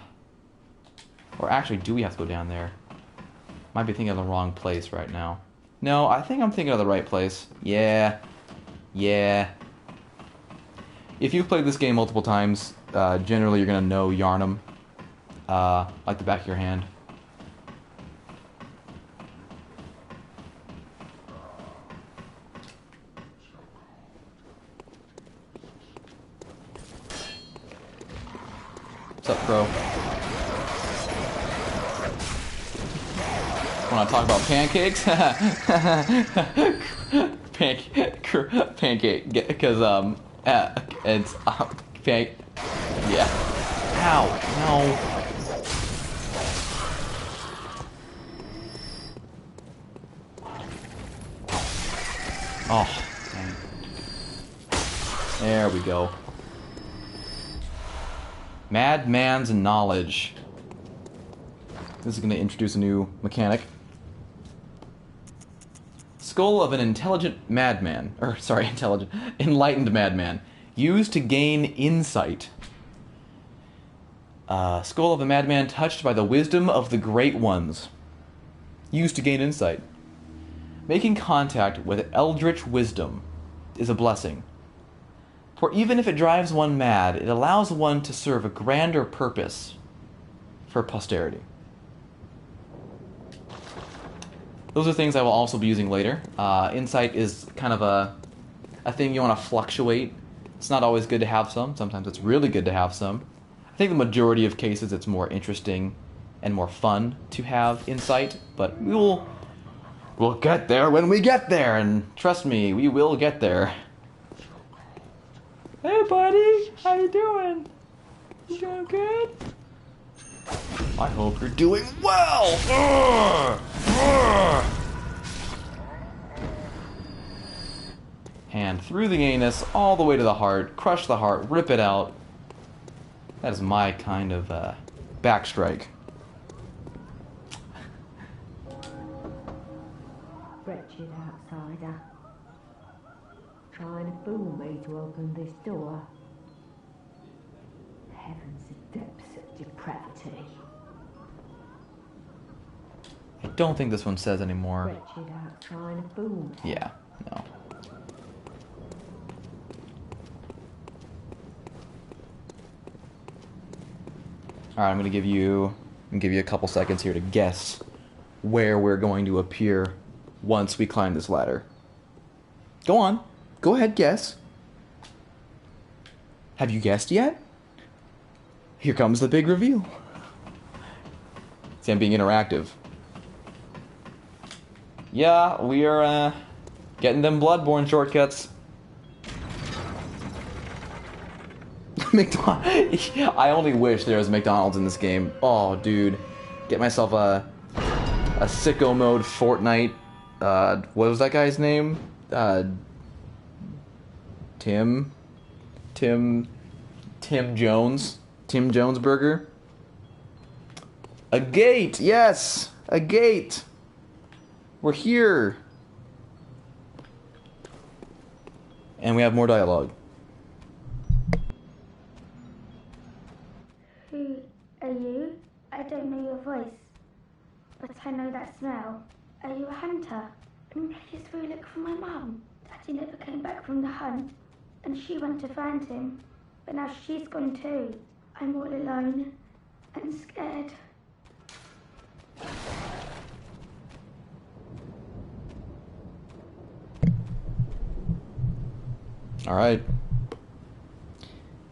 S1: actually, do we have to go down there? Might be thinking of the wrong place right now. No, I think I'm thinking of the right place. Yeah. Yeah. If you've played this game multiple times, generally you're gonna know Yharnam like the back of your hand. What's up, Crow? Want to talk about pancakes? Pancake, because it's yeah. Ow, no. Oh, dang. There we go. Madman's knowledge. This is going to introduce a new mechanic. Skull of an enlightened madman. Used to gain insight. Skull of a madman touched by the wisdom of the great ones. Used to gain insight. Making contact with eldritch wisdom is a blessing. For even if it drives one mad, it allows one to serve a grander purpose for posterity. Those are things I will also be using later. Insight is kind of a thing you want to fluctuate. It's not always good to have some. Sometimes it's really good to have some. I think the majority of cases it's more interesting and more fun to have insight, but we'll get there when we get there, and trust me, we will get there. Hey buddy, how you doing? You doing good? I hope you're doing well! Hand through the anus, all the way to the heart, crush the heart, rip it out. That is my kind of backstrike.
S9: outsider. Trying to fool me to open this door. Heavens, the depths of depravity.
S1: I don't think this one says anymore.
S9: Wretched out trying to fool me.
S1: Yeah, no. Alright, I'm gonna give you a couple seconds here to guess where we're going to appear once we climb this ladder. Go on. Go ahead, guess. Have you guessed yet? Here comes the big reveal. See, I'm being interactive. Yeah, we are getting them Bloodborne shortcuts. McDonald's. I only wish there was McDonald's in this game. Oh, dude. Get myself a sicko mode Fortnite. What was that guy's name? Tim Jones. Tim Jones Burger. A gate. Yes, a gate. We're here. And we have more dialogue.
S10: Who are you? I don't know your voice, but I know that smell. Are you a hunter? Please will you look for my mum? Daddy never came back from the hunt, and she went to find him, but now she's gone too. I'm all alone and scared.
S1: All right.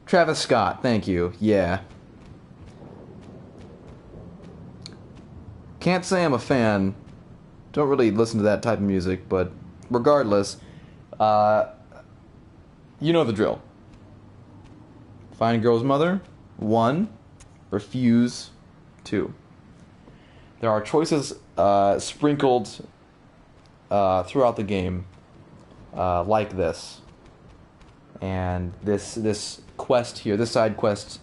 S1: Travis Scott, thank you. Yeah. Can't say I'm a fan. Don't really listen to that type of music, but regardless, you know the drill. Find a girl's mother. 1. Refuse. 2. There are choices sprinkled throughout the game like this. And this quest here, this side quest,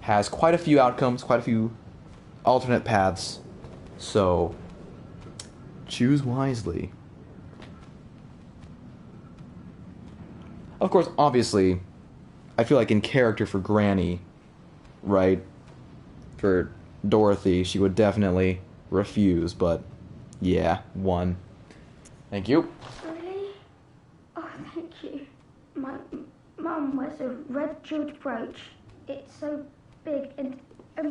S1: has quite a few outcomes, quite a few alternate paths. So, choose wisely. Of course, obviously, I feel like in character for Granny, right? For Dorothy, she would definitely refuse, but yeah, 1. Thank you.
S10: Really? Oh, thank you. My mum wears a red jeweled brooch. It's so big and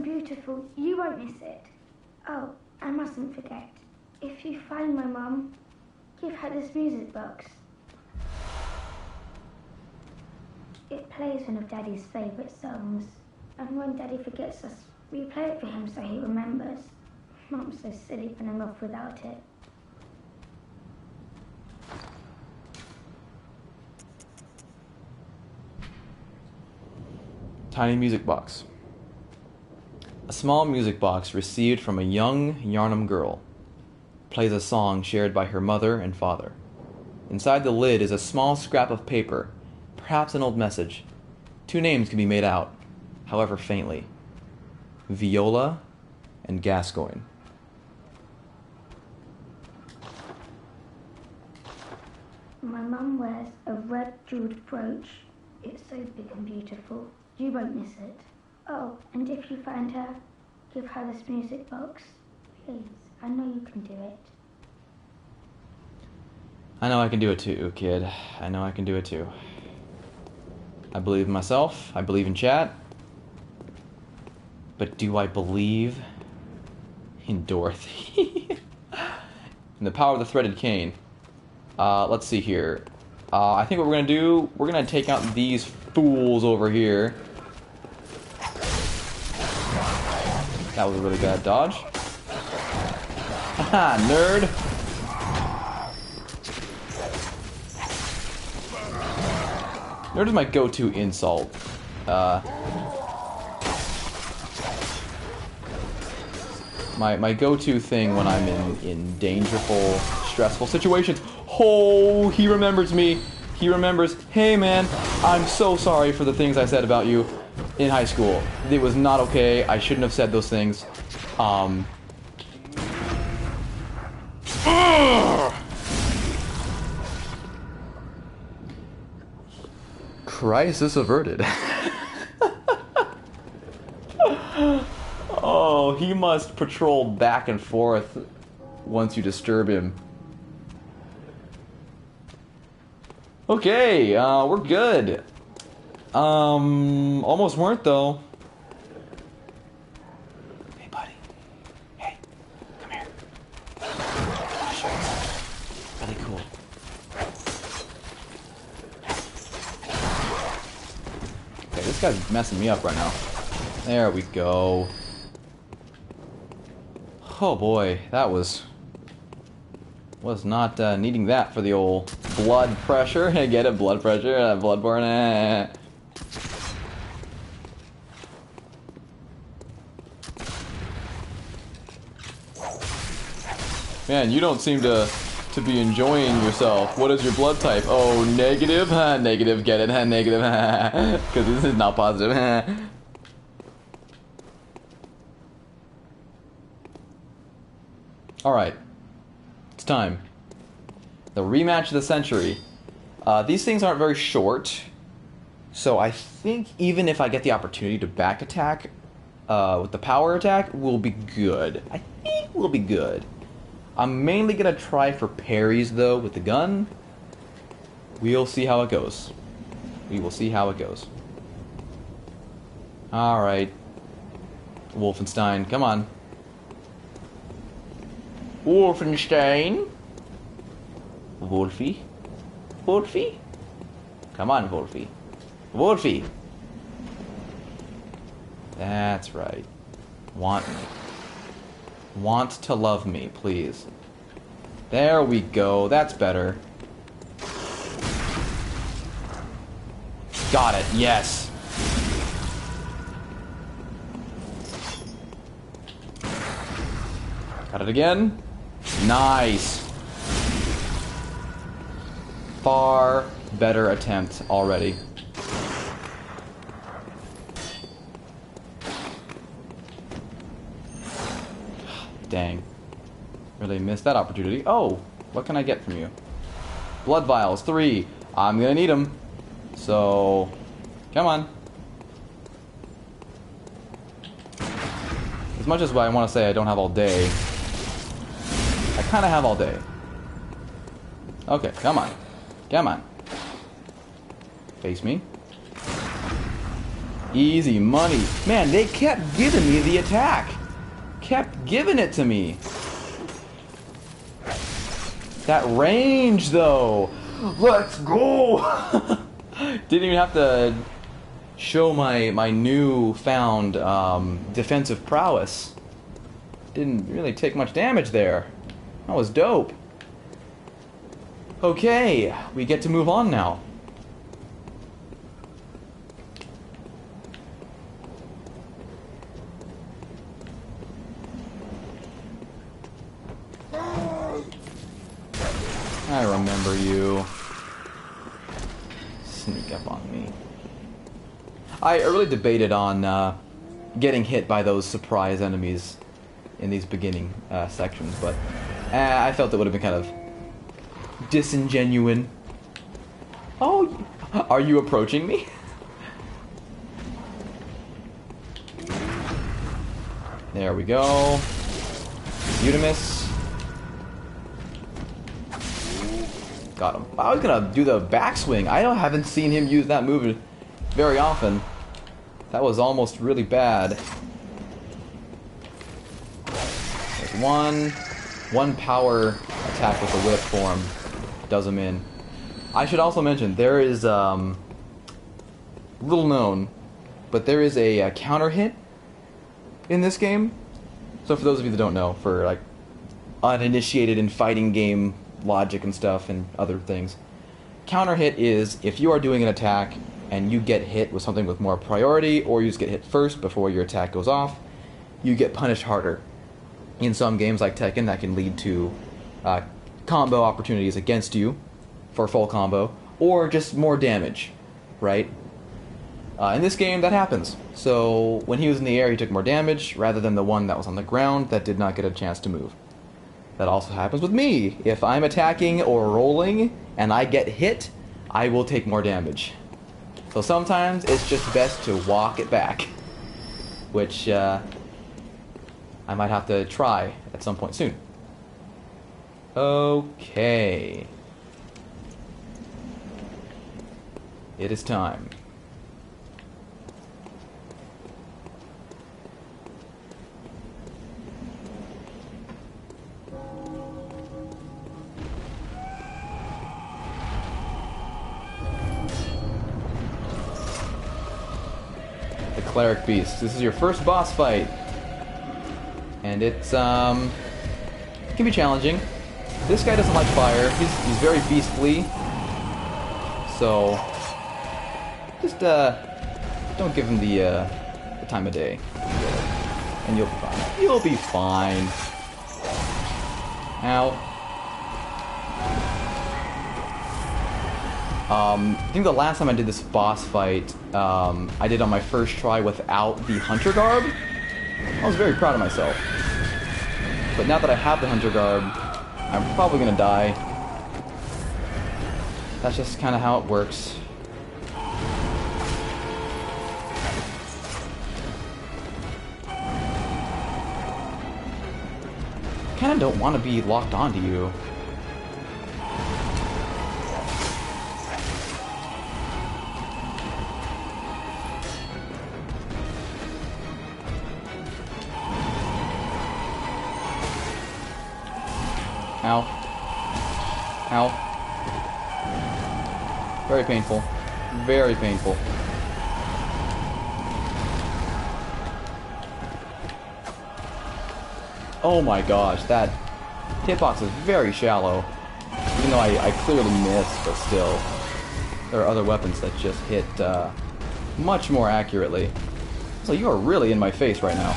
S10: beautiful. You won't miss it. Oh, I mustn't forget. If you find my mum, give her this music box. It plays one of Daddy's favourite songs. And when Daddy forgets us, we play it for him so he remembers. Mum's so silly when I'm off without it.
S1: Tiny music box. A small music box received from a young Yarnum girl plays a song shared by her mother and father. Inside the lid is a small scrap of paper, perhaps an old message. 2 names can be made out, however faintly. Viola and Gascoigne.
S10: My mum wears a red jeweled brooch. It's so big and beautiful. You won't miss it. Oh, and if you find her, give her this music box. Please, I know you can do it.
S1: I know I can do it too, kid. I know I can do it too. I believe in myself. I believe in chat. But do I believe in Dorothy? In the power of the threaded cane. Let's see here. I think what we're gonna do, we're gonna take out these fools over here. That was a really bad dodge. Haha, nerd! Nerd is my go-to insult. My go-to thing when I'm in dangerful, stressful situations. Oh, he remembers me. He remembers, hey man, I'm so sorry for the things I said about you in high school. It was not okay. I shouldn't have said those things. Crisis averted. Oh, he must patrol back and forth once you disturb him. Okay, we're good. Almost weren't though. Hey, buddy. Hey, come here. Really cool. Okay, this guy's messing me up right now. There we go. Oh boy, that was not needing that for the old blood pressure. Get it? Blood pressure? Bloodborne? Man, you don't seem to be enjoying yourself. What is your blood type? Oh, negative? Negative, get it? Negative, because this is not positive. Alright. It's time. The rematch of the century. These things aren't very short, so I think even if I get the opportunity to back attack with the power attack, we'll be good. I think we'll be good. I'm mainly gonna try for parries though with the gun. We'll see how it goes. We will see how it goes. Alright. Wolfenstein, come on. Wolfenstein. Wolfie. Wolfie. Come on, Wolfie. Wolfie. That's right. Want me. Want to love me, please. There we go. That's better. Got it. Yes. Got it again. Nice. Far better attempt already. Dang. Really missed that opportunity. Oh, what can I get from you? Blood vials, 3. I'm gonna need them. So, come on. As much as I want to say I don't have all day, I kind of have all day. Okay, come on. Come on. Face me. Easy money. Man, they kept giving me the attack. Kept giving it to me. That range, though. Let's go. Didn't even have to show my newfound defensive prowess. Didn't really take much damage there. That was dope. Okay, we get to move on now. I remember you. Sneak up on me. I really debated on getting hit by those surprise enemies in these beginning sections, but I felt it would have been kind of disingenuine. Oh, are you approaching me? There we go. Utimus. Got him. I was gonna do the backswing. I haven't seen him use that move very often. That was almost really bad. There's one power attack with the whip form does him in. I should also mention there is little known, but there is a counter hit in this game. So for those of you that don't know, for like uninitiated in fighting game logic and stuff and other things, counter hit is if you are doing an attack and you get hit with something with more priority, or you just get hit first before your attack goes off, you get punished harder. In some games like Tekken, that can lead to combo opportunities against you for full combo, or just more damage, right? In this game, that happens. So when he was in the air, he took more damage, rather than the one that was on the ground that did not get a chance to move. That also happens with me. If I'm attacking or rolling and I get hit, I will take more damage. So sometimes it's just best to walk it back. Which, I might have to try at some point soon. Okay. It is time. The Cleric Beast. This is your first boss fight. And it's, it can be challenging. This guy doesn't like fire. He's very beastly. So, just, don't give him the time of day. And you'll be fine. You'll be fine. Ow. I think the last time I did this boss fight, I did on my first try without the Hunter Garb. I was very proud of myself. But now that I have the Hunter Garb, I'm probably gonna die. That's just kind of how it works. I kind of don't want to be locked onto you. Ow. Ow. Very painful. Very painful. Oh my gosh, that hitbox is very shallow. Even though I clearly missed, but still. There are other weapons that just hit much more accurately. So you are really in my face right now.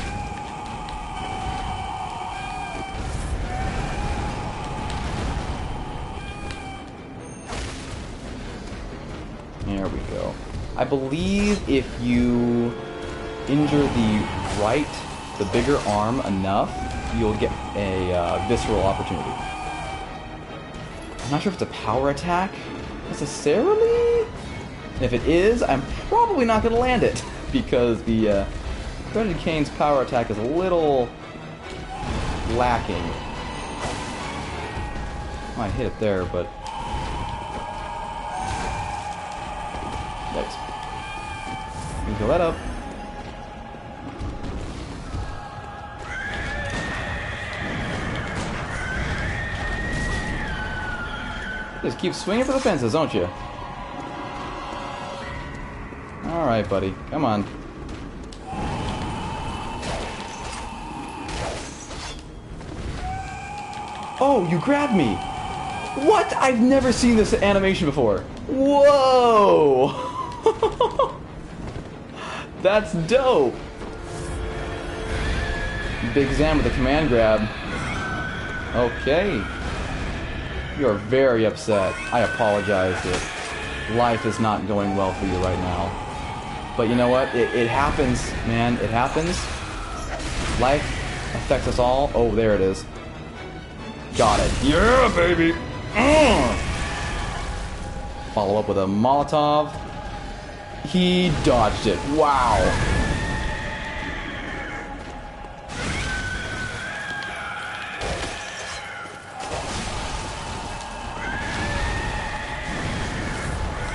S1: There we go. I believe if you injure the bigger arm enough, you'll get a visceral opportunity. I'm not sure if it's a power attack necessarily. If it is, I'm probably not going to land it because the Threaded Cane's power attack is a little lacking. Might hit it there, but nice. You fill that up. Just keep swinging for the fences, don't you? Alright, buddy. Come on. Oh, you grabbed me! What? I've never seen this animation before. Whoa! That's dope! Big Zam with a command grab. Okay. You are very upset. I apologize that life is not going well for you right now. But you know what? It happens, man. It happens. Life affects us all. Oh, there it is. Got it. Yeah, baby! Follow up with a Molotov. He dodged it. Wow.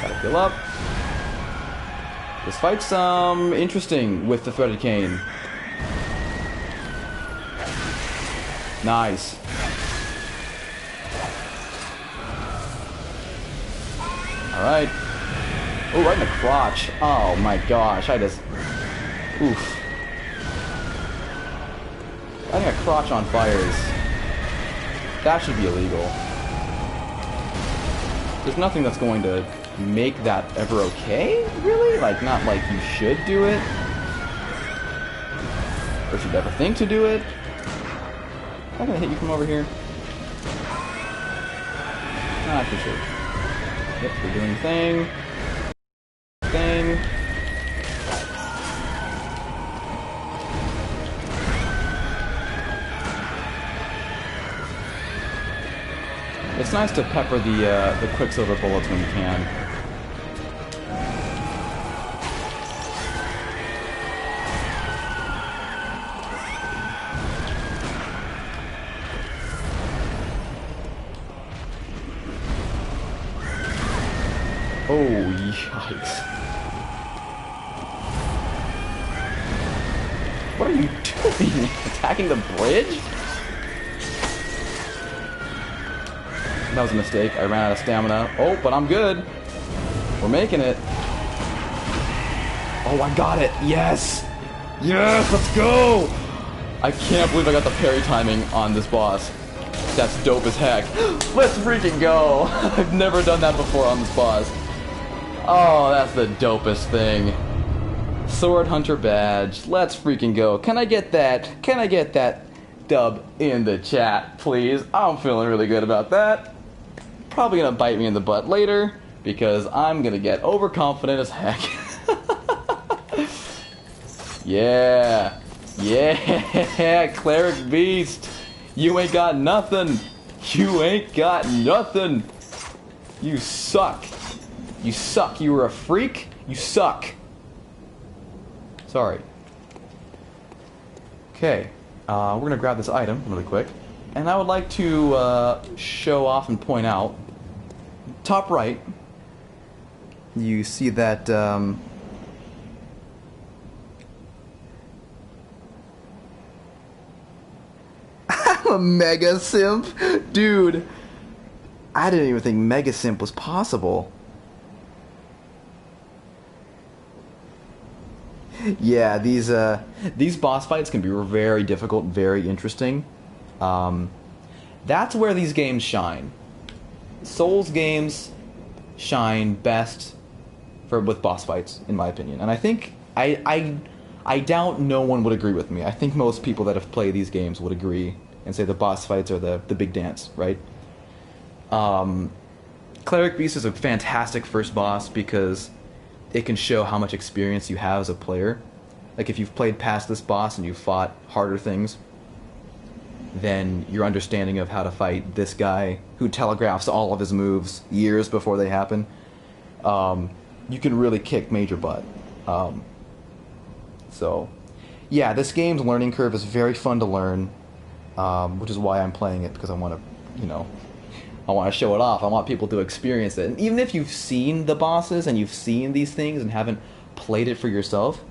S1: Gotta heal up. This fight's interesting with the Threaded Cane. Nice. Alright. Oh, right in the crotch. Oh my gosh, I just... Oof. I think a crotch on fires. That should be illegal. There's nothing that's going to make that ever okay, really? Like, not like you should do it. Or should ever think to do it. Am I gonna hit you from over here? Not for sure. Yep, we're doing thing. It's nice to pepper the Quicksilver bullets when you can. Yikes. What are you doing? Attacking the bridge? That was a mistake. I ran out of stamina. Oh, but I'm good. We're making it. Oh, I got it. Yes. Yes, let's go. I can't believe I got the parry timing on this boss. That's dope as heck. Let's freaking go. I've never done that before on this boss. Oh, that's the dopest thing. Sword Hunter badge. Let's freaking go. Can I get that? Can I get that dub in the chat, please? I'm feeling really good about that. Probably gonna bite me in the butt later because I'm gonna get overconfident as heck. Yeah. Yeah. Cleric Beast. You ain't got nothing. You ain't got nothing. You suck. You suck. You were a freak. You suck. Sorry. Okay. We're going to grab this item really quick. And I would like to show off and point out, top right, you see that I'm a mega simp? Dude, I didn't even think mega simp was possible. Yeah, these boss fights can be very difficult, very interesting. That's where these games shine. Souls games shine best with boss fights, in my opinion. And I think I doubt no one would agree with me. I think most people that have played these games would agree and say the boss fights are the big dance, right? Cleric Beast is a fantastic first boss because it can show how much experience you have as a player. Like if you've played past this boss and you've fought harder things, then your understanding of how to fight this guy who telegraphs all of his moves years before they happen, you can really kick major butt. So, yeah, this game's learning curve is very fun to learn, which is why I'm playing it, because I want to, I want to show it off. I want people to experience it. And even if you've seen the bosses and you've seen these things and haven't played it for yourself,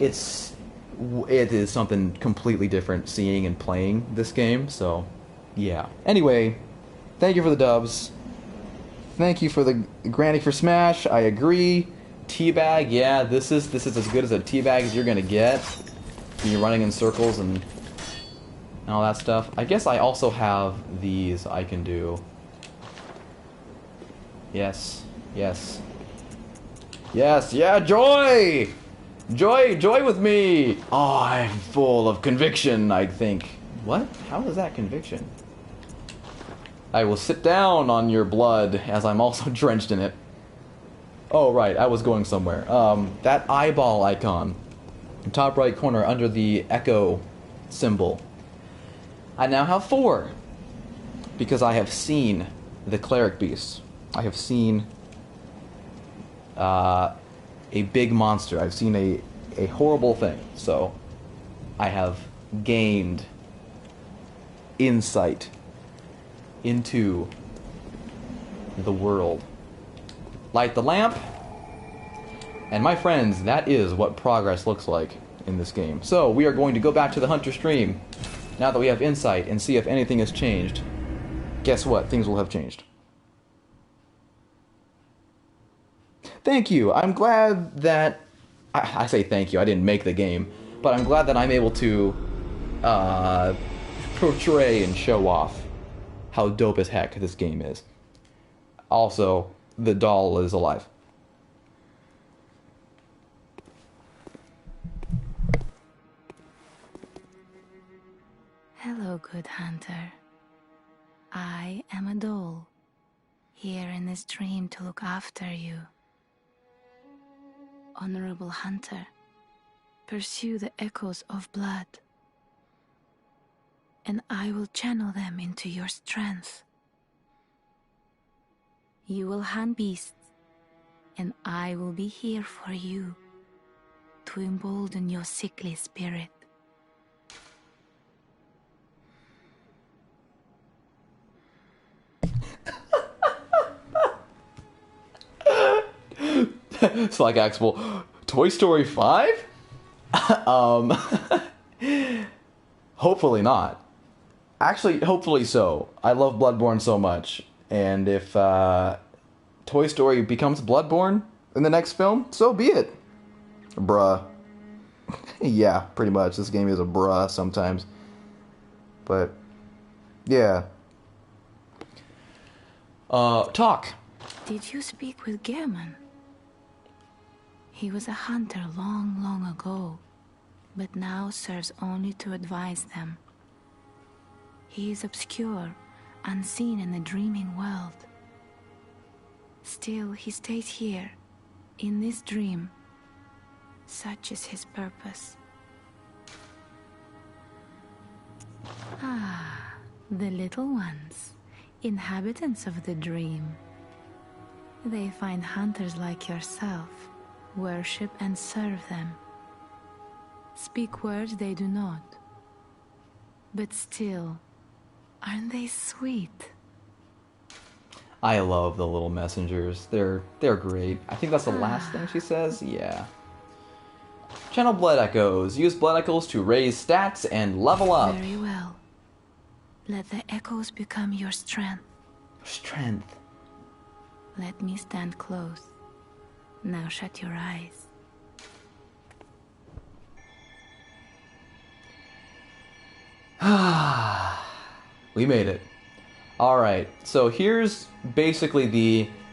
S1: it is something completely different seeing and playing this game. So, yeah. Anyway, thank you for the dubs. Thank you for the granting for Smash. I agree. Teabag, yeah, this is as good as a teabag as you're gonna get. When you're running in circles and all that stuff. I guess I also have these I can do. Yes. Yes. Yes, yeah, joy! Joy with me! Oh, I'm full of conviction, I think. What? How is that conviction? I will sit down on your blood as I'm also drenched in it. Oh, right, I was going somewhere. That eyeball icon. Top right corner under the echo symbol. I now have 4. Because I have seen the Cleric Beast. I have seen a big monster. I've seen a horrible thing. So I have gained insight into the world. Light the lamp. And my friends, that is what progress looks like in this game. So we are going to go back to the Hunter stream now that we have insight and see if anything has changed. Guess what? Things will have changed. Thank you. I'm glad that... I say thank you. I didn't make the game. But I'm glad that I'm able to portray and show off how dope as heck this game is. Also, the doll is alive.
S3: Hello, good hunter. I am a doll, here in this dream to look after you. Honorable hunter, pursue the echoes of blood, and I will channel them into your strength. You will hunt beasts, and I will be here for you to embolden your sickly spirit.
S1: Slack Axel, Toy Story 5? Hopefully not. Actually, hopefully so. I love Bloodborne so much. And if Toy Story becomes Bloodborne in the next film, so be it. Bruh. Yeah, pretty much. This game is a bruh sometimes. But, yeah. Talk.
S3: Did you speak with Gehrman? He was a hunter long, long ago, but now serves only to advise them. He is obscure, unseen in the dreaming world. Still, he stays here, in this dream. Such is his purpose. Ah, the little ones, inhabitants of the dream. They find hunters like yourself, worship and serve them. Speak words they do not. But still, aren't they sweet?
S1: I love the little messengers. They're great. I think that's the last thing she says. Yeah. Channel Blood Echoes. Use Blood Echoes to raise stats and level up.
S3: Very well. Let the echoes become your strength.
S1: Strength.
S3: Let me stand close. Now shut your eyes.
S1: We made it. Alright, so here's basically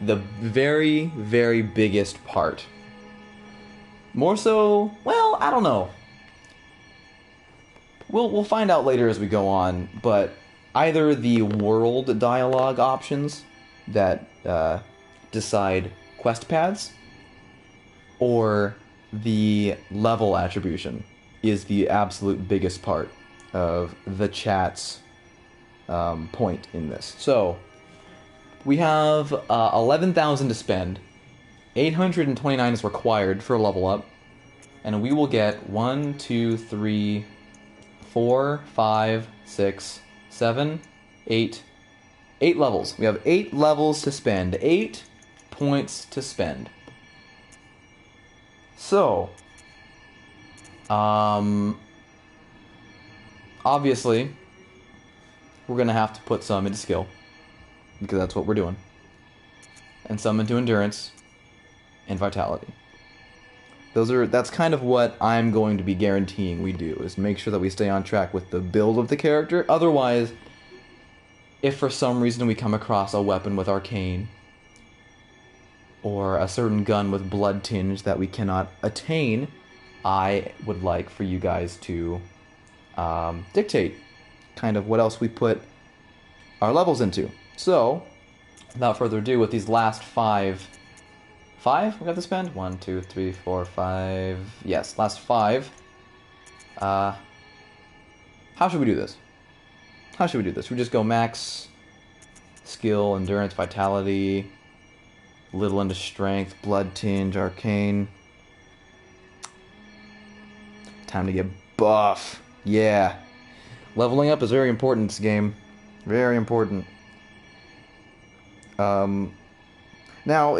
S1: the very, very biggest part. More so, well, I don't know. We'll find out later as we go on, but either the world dialogue options that decide quest paths, or the level attribution is the absolute biggest part of the chat's point in this. So, we have 11,000 to spend. 829 is required for a level up. And we will get 1, 2, 3, 4, 5, 6, 7, 8. 8 levels. We have 8 levels to spend. 8 points to spend. So, obviously, we're going to have to put some into skill, because that's what we're doing. And some into endurance and vitality. That's kind of what I'm going to be guaranteeing we do, is make sure that we stay on track with the build of the character. Otherwise, if for some reason we come across a weapon with arcane, or a certain gun with blood tinge that we cannot attain, I would like for you guys to dictate kind of what else we put our levels into. So, without further ado, with these last 5 we have to spend? 1, 2, 3, 4, 5. Yes, last 5. How should we do this? How should we do this? We just go max skill, endurance, vitality, little into strength, blood tinge, arcane. Time to get buff. Yeah. Leveling up is very important in this game. Very important. Now,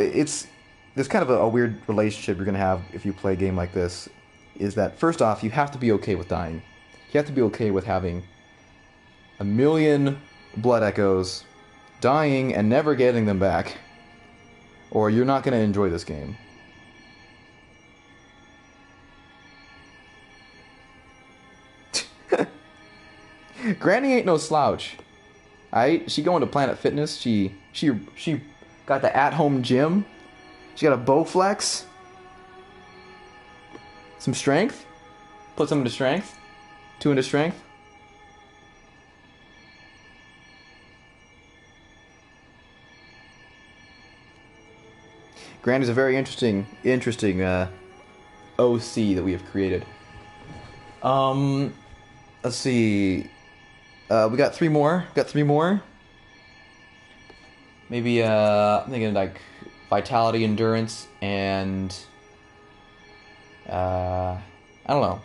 S1: there's kind of a weird relationship you're going to have if you play a game like this, is that, first off, you have to be okay with dying. You have to be okay with having a million blood echoes, dying, and never getting them back, or you're not going to enjoy this game. Granny ain't no slouch. She going to Planet Fitness. She got the at-home gym. She got a Bowflex. Some strength. Put some into strength. 2 into strength. Granny's a very interesting OC that we have created. Let's see. We got 3 more. Maybe I'm thinking like vitality, endurance, and I don't know.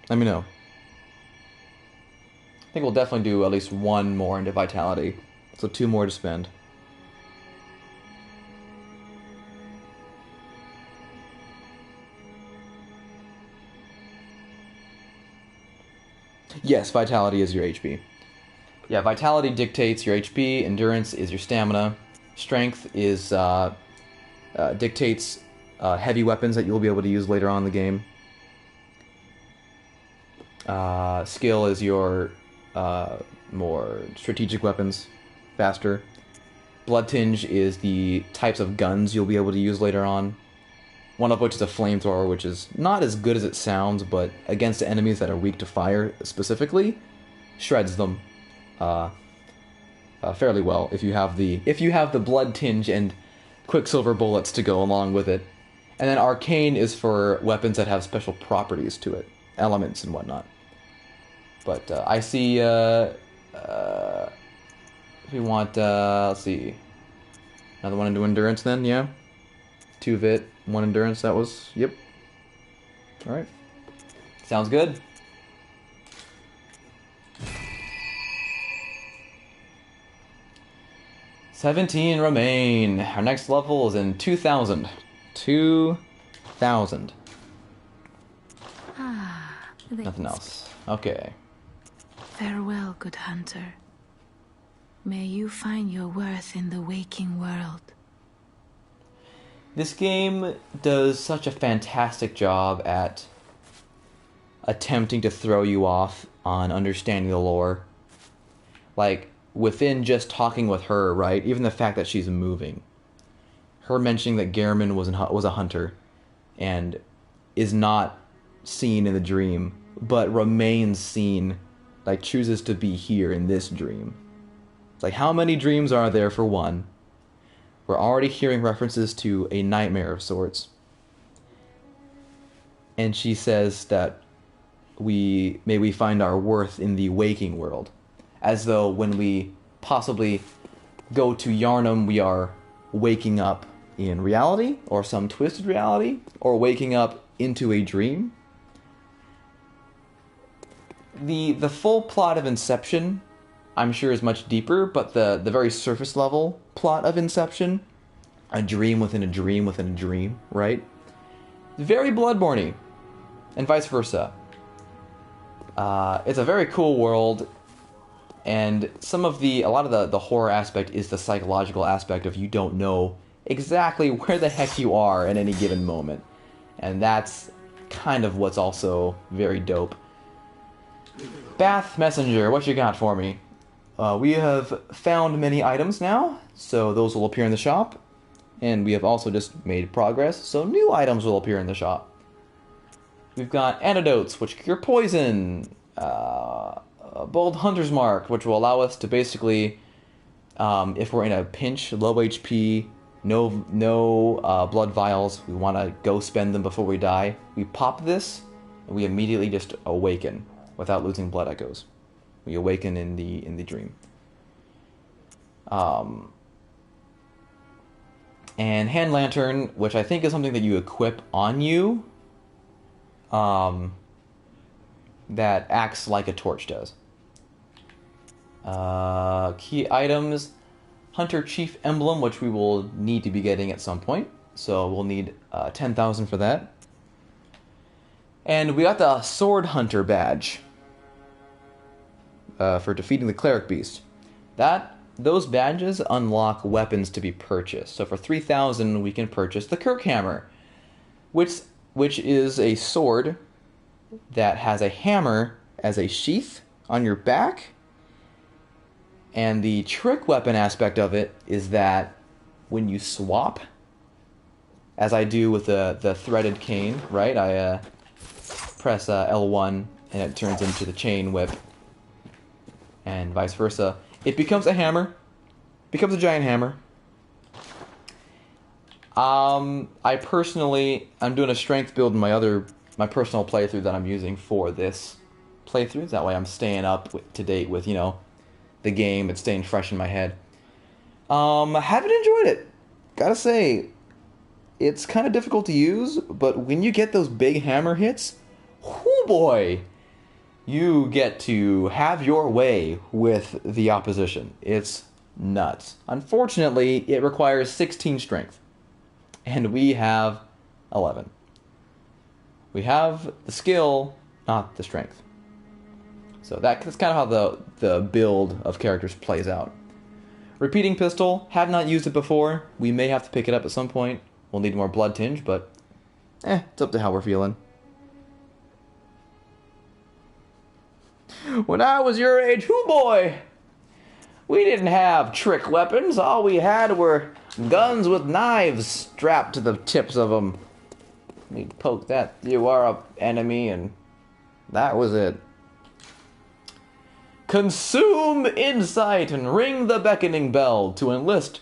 S1: Let me know. I think we'll definitely do at least 1 more into vitality. So 2 more to spend. Yes, vitality is your HP. Yeah, vitality dictates your HP, endurance is your stamina, strength is dictates heavy weapons that you'll be able to use later on in the game. Skill is your more strategic weapons, faster. Blood Tinge is the types of guns you'll be able to use later on. One of which is a flamethrower, which is not as good as it sounds, but against enemies that are weak to fire specifically, shreds them fairly well if you have the Blood Tinge and Quicksilver bullets to go along with it. And then Arcane is for weapons that have special properties to it, elements and whatnot. But I see, if we want, let's see, another one into endurance then, yeah? 2 vit, 1 endurance, that was, yep. Alright. Sounds good. $17 remain. Our next level is in 2000. 2000. Nothing else. Okay.
S3: Farewell, good hunter. May you find your worth in the waking world.
S1: This game does such a fantastic job at attempting to throw you off on understanding the lore. Like, within just talking with her, right? Even the fact that she's moving. Her mentioning that Gehrman was a hunter and is not seen in the dream, but remains seen, like chooses to be here in this dream. It's like, how many dreams are there for one? We're already hearing references to a nightmare of sorts. And she says that may we find our worth in the waking world. As though when we possibly go to Yharnam, we are waking up in reality, or some twisted reality, or waking up into a dream. The full plot of Inception, I'm sure, is much deeper, but the very surface level plot of Inception, a dream within a dream within a dream, right? Very Bloodborne-y, and vice versa. It's a very cool world, and a lot of the horror aspect is the psychological aspect of you don't know exactly where the heck you are at any given moment. And that's kind of what's also very dope. Bath Messenger, what you got for me? We have found many items now, so those will appear in the shop. And we have also just made progress, so new items will appear in the shop. We've got antidotes, which cure poison. A bold hunter's mark, which will allow us to basically, if we're in a pinch, low HP, no blood vials, we want to go spend them before we die. We pop this, and we immediately just awaken without losing blood echoes. We awaken in the dream. And hand lantern, which I think is something that you equip on you, that acts like a torch does. Key items, Hunter Chief Emblem, which we will need to be getting at some point. So we'll need 10,000 for that. And we got the Sword Hunter badge for defeating the Cleric Beast. Those badges unlock weapons to be purchased. So for 3,000 we can purchase the Kirkhammer, which is a sword that has a hammer as a sheath on your back. And the trick weapon aspect of it is that when you swap, as I do with the threaded cane, right? I press L1 and it turns into the chain whip, and vice versa. It becomes a hammer, becomes a giant hammer. I'm doing a strength build in my personal playthrough that I'm using for this playthrough. That way I'm staying to date with, the game. It's staying fresh in my head. I haven't enjoyed it. Gotta say, it's kind of difficult to use, but when you get those big hammer hits, whoo boy, you get to have your way with the opposition. It's nuts. Unfortunately, it requires 16 strength, and we have 11. We have the skill, not the strength. So that's kind of how the build of characters plays out. Repeating pistol, have not used it before. We may have to pick it up at some point. We'll need more blood tinge, but it's up to how we're feeling. When I was your age, hoo boy, we didn't have trick weapons. All we had were guns with knives strapped to the tips of them. We'd poke that through our enemy, and that was it. Consume insight and ring the beckoning bell to enlist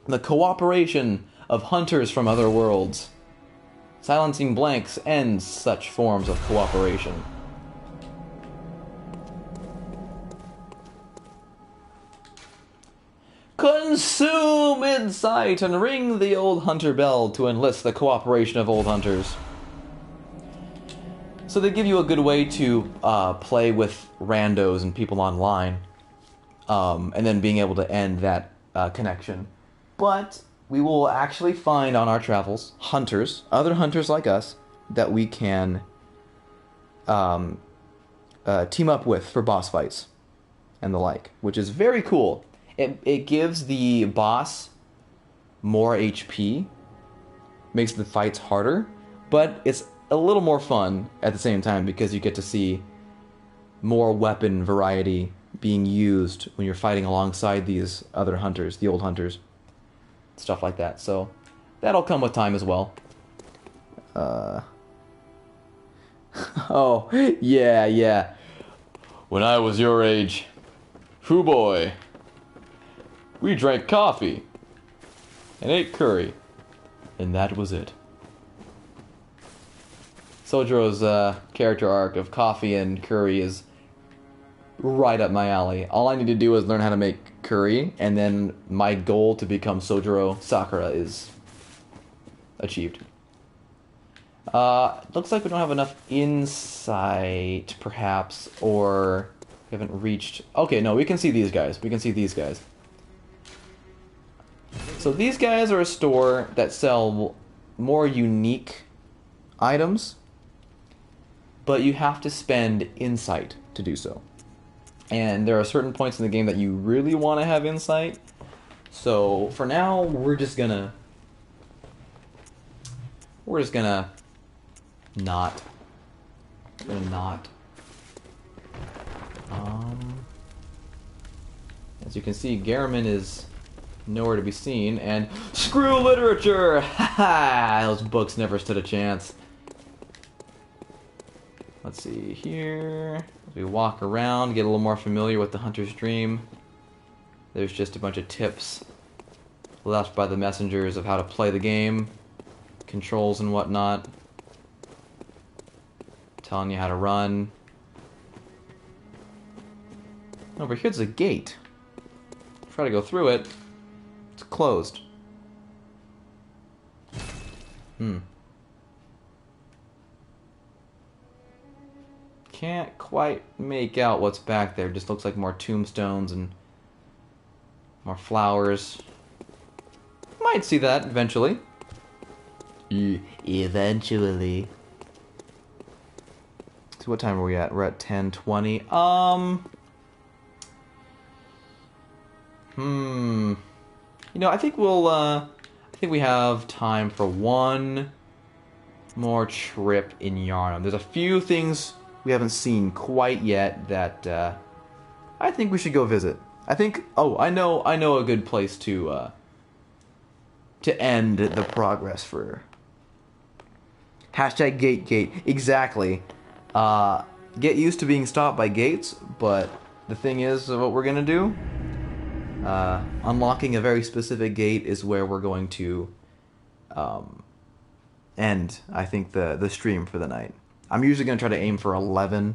S1: the cooperation of hunters from other worlds. Silencing blanks ends such forms of cooperation. Consume insight and ring the old hunter bell to enlist the cooperation of old hunters. So they give you a good way to play with randos and people online, and then being able to end that connection. But we will actually find on our travels hunters, other hunters like us, that we can team up with for boss fights and the like, which is very cool. It gives the boss more HP, makes the fights harder, but it's a little more fun at the same time because you get to see more weapon variety being used when you're fighting alongside these other hunters, the old hunters, stuff like that. So that'll come with time as well. Oh, yeah. When I was your age, hoo boy, we drank coffee and ate curry, and that was it. Sojiro's character arc of coffee and curry is right up my alley. All I need to do is learn how to make curry, and then my goal to become Sojiro Sakura is achieved. Looks like we don't have enough insight, perhaps, or we haven't reached... Okay, no, we can see these guys. So these guys are a store that sell more unique items, but you have to spend insight to do so. And there are certain points in the game that you really want to have insight. So for now, we're just gonna not. As you can see, Garamond is nowhere to be seen, and screw literature! Haha! Those books never stood a chance. Let's see here. As we walk around, get a little more familiar with the Hunter's Dream. There's just a bunch of tips left by the messengers of how to play the game, controls and whatnot, telling you how to run. Over here's a gate. Try to go through it. It's closed. Can't quite make out what's back there. Just looks like more tombstones and more flowers. Might see that eventually. Eventually. So what time are we at? We're at 10:20. You know, I think we'll, I think we have time for one more trip in Yharnam. There's a few things we haven't seen quite yet that, I think we should go visit. I think, I know a good place to end the progress for. Hashtag gate. Exactly. Get used to being stopped by gates, but the thing is, what we're gonna do, unlocking a very specific gate is where we're going to end, I think, the stream for the night. I'm usually going to try to aim for 11.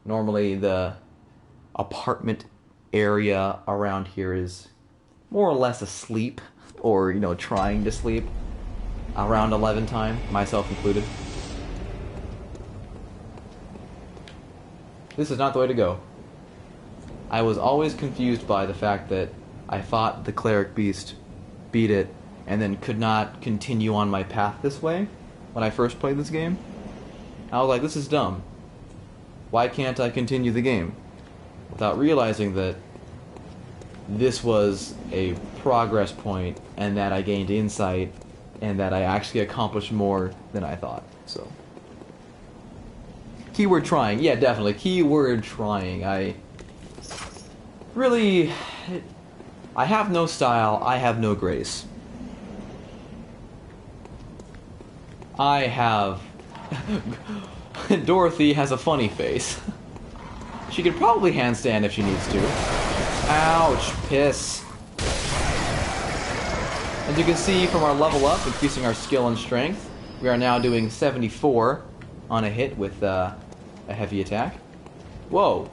S1: Normally the apartment area around here is more or less asleep, or, trying to sleep around 11 time, myself included. This is not the way to go. I was always confused by the fact that I fought the cleric beast, beat it, and then could not continue on my path this way when I first played this game. I was like, this is dumb. Why can't I continue the game? Without realizing that this was a progress point, and that I gained insight, and that I actually accomplished more than I thought. So, keyword trying. Yeah, definitely. Keyword trying. I have no style. I have no grace. I have... Dorothy has a funny face. She could probably handstand if she needs to. Ouch, piss. As you can see from our level up, increasing our skill and strength, we are now doing 74 on a hit with a heavy attack. Whoa.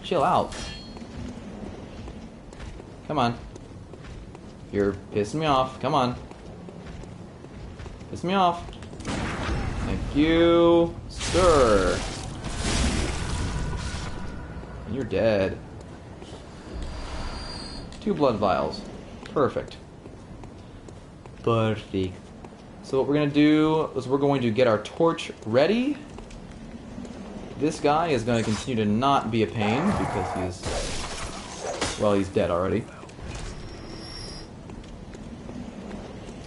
S1: Chill out. Come on. You're pissing me off. Come on. Piss me off. Thank you, sir. And you're dead. 2 blood vials. Perfect. Perfect. So what we're going to do is we're going to get our torch ready. This guy is going to continue to not be a pain because he's dead already.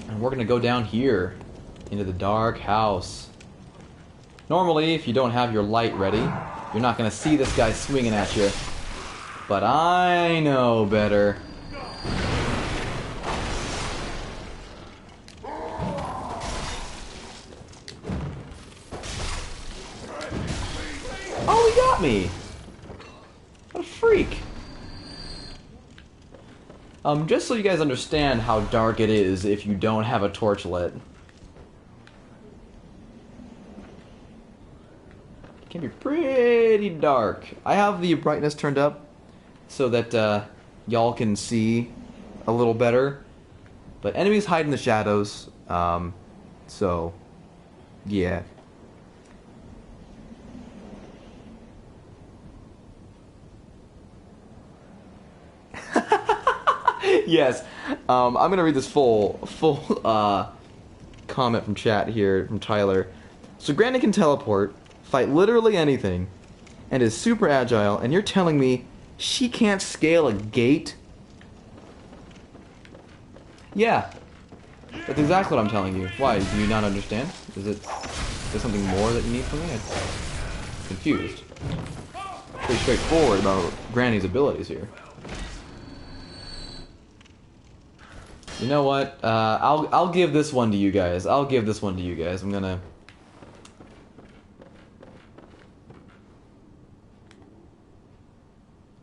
S1: And we're going to go down here into the dark house. Normally, if you don't have your light ready, you're not going to see this guy swinging at you. But I know better. Oh, he got me! What a freak. Just so you guys understand how dark it is if you don't have a torch lit. It can be pretty dark. I have the brightness turned up so that y'all can see a little better. But enemies hide in the shadows, so yeah. Yes, I'm gonna read this full comment from chat here from Tyler. So Granny can teleport, fight literally anything, and is super agile, and you're telling me she can't scale a gate? Yeah, that's exactly what I'm telling you. Why? Do you not understand? Is there something more that you need from me? I'm confused. Pretty straightforward about Granny's abilities here. You know what? I'll give this one to you guys. I'm gonna...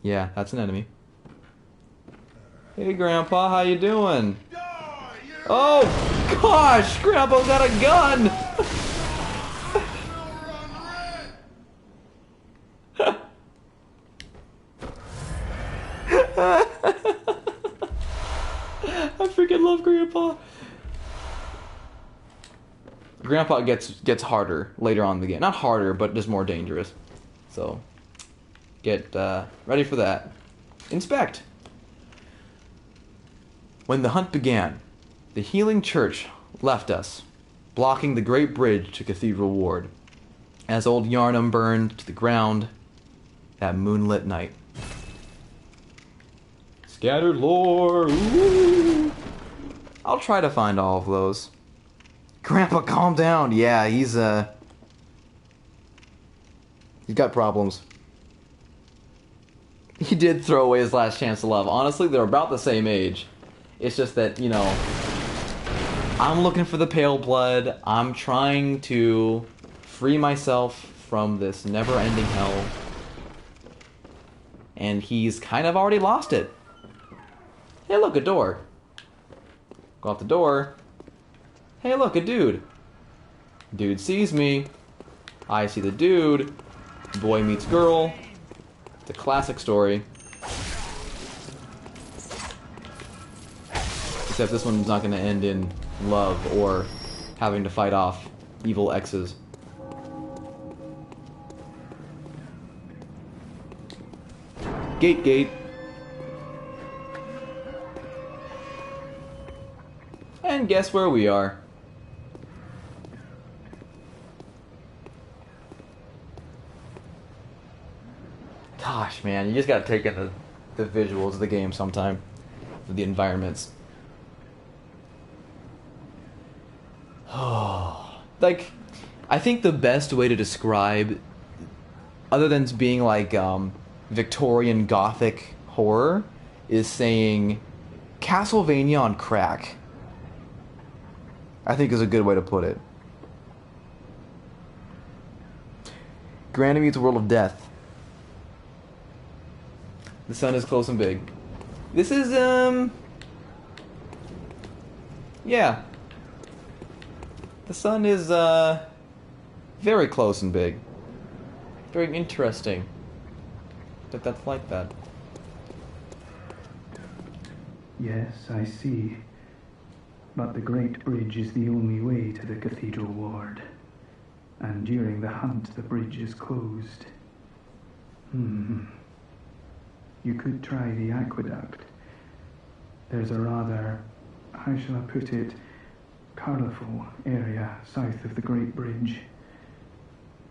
S1: Yeah, that's an enemy. Hey, Grandpa, how you doing? Oh, gosh! Grandpa's got a gun! I freaking love Grandpa. Grandpa gets harder later on in the game. Not harder, but just more dangerous. So, get ready for that. Inspect. When the hunt began, the healing church left us, blocking the great bridge to Cathedral Ward, as old Yarnum burned to the ground that moonlit night. Scattered lore. Ooh. I'll try to find all of those. Grandpa, calm down. Yeah, he's got problems. He did throw away his last chance to love. Honestly, they're about the same age. It's just that, you know, I'm looking for the pale blood. I'm trying to free myself from this never-ending hell. And he's kind of already lost it. Hey, look, a door. Go out the door. Hey, look, a dude. Dude sees me. I see the dude. Boy meets girl. It's a classic story. Except this one's not going to end in love or having to fight off evil exes. Gate. And guess where we are? Gosh, man, you just gotta take in the visuals of the game sometime. The environments. Like, I think the best way to describe, other than being like Victorian Gothic horror, is saying Castlevania on crack. I think is a good way to put it. Granny meets World of Death. The sun is close and big. This is, yeah. The sun is, very close and big. Very interesting that that's like that.
S4: Yes, I see. But the Great Bridge is the only way to the Cathedral Ward. And during the hunt, the bridge is closed. You could try the aqueduct. There's a rather, how shall I put it, colourful area south of the Great Bridge.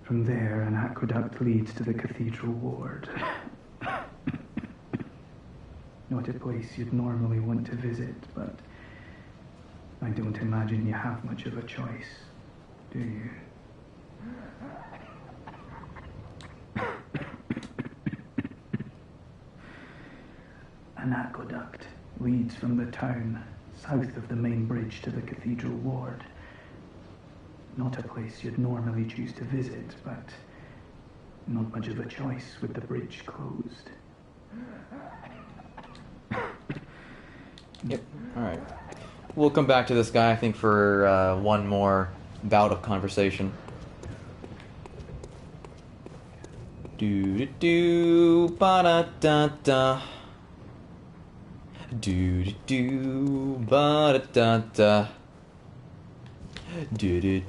S4: From there, an aqueduct leads to the Cathedral Ward. Not a place you'd normally want to visit, but I don't imagine you have much of a choice, do you? An aqueduct leads from the town south of the main bridge to the Cathedral Ward. Not a place you'd normally choose to visit, but not much of a choice with the bridge closed.
S1: Yep, alright. We'll come back to this guy, I think, for one more bout of conversation. Do ba da da da. Do ba da da da. Do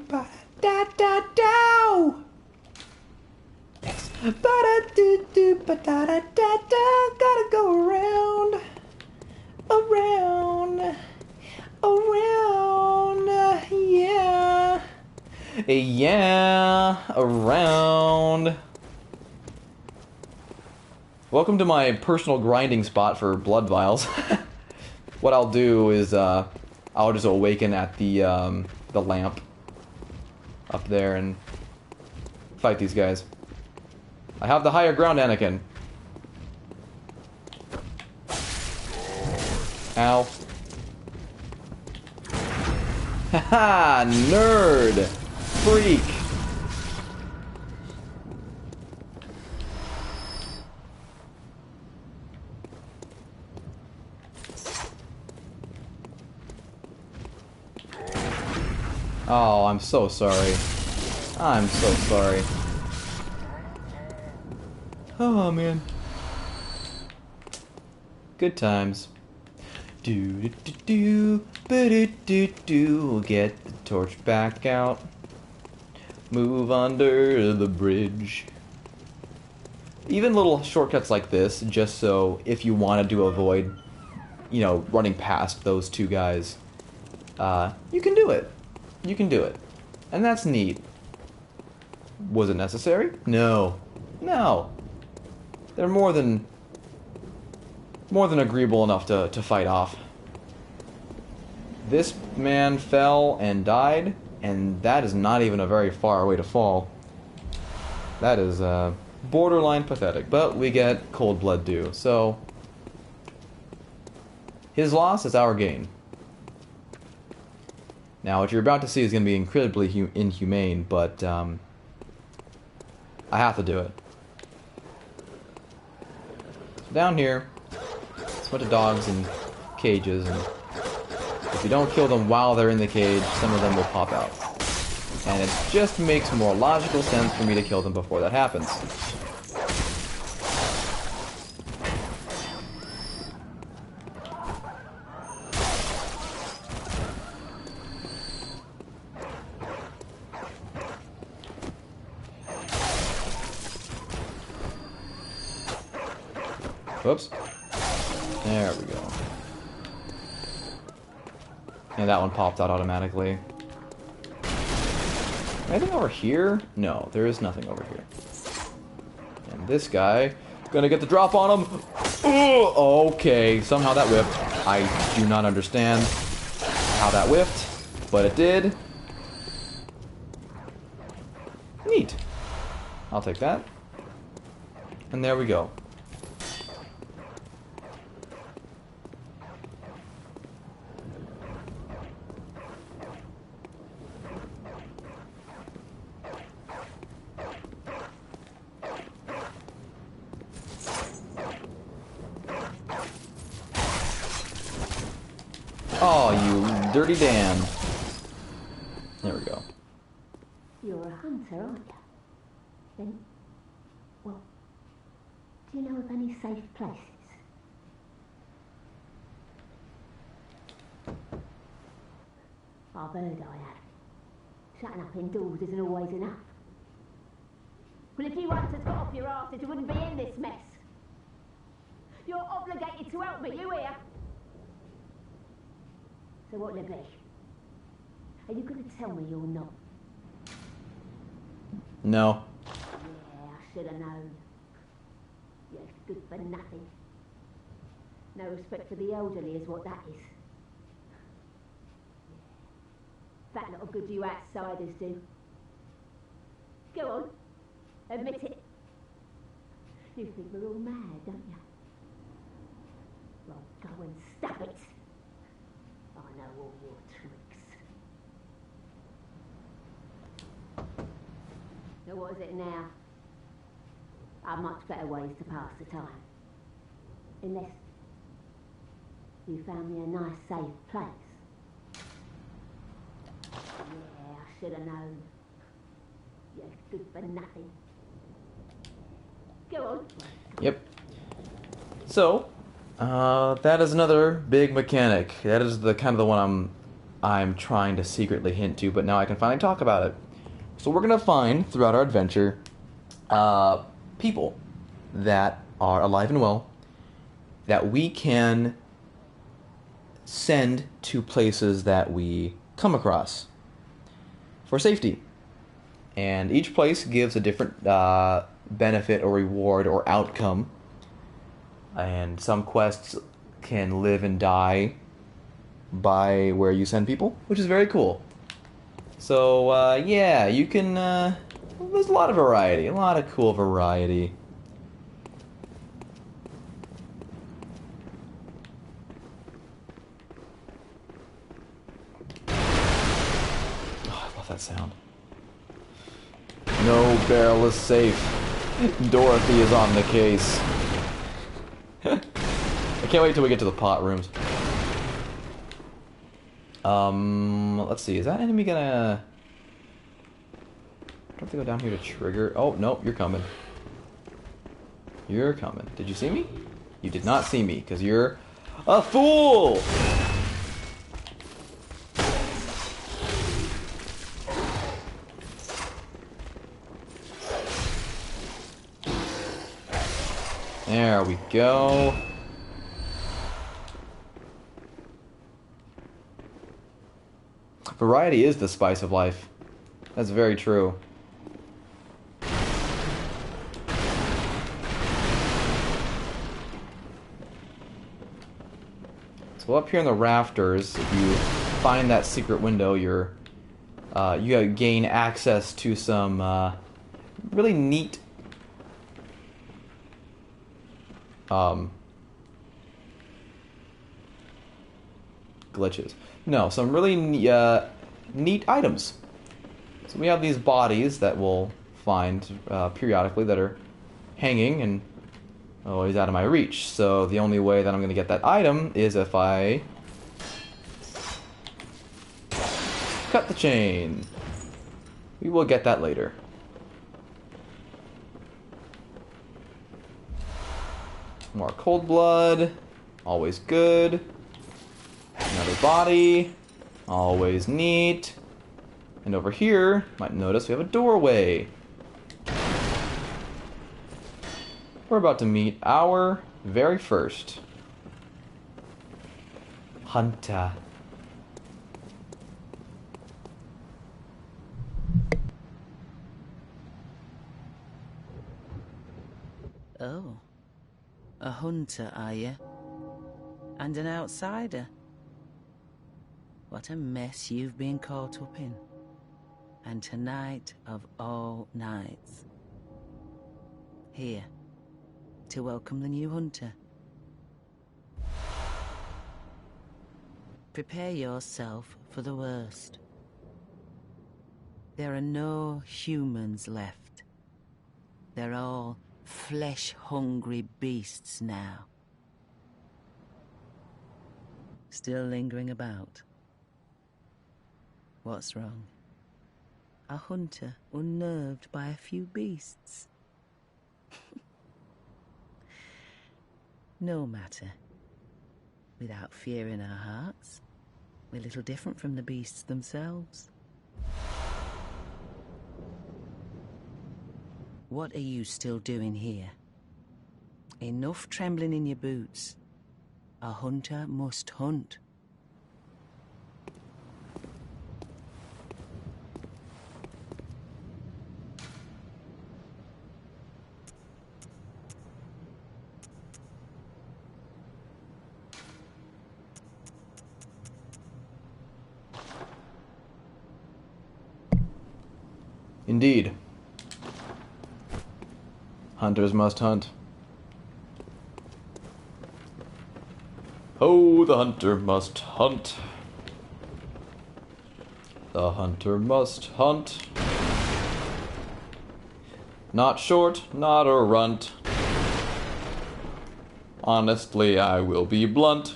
S1: ba da da da. Yes. Ba da ba da da da da. Gotta go around, yeah. Yeah, around. Welcome to my personal grinding spot for blood vials. What I'll do is I'll just awaken at the lamp up there and fight these guys. I have the higher ground, Anakin. Ow. Haha, nerd! Freak! Oh, I'm so sorry. I'm so sorry. Oh, man. Good times. Do get the torch back out. Move under the bridge. Even little shortcuts like this, just so if you wanted to avoid, you know, running past those two guys, you can do it. You can do it. And that's neat. Was it necessary? No. No. They're more than agreeable enough to fight off. This man fell and died, and that is not even a very far way to fall. That is borderline pathetic, but we get cold blood due, so his loss is our gain. Now, what you're about to see is going to be incredibly inhumane, but I have to do it. So down here, it's a bunch of dogs in cages, and if you don't kill them while they're in the cage, some of them will pop out. And it just makes more logical sense for me to kill them before that happens. Whoops. There we go. And that one popped out automatically. Anything over here? No, there is nothing over here. And this guy, gonna get the drop on him. Ooh, okay, somehow that whipped. I do not understand how that whipped, but it did. Neat. I'll take that. And there we go. Oh, you dirty Dan. There we go.
S11: You're a hunter, aren't you? Then, well, do you know of any safe places? I've heard I have. Shutting up indoors isn't always enough. Well, if you hunters got off your arses, you wouldn't be in this mess. You're obligated to help me, you hear? So what'll it be? Are you going to tell me you're not?
S1: No.
S11: Yeah, I should have known. You're good for nothing. No respect for the elderly is what that is. That little good you outsiders do. Go on, admit it. You think we're all mad, don't you? Well, go and stop it. I know all your tricks. So what is it now? I've much better ways to pass the time. Unless you found me a nice safe place. Yeah, I should have known. You're good for nothing. Go on.
S1: Yep. So, that is another big mechanic. That is the kind of the one I'm trying to secretly hint to, but now I can finally talk about it. So we're gonna find throughout our adventure people that are alive and well that we can send to places that we come across for safety. And each place gives a different benefit or reward or outcome. And some quests can live and die by where you send people, which is very cool. So, yeah, you can, there's a lot of variety, a lot of cool variety. Oh, I love that sound. No barrel is safe. Dorothy is on the case. I can't wait till we get to the pot rooms. Let's see, is that enemy gonna... Do I have to go down here to trigger? Oh, nope, you're coming. You're coming. Did you see me? You did not see me, because you're a fool! There we go. Variety is the spice of life. That's very true. So up here in the rafters, if you find that secret window, you gain access to some really neat glitches. No, some really neat items. So we have these bodies that we'll find periodically that are hanging and always out of my reach. So the only way that I'm going to get that item is if I cut the chain. We will get that later. More cold blood. Always good. Another body. Always neat. And over here, you might notice we have a doorway. We're about to meet our very first hunter.
S12: Oh. A hunter, are you? And an outsider? What a mess you've been caught up in. And tonight of all nights. Here, to welcome the new hunter. Prepare yourself for the worst. There are no humans left. They're all flesh-hungry beasts now. Still lingering about. What's wrong? A hunter unnerved by a few beasts. No matter. Without fear in our hearts, we're little different from the beasts themselves. What are you still doing here? Enough trembling in your boots. A hunter must hunt.
S1: Indeed. Hunters must hunt. Oh, the hunter must hunt. The hunter must hunt. Not short, not a runt. Honestly, I will be blunt.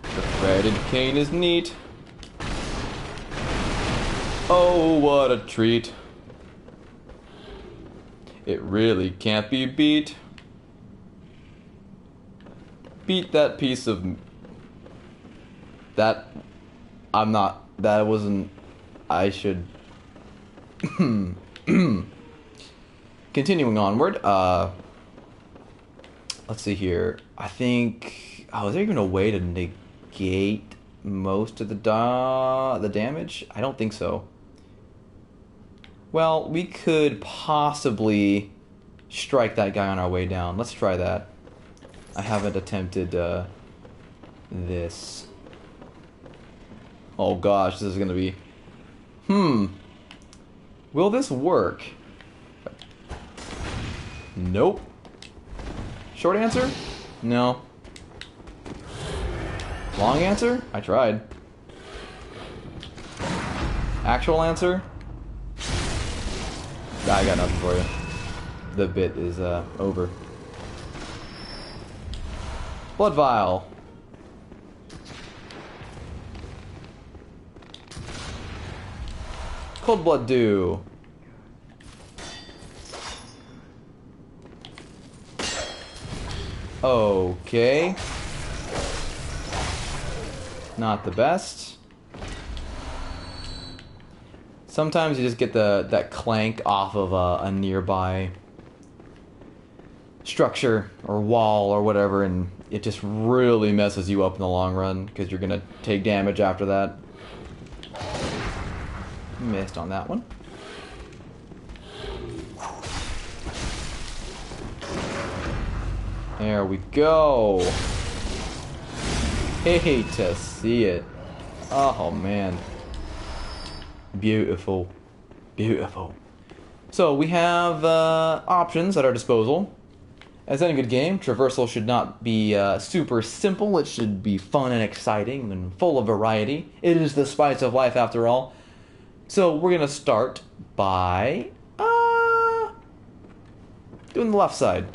S1: The threaded cane is neat. Oh, what a treat. It really can't be beat. Beat that piece of... That... I'm not... That wasn't... I should... Continuing onward, let's see here. I think... Oh, is there even a way to negate most of the damage? I don't think so. Well, we could possibly strike that guy on our way down. Let's try that. I haven't attempted this. Oh gosh, this is gonna be... Will this work? Nope. Short answer? No. Long answer? I tried. Actual answer? I got nothing for you. The bit is over. Blood vial. Cold blood dew. Okay. Not the best. Sometimes you just get that clank off of a nearby structure or wall or whatever, and it just really messes you up in the long run because you're gonna take damage after that. Missed on that one. There we go. Hate to see it. Oh man. Beautiful. Beautiful. So we have options at our disposal. As any good game, traversal should not be super simple. It should be fun and exciting and full of variety. It is the spice of life after all. So we're going to start by doing the left side.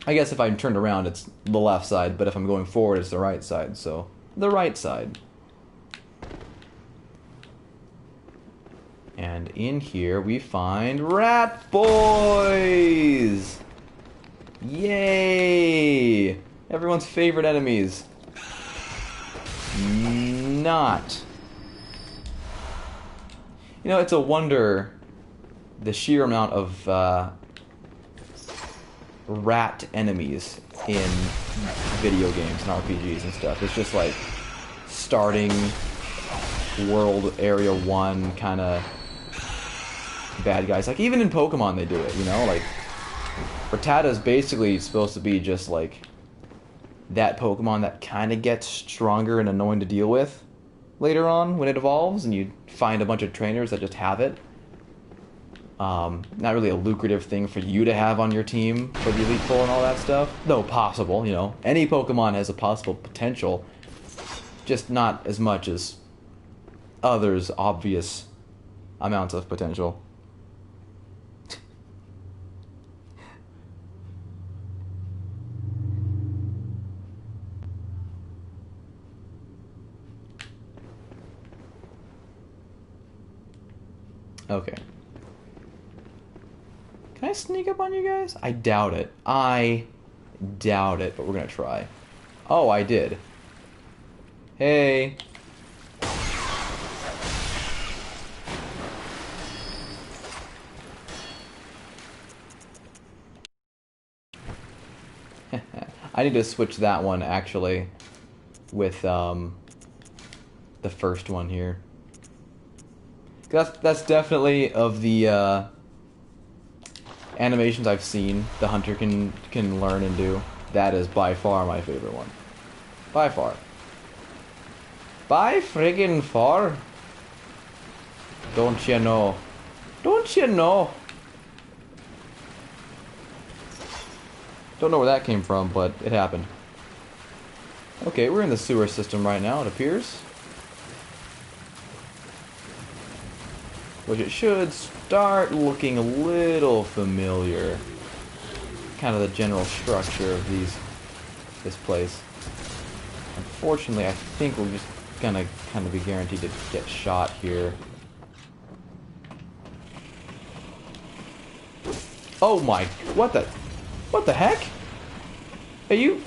S1: I guess if I'm turned around, it's the left side, but if I'm going forward, it's the right side. So the right side. And in here we find rat boys! Yay! Everyone's favorite enemies. Not. You know, it's a wonder the sheer amount of rat enemies in video games and RPGs and stuff. It's just like starting world area 1 kind of bad guys. Like, even in Pokemon they do it, you know? Like, Rattata's basically supposed to be just, like, that Pokemon that kind of gets stronger and annoying to deal with later on when it evolves, and you find a bunch of trainers that just have it. Not really a lucrative thing for you to have on your team for the Elite Four and all that stuff. Though possible, you know. Any Pokemon has a possible potential, just not as much as others' obvious amounts of potential. Okay. Can I sneak up on you guys? I doubt it. I doubt it, but we're gonna try. Oh, I did. Hey. I need to switch that one, actually, with, the first one here. That's definitely, of the, animations I've seen the hunter can learn and do, that is by far my favorite one. By far. By friggin' far. Don't you know? Don't you know? Don't know where that came from, but it happened. Okay, we're in the sewer system right now, it appears. Which it should start looking a little familiar. Kind of the general structure of this place. Unfortunately, I think we're just gonna kind of be guaranteed to get shot here. Oh my, what the heck? Are you,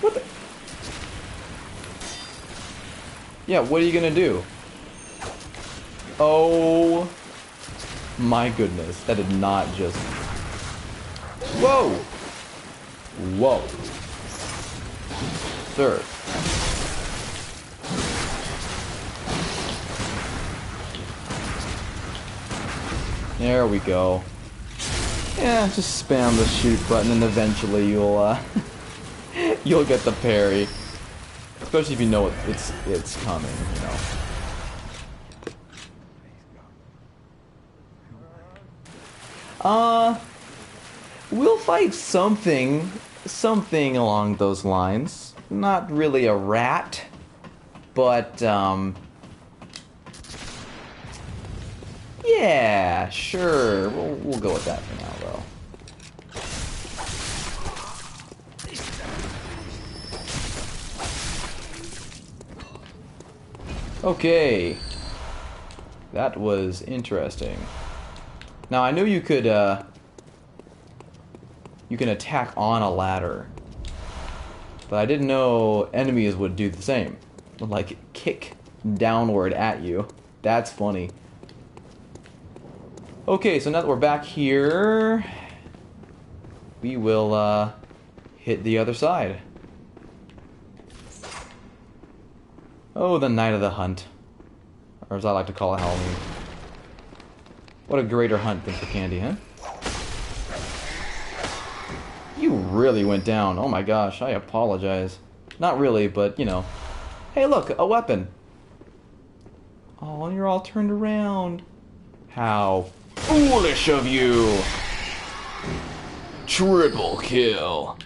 S1: what the? Yeah, what are you gonna do? Oh my goodness, that did not just... Whoa! Whoa. Sir. There we go. Yeah, just spam the shoot button and eventually you'll, you'll get the parry. Especially if you know it's coming, you know. We'll fight something along those lines. Not really a rat, but, yeah, sure. We'll go with that for now, though. Okay. That was interesting. Now, I knew you could, you can attack on a ladder. But I didn't know enemies would do the same. Like, kick downward at you. That's funny. Okay, so now that we're back here, we will, hit the other side. Oh, the night of the hunt. Or as I like to call it, Halloween. What a greater hunt than for candy, huh? You really went down. Oh my gosh, I apologize. Not really, but, you know. Hey, look, a weapon. Oh, you're all turned around. How foolish of you! Triple kill.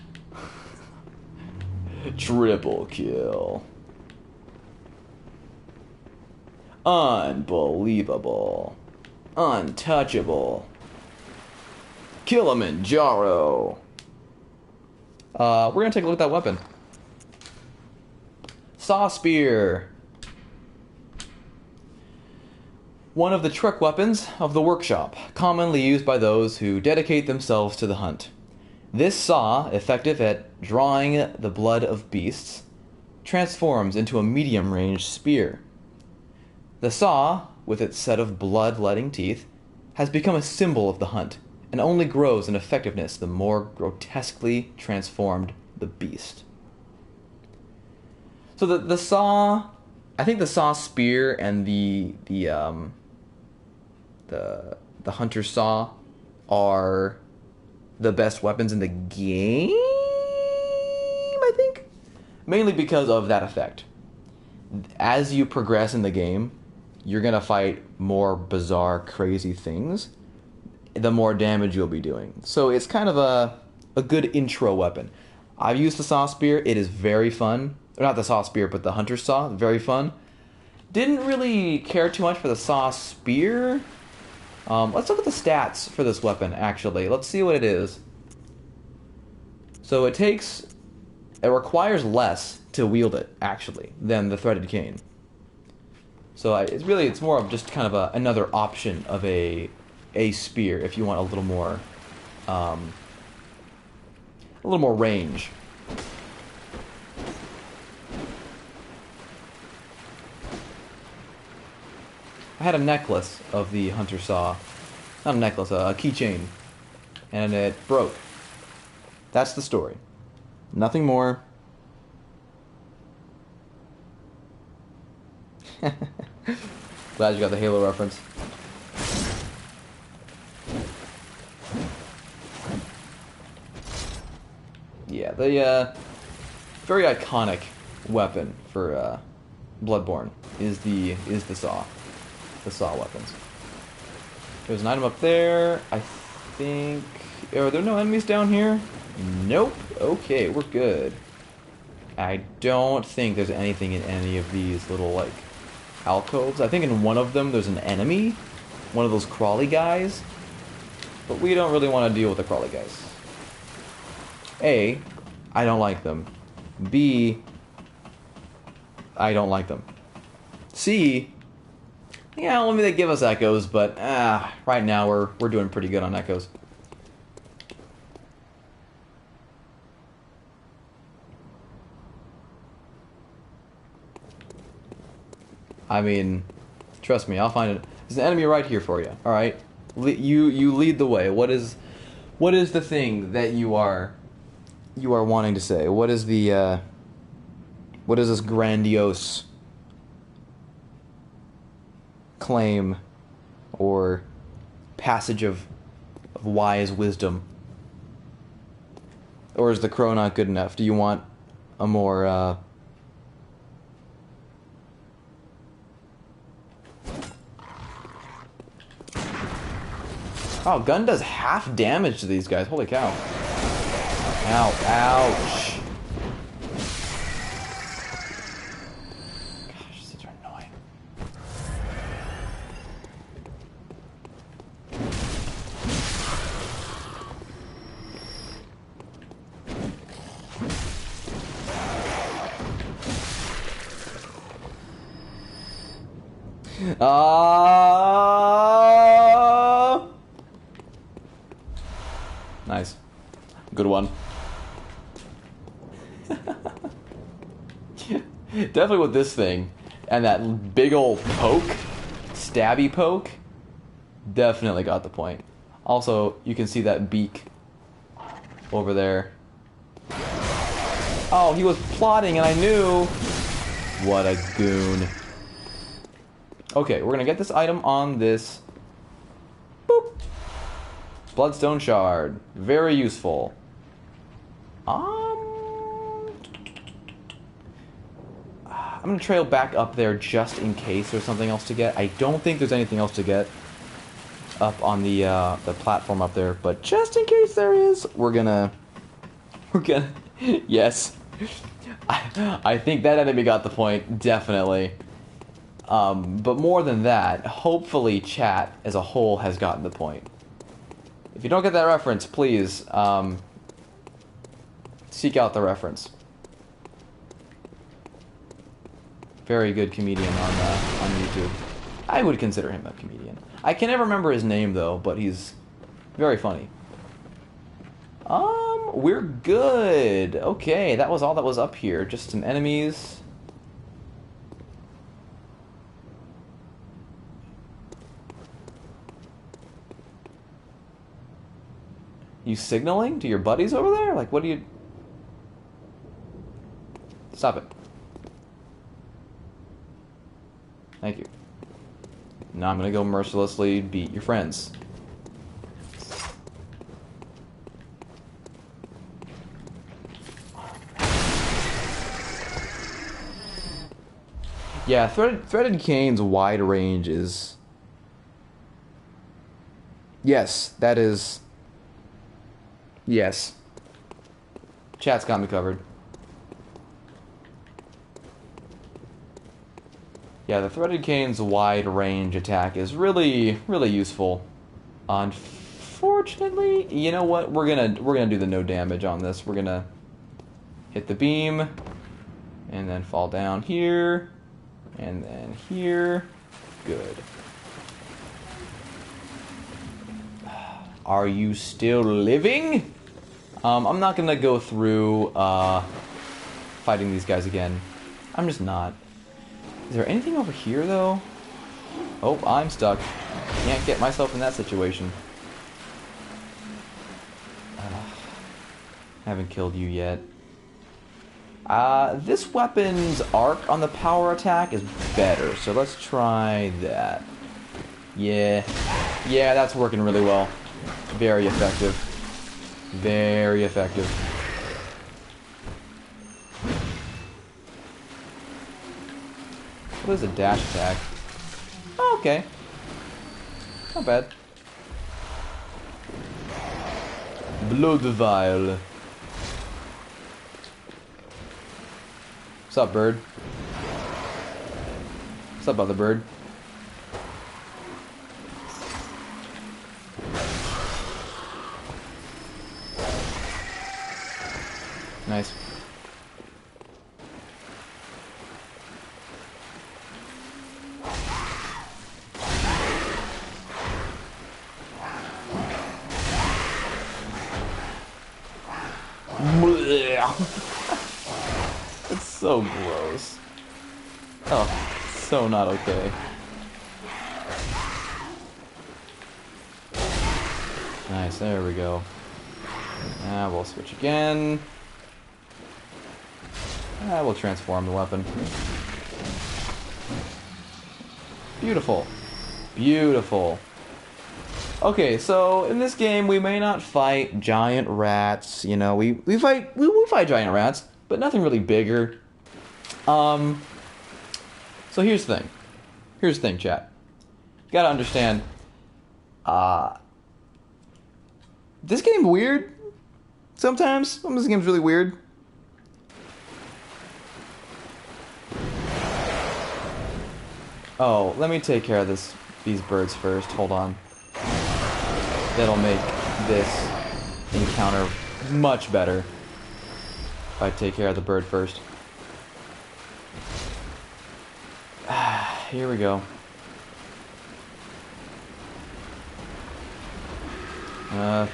S1: Triple kill. Unbelievable. Untouchable. Kilimanjaro. We're gonna take a look at that weapon. Saw Spear. One of the trick weapons of the workshop, commonly used by those who dedicate themselves to the hunt. This saw, effective at drawing the blood of beasts, transforms into a medium-range spear. The saw, with its set of blood-letting teeth, has become a symbol of the hunt, and only grows in effectiveness the more grotesquely transformed the beast. So the saw, I think the saw spear and the the hunter saw are the best weapons in the game, I think. Mainly because of that effect. As you progress in the game, you're going to fight more bizarre, crazy things, the more damage you'll be doing. So it's kind of a good intro weapon. I've used the saw spear. It is very fun. Or not the saw spear, but the hunter's saw. Very fun. Didn't really care too much for the saw spear. Let's look at the stats for this weapon, actually. Let's see what it is. So it requires less to wield it, actually, than the threaded cane. So it's more of just kind of another option of a spear if you want a little more range. I had a necklace of the hunter saw. Not a necklace, a keychain. And it broke. That's the story. Nothing more. Glad you got the Halo reference. Yeah, the very iconic weapon for Bloodborne is the saw. The saw weapons. There's an item up there. I think... Are there no enemies down here? Nope. Okay, we're good. I don't think there's anything in any of these little, like, alcoves. I think in one of them there's an enemy. One of those crawly guys. But we don't really want to deal with the crawly guys. A, I don't like them. B, I don't like them. C, yeah, only they give us echoes, but right now we're doing pretty good on echoes. I mean, trust me, I'll find it. There's an enemy right here for you. All right, you lead the way. What is the thing that you are wanting to say? What is this grandiose claim or passage of wise wisdom? Or is the crow not good enough? Do you want a more Oh, gun does half damage to these guys. Holy cow. Ow, ouch. Gosh, these are annoying. Nice. Good one. Definitely with this thing and that big old poke, stabby poke, definitely got the point. Also, you can see that beak over there. Oh, he was plotting and I knew. What a goon. Okay, we're gonna get this item on this. Boop. Bloodstone shard. Very useful. I'm gonna trail back up there just in case there's something else to get. I don't think there's anything else to get up on the platform up there, but just in case there is, we're gonna yes. I think that enemy got the point, definitely. But more than that, hopefully chat as a whole has gotten the point. If you don't get that reference, please seek out the reference. Very good comedian on YouTube. I would consider him a comedian. I can never remember his name though, but he's very funny. We're good. Okay, that was all that was up here. Just some enemies. You signaling to your buddies over there? Like, what do you... Stop it. Thank you. Now I'm gonna go mercilessly beat your friends. Yeah, Threaded Cane's wide range is... Yes, that is... Yes. Chat's got me covered. Yeah, the Threaded Cane's wide range attack is really, really useful. Unfortunately, you know what? We're gonna do the no damage on this. We're gonna hit the beam, and then fall down here, and then here. Good. Are you still living? I'm not gonna go through fighting these guys again. I'm just not. Is there anything over here, though? Oh, I'm stuck. Can't get myself in that situation. Haven't killed you yet. This weapon's arc on the power attack is better, so let's try that. Yeah. Yeah, that's working really well. Very effective. Very effective. What is a dash attack? Oh, okay. Not bad. Blood vial. What's up, bird? What's up, other bird? Nice. It's so gross. Oh, so not okay. Nice, there we go. Now we'll switch again. We'll transform the weapon. Beautiful. Beautiful. Okay, so in this game we may not fight giant rats, you know, we fight giant rats, but nothing really bigger. So here's the thing. Here's the thing, chat. You gotta understand, this game's weird. Sometimes. Some of this game's really weird. Oh, let me take care of these birds first. Hold on. That'll make this encounter much better if I take care of the bird first. Here we go.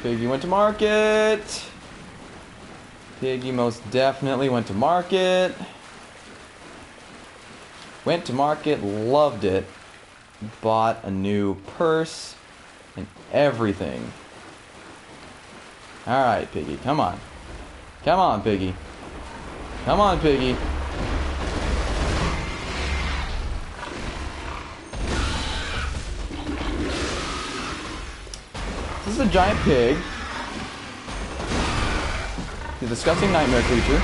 S1: Piggy went to market. Piggy most definitely went to market. Went to market, loved it. Bought a new purse and everything. Alright, Piggy, come on. Come on, Piggy. Come on, Piggy. This is a giant pig. The disgusting nightmare creature.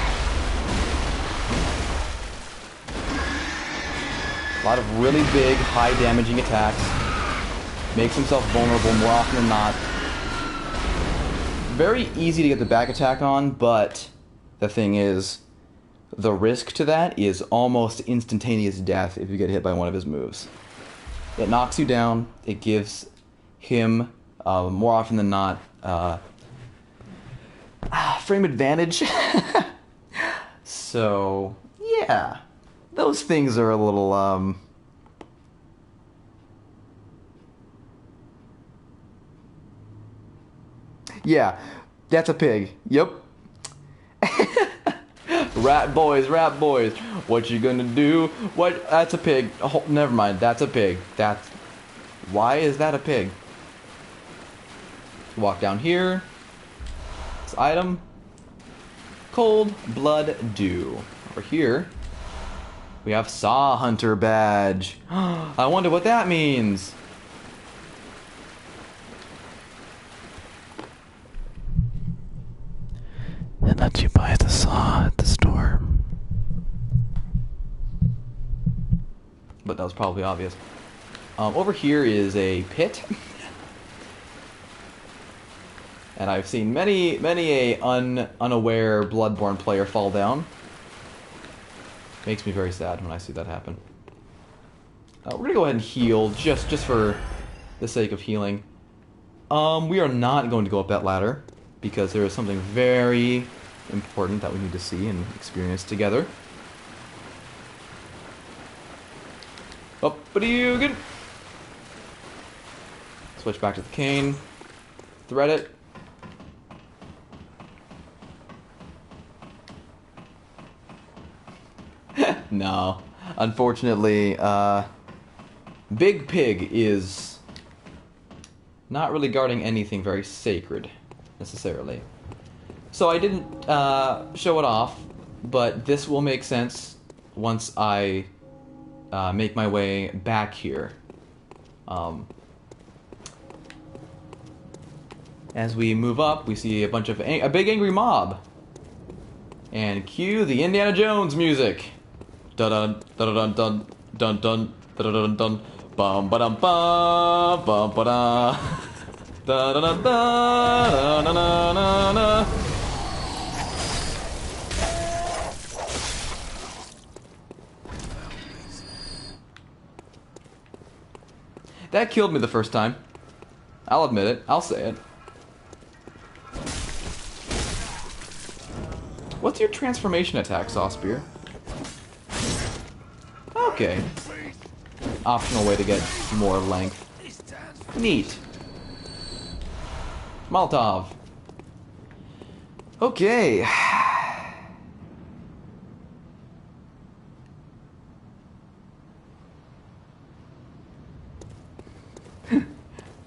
S1: A lot of really big, high damaging attacks. Makes himself vulnerable more often than not. Very easy to get the back attack on, but the thing is, the risk to that is almost instantaneous death if you get hit by one of his moves. It knocks you down, it gives him, more often than not, frame advantage. So, yeah. Those things are a little, yeah, that's a pig. Yep. Rat boys, what you gonna do? What? That's a pig. Oh, never mind, that's a pig. That's... Why is that a pig? Walk down here. This item. Cold Blood Dew. Over here, we have Saw Hunter badge. I wonder what that means. It lets you buy the saw at the store. but that was probably obvious. Over here is a pit. And I've seen many a unaware Bloodborne player fall down. Makes me very sad when I see that happen. We're gonna go ahead and heal, just for the sake of healing. We are not going to go up that ladder, because there is something very important that we need to see and experience together. Up, but you good? Switch back to the cane. Thread it. No. Unfortunately, Big Pig is not really guarding anything very sacred, necessarily. So I didn't show it off, but this will make sense once I make my way back here. As we move up, we see a bunch of a big angry mob. And cue the Indiana Jones music. Dun dun dun dun dun dun dun dun dun bum ba dum bum bum ba da da da da da da da da. That killed me the first time. I'll admit it. I'll say it. What's your transformation attack, Sawspear? Okay. Optional way to get more length. Neat. Molotov. Okay.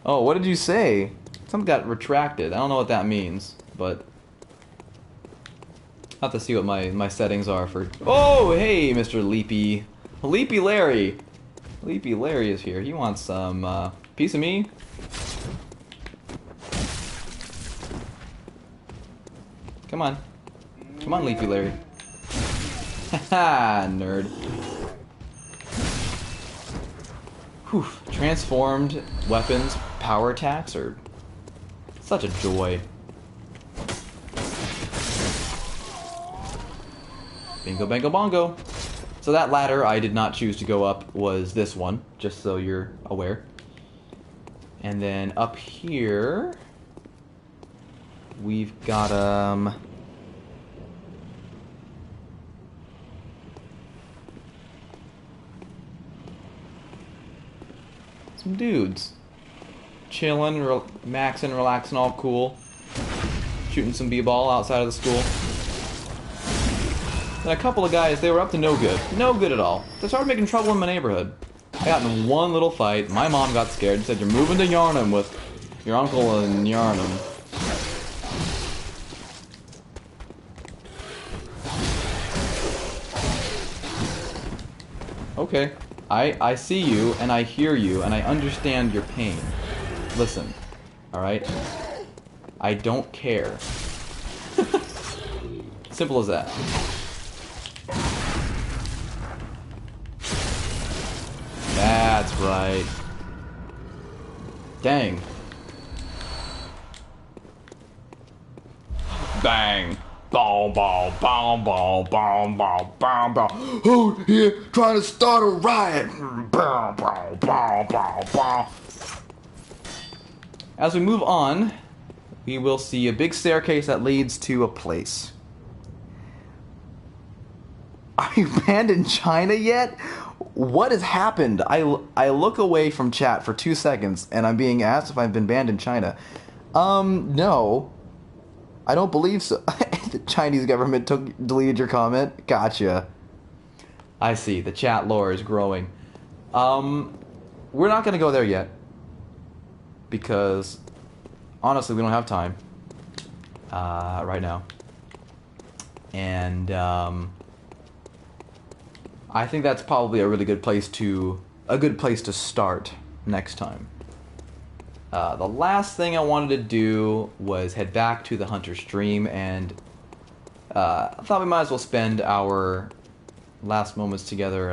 S1: Oh, what did you say? Something got retracted. I don't know what that means, but I'll have to see what my settings are for... Oh, hey, Mr. Leapy. Leapy Larry. Leapy Larry is here. He wants some piece of me. Come on. Come on, Leapy Larry. Haha, nerd. Whew. Transformed weapons, power attacks are such a joy. Bingo, bango, bongo. So that ladder I did not choose to go up was this one, just so you're aware. And then up here, we've got, some dudes. Chilling, maxing, relaxing, all cool. Shooting some b-ball outside of the school. And a couple of guys, they were up to no good. No good at all. They started making trouble in my neighborhood. I got in one little fight. My mom got scared and said, "You're moving to Yarnum with your uncle in Yarnum." Okay. I see you, and I hear you, and I understand your pain. Listen. Alright? I don't care. Simple as that. That's right. Dang. Bang. Boom, boom, boom, boom, boom, boom, boom, boom. Who here trying to start a riot? Boom, boom, boom, boom, boom. As we move on, we will see a big staircase that leads to a place. Are you banned in China yet? What has happened? I look away from chat for 2 seconds and I'm being asked if I've been banned in China. No. I don't believe so. The Chinese government deleted your comment. Gotcha. I see. The chat lore is growing. We're not going to go there yet. Because, honestly, we don't have time. Right now. And, I think that's probably a really good place to start next time. The last thing I wanted to do was head back to the Hunter's Dream, and I thought we might as well spend our last moments together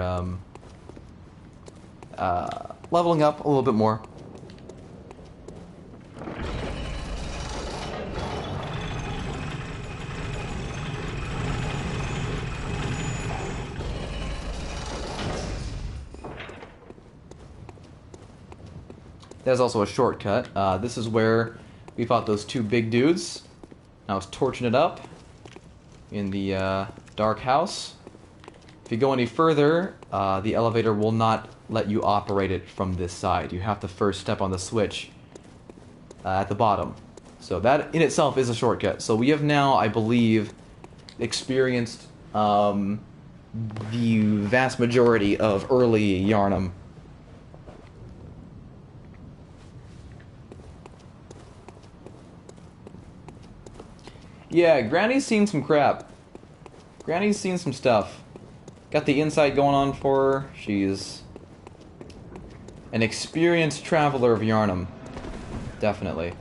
S1: leveling up a little bit more. There's also a shortcut. This is where we fought those two big dudes. I was torching it up in the dark house. If you go any further, the elevator will not let you operate it from this side. You have to first step on the switch at the bottom. So that in itself is a shortcut. So we have now, I believe, experienced the vast majority of early Yarnum. Yeah, Granny's seen some crap. Granny's seen some stuff. Got the insight going on for her. She's an experienced traveler of Yarnum. Definitely.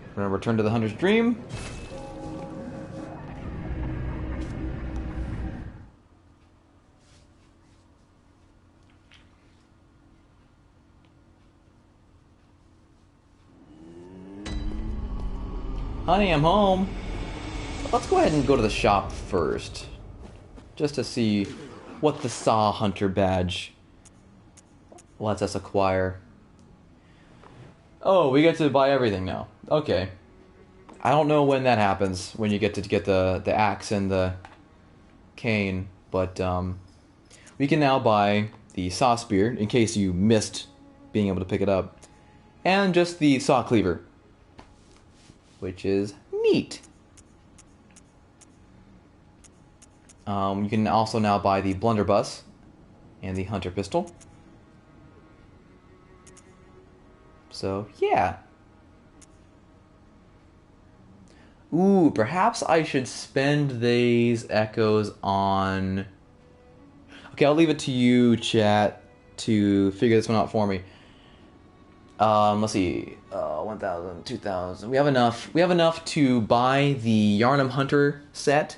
S1: We're gonna return to the Hunter's Dream. Honey, I'm home. Let's go ahead and go to the shop first. Just to see what the Saw Hunter badge lets us acquire. Oh, we get to buy everything now. Okay. I don't know when that happens, when you get to get the axe and the cane, but we can now buy the Saw Spear, in case you missed being able to pick it up, and just the Saw Cleaver, which is neat. You can also now buy the Blunderbuss and the Hunter Pistol. So, yeah. Ooh, perhaps I should spend these echoes on... Okay, I'll leave it to you, chat, to figure this one out for me. Let's see. 1,000, 2,000. We have enough. We have enough to buy the Yarnum Hunter set.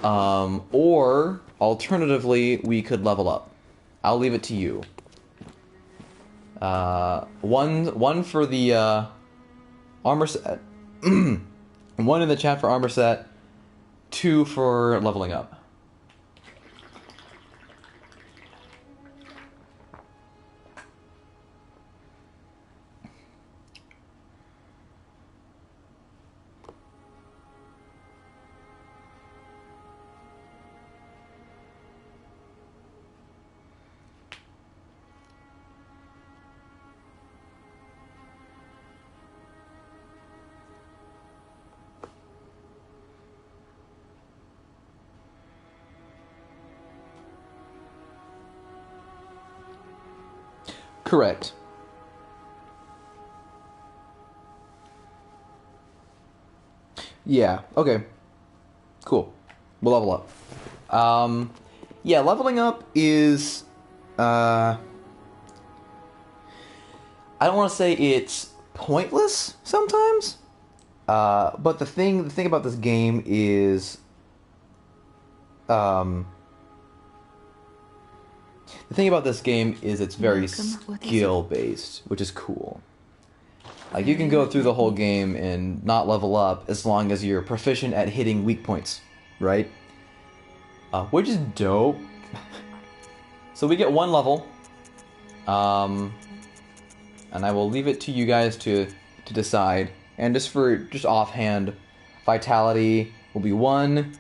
S1: Or alternatively, we could level up. I'll leave it to you. One for the armor set. One in the chat for armor set. 2 for leveling up. Correct. Yeah, okay. Cool. We'll level up. Yeah, leveling up is... I don't want to say it's pointless sometimes, but the thing about this game is... The thing about this game is it's very skill-based, which is cool. Like, you can go through the whole game and not level up as long as you're proficient at hitting weak points, right? Which is dope. So we get 1 level. And I will leave it to you guys to decide. And just offhand, Vitality will be 1,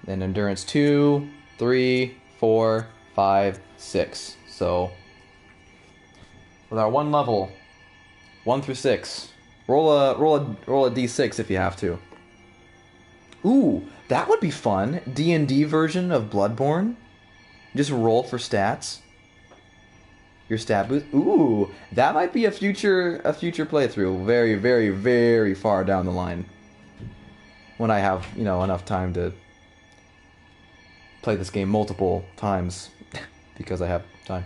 S1: then Endurance 2, 3, 4, 5, 6. So with our 1 level, 1 through 6, roll a d6 if you have to. Ooh, that would be fun. D&D version of Bloodborne. Just roll for stats. Your stat boost. Ooh, that might be a future playthrough. Very, very, very far down the line. When I have, enough time to play this game multiple times. Because I have time.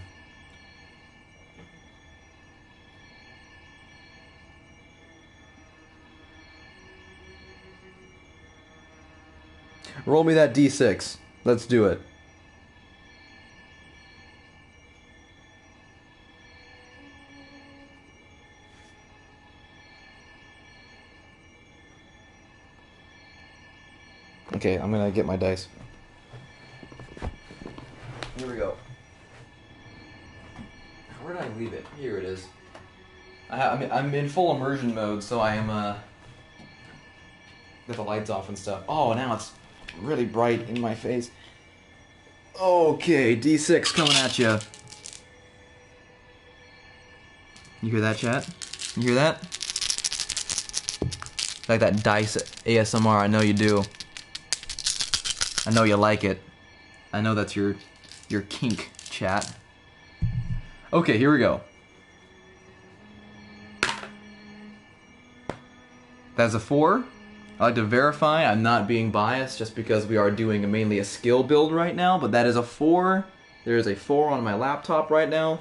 S1: Roll me that d6. Let's do it. Okay, I'm gonna get my dice. Here we go. Where did I leave it? Here it is. I'm in full immersion mode, so I am got the lights off and stuff. Oh, now it's really bright in my face. Okay, D6 coming at you. You hear that, chat? You hear that? Like that dice ASMR, I know you do. I know you like it. I know that's your kink, chat. Okay, here we go. That's a 4. I like to verify I'm not being biased just because we are doing mainly a skill build right now, but that is a 4. There is a 4 on my laptop right now.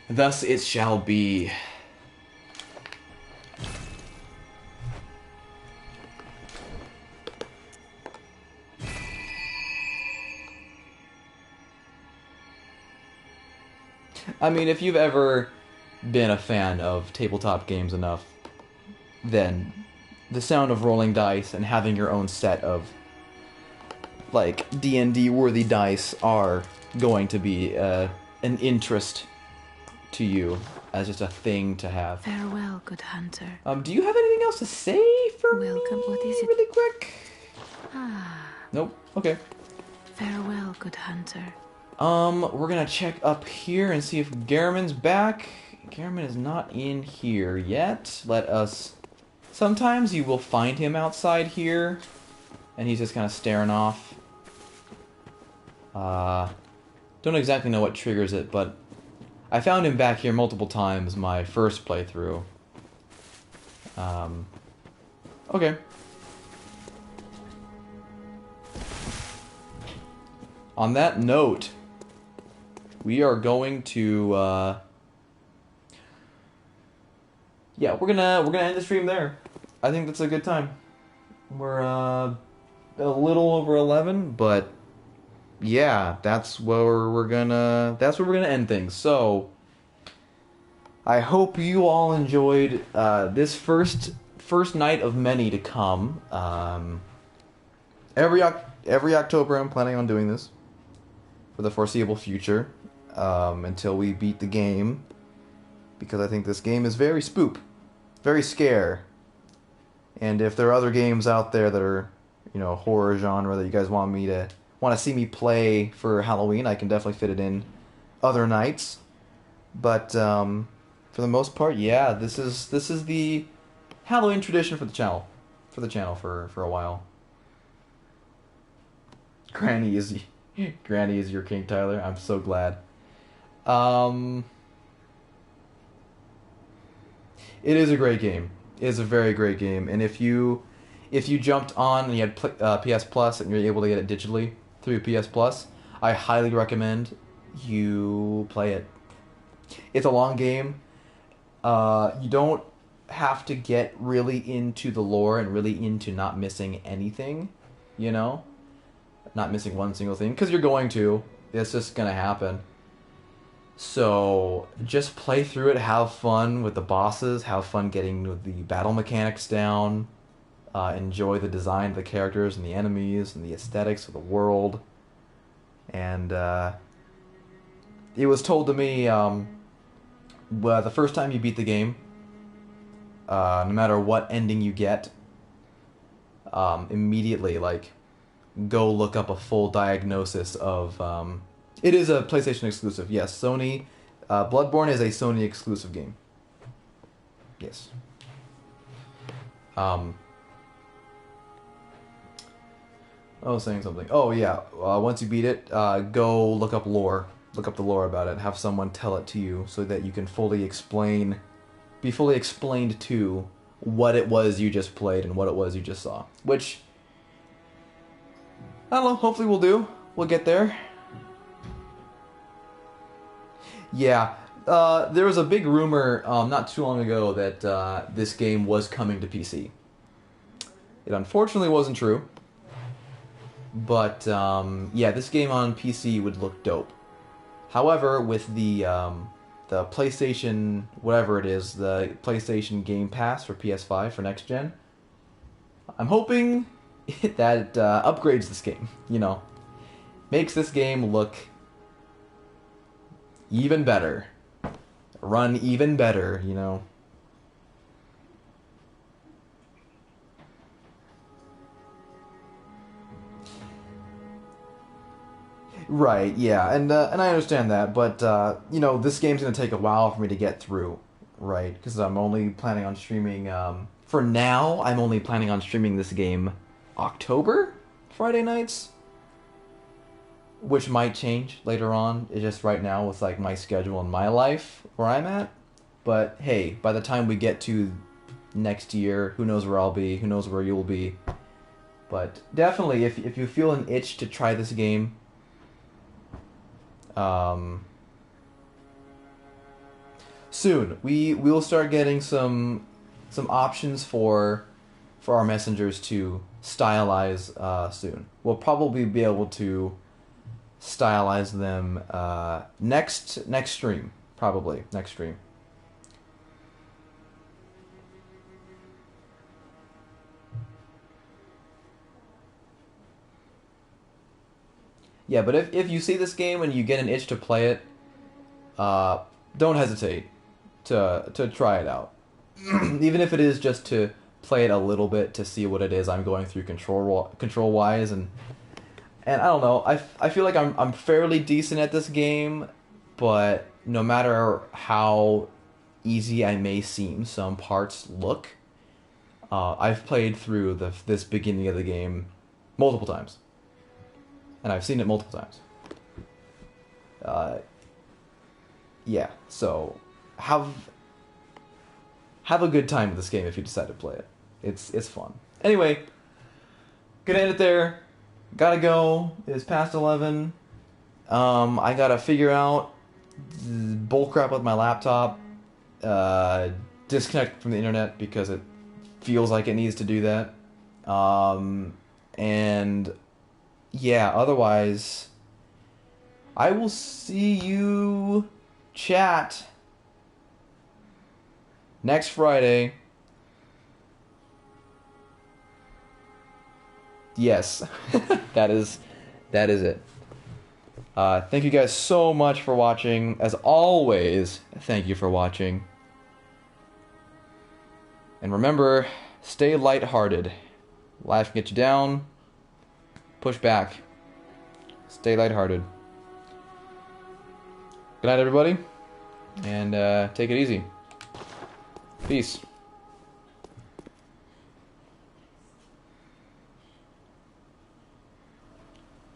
S1: Thus it shall be. I mean, if you've ever been a fan of tabletop games enough, then the sound of rolling dice and having your own set of, like, D&D worthy dice are going to be an interest to you as just a thing to have.
S3: Farewell, good hunter.
S1: Do you have anything else to say for
S3: Welcome.
S1: me?
S3: What is it?
S1: Really quick?
S3: Ah.
S1: Nope. Okay.
S3: Farewell, good hunter.
S1: We're gonna check up here and see if Garamond's back. Garamond is not in here yet. Let us... Sometimes you will find him outside here, and he's just kind of staring off. Don't exactly know what triggers it, but I found him back here multiple times my first playthrough. Okay. On that note, we are going to, yeah, we're gonna end the stream there. I think that's a good time. We're, a little over 11, but yeah, that's where we're gonna end things. So, I hope you all enjoyed, this first night of many to come. Every October I'm planning on doing this for the foreseeable future. Until we beat the game, because I think this game is very spoop, very scare. And if there are other games out there that are, you know, horror genre that you guys want to see me play for Halloween, I can definitely fit it in other nights. But for the most part, yeah, this is the Halloween tradition for the channel, for a while. Granny is your king, Tyler. I'm so glad. It is a great game. It is a very great game, and if you jumped on and you had PS Plus and you're able to get it digitally through PS Plus, I highly recommend you play it. It's a long game. You don't have to get really into the lore and really into not missing anything, you know? Not missing one single thing, because you're going to. It's just gonna happen. So, just play through it, have fun with the bosses, have fun getting the battle mechanics down, enjoy the design of the characters and the enemies and the aesthetics of the world. And it was told to me, well, the first time you beat the game, no matter what ending you get, immediately, like, go look up a full diagnosis of... it is a PlayStation exclusive, yes. Sony... Bloodborne is a Sony exclusive game. Yes. I was saying something. Oh, yeah. Once you beat it, go look up lore. Look up the lore about it. Have someone tell it to you so that you can be fully explained to what it was you just played and what it was you just saw. Which, I don't know, hopefully we'll do. We'll get there. Yeah, there was a big rumor not too long ago that this game was coming to PC. It unfortunately wasn't true. But, yeah, this game on PC would look dope. However, with the the PlayStation, whatever it is, the PlayStation Game Pass for PS5 for next gen. I'm hoping that upgrades this game, you know. Makes this game look even better. Run even better, you know. Right, yeah, and I understand that, but you know, this game's gonna take a while for me to get through, right? Because I'm only planning on streaming. For now, I'm only planning on streaming this game October Friday nights, which might change later on. It's just right now with like my schedule and my life where I'm at. But hey, by the time we get to next year, who knows where I'll be? Who knows where you'll be? But definitely, if you feel an itch to try this game. Soon we'll start getting some options for our messengers to stylize soon. We'll probably be able to stylize them next stream, probably next stream. Yeah, but if you see this game and you get an itch to play it, don't hesitate to try it out. Even if it is just to play it a little bit to see what it is I'm going through control wise, and I don't know. I feel like I'm fairly decent at this game, but no matter how easy I may seem some parts look, I've played through this beginning of the game multiple times. And I've seen it multiple times. Yeah, so have a good time with this game if you decide to play it. It's fun. Anyway, gonna end it there. Gotta go. It's past 11. I gotta figure out bullcrap with my laptop. Disconnect from the internet because it feels like it needs to do that. And yeah, otherwise, I will see you, chat, next Friday. Yes, that is it. Thank you guys so much for watching. As always, thank you for watching. And remember, stay lighthearted. Life can get you down. Push back. Stay lighthearted. Good night, everybody. And take it easy. Peace.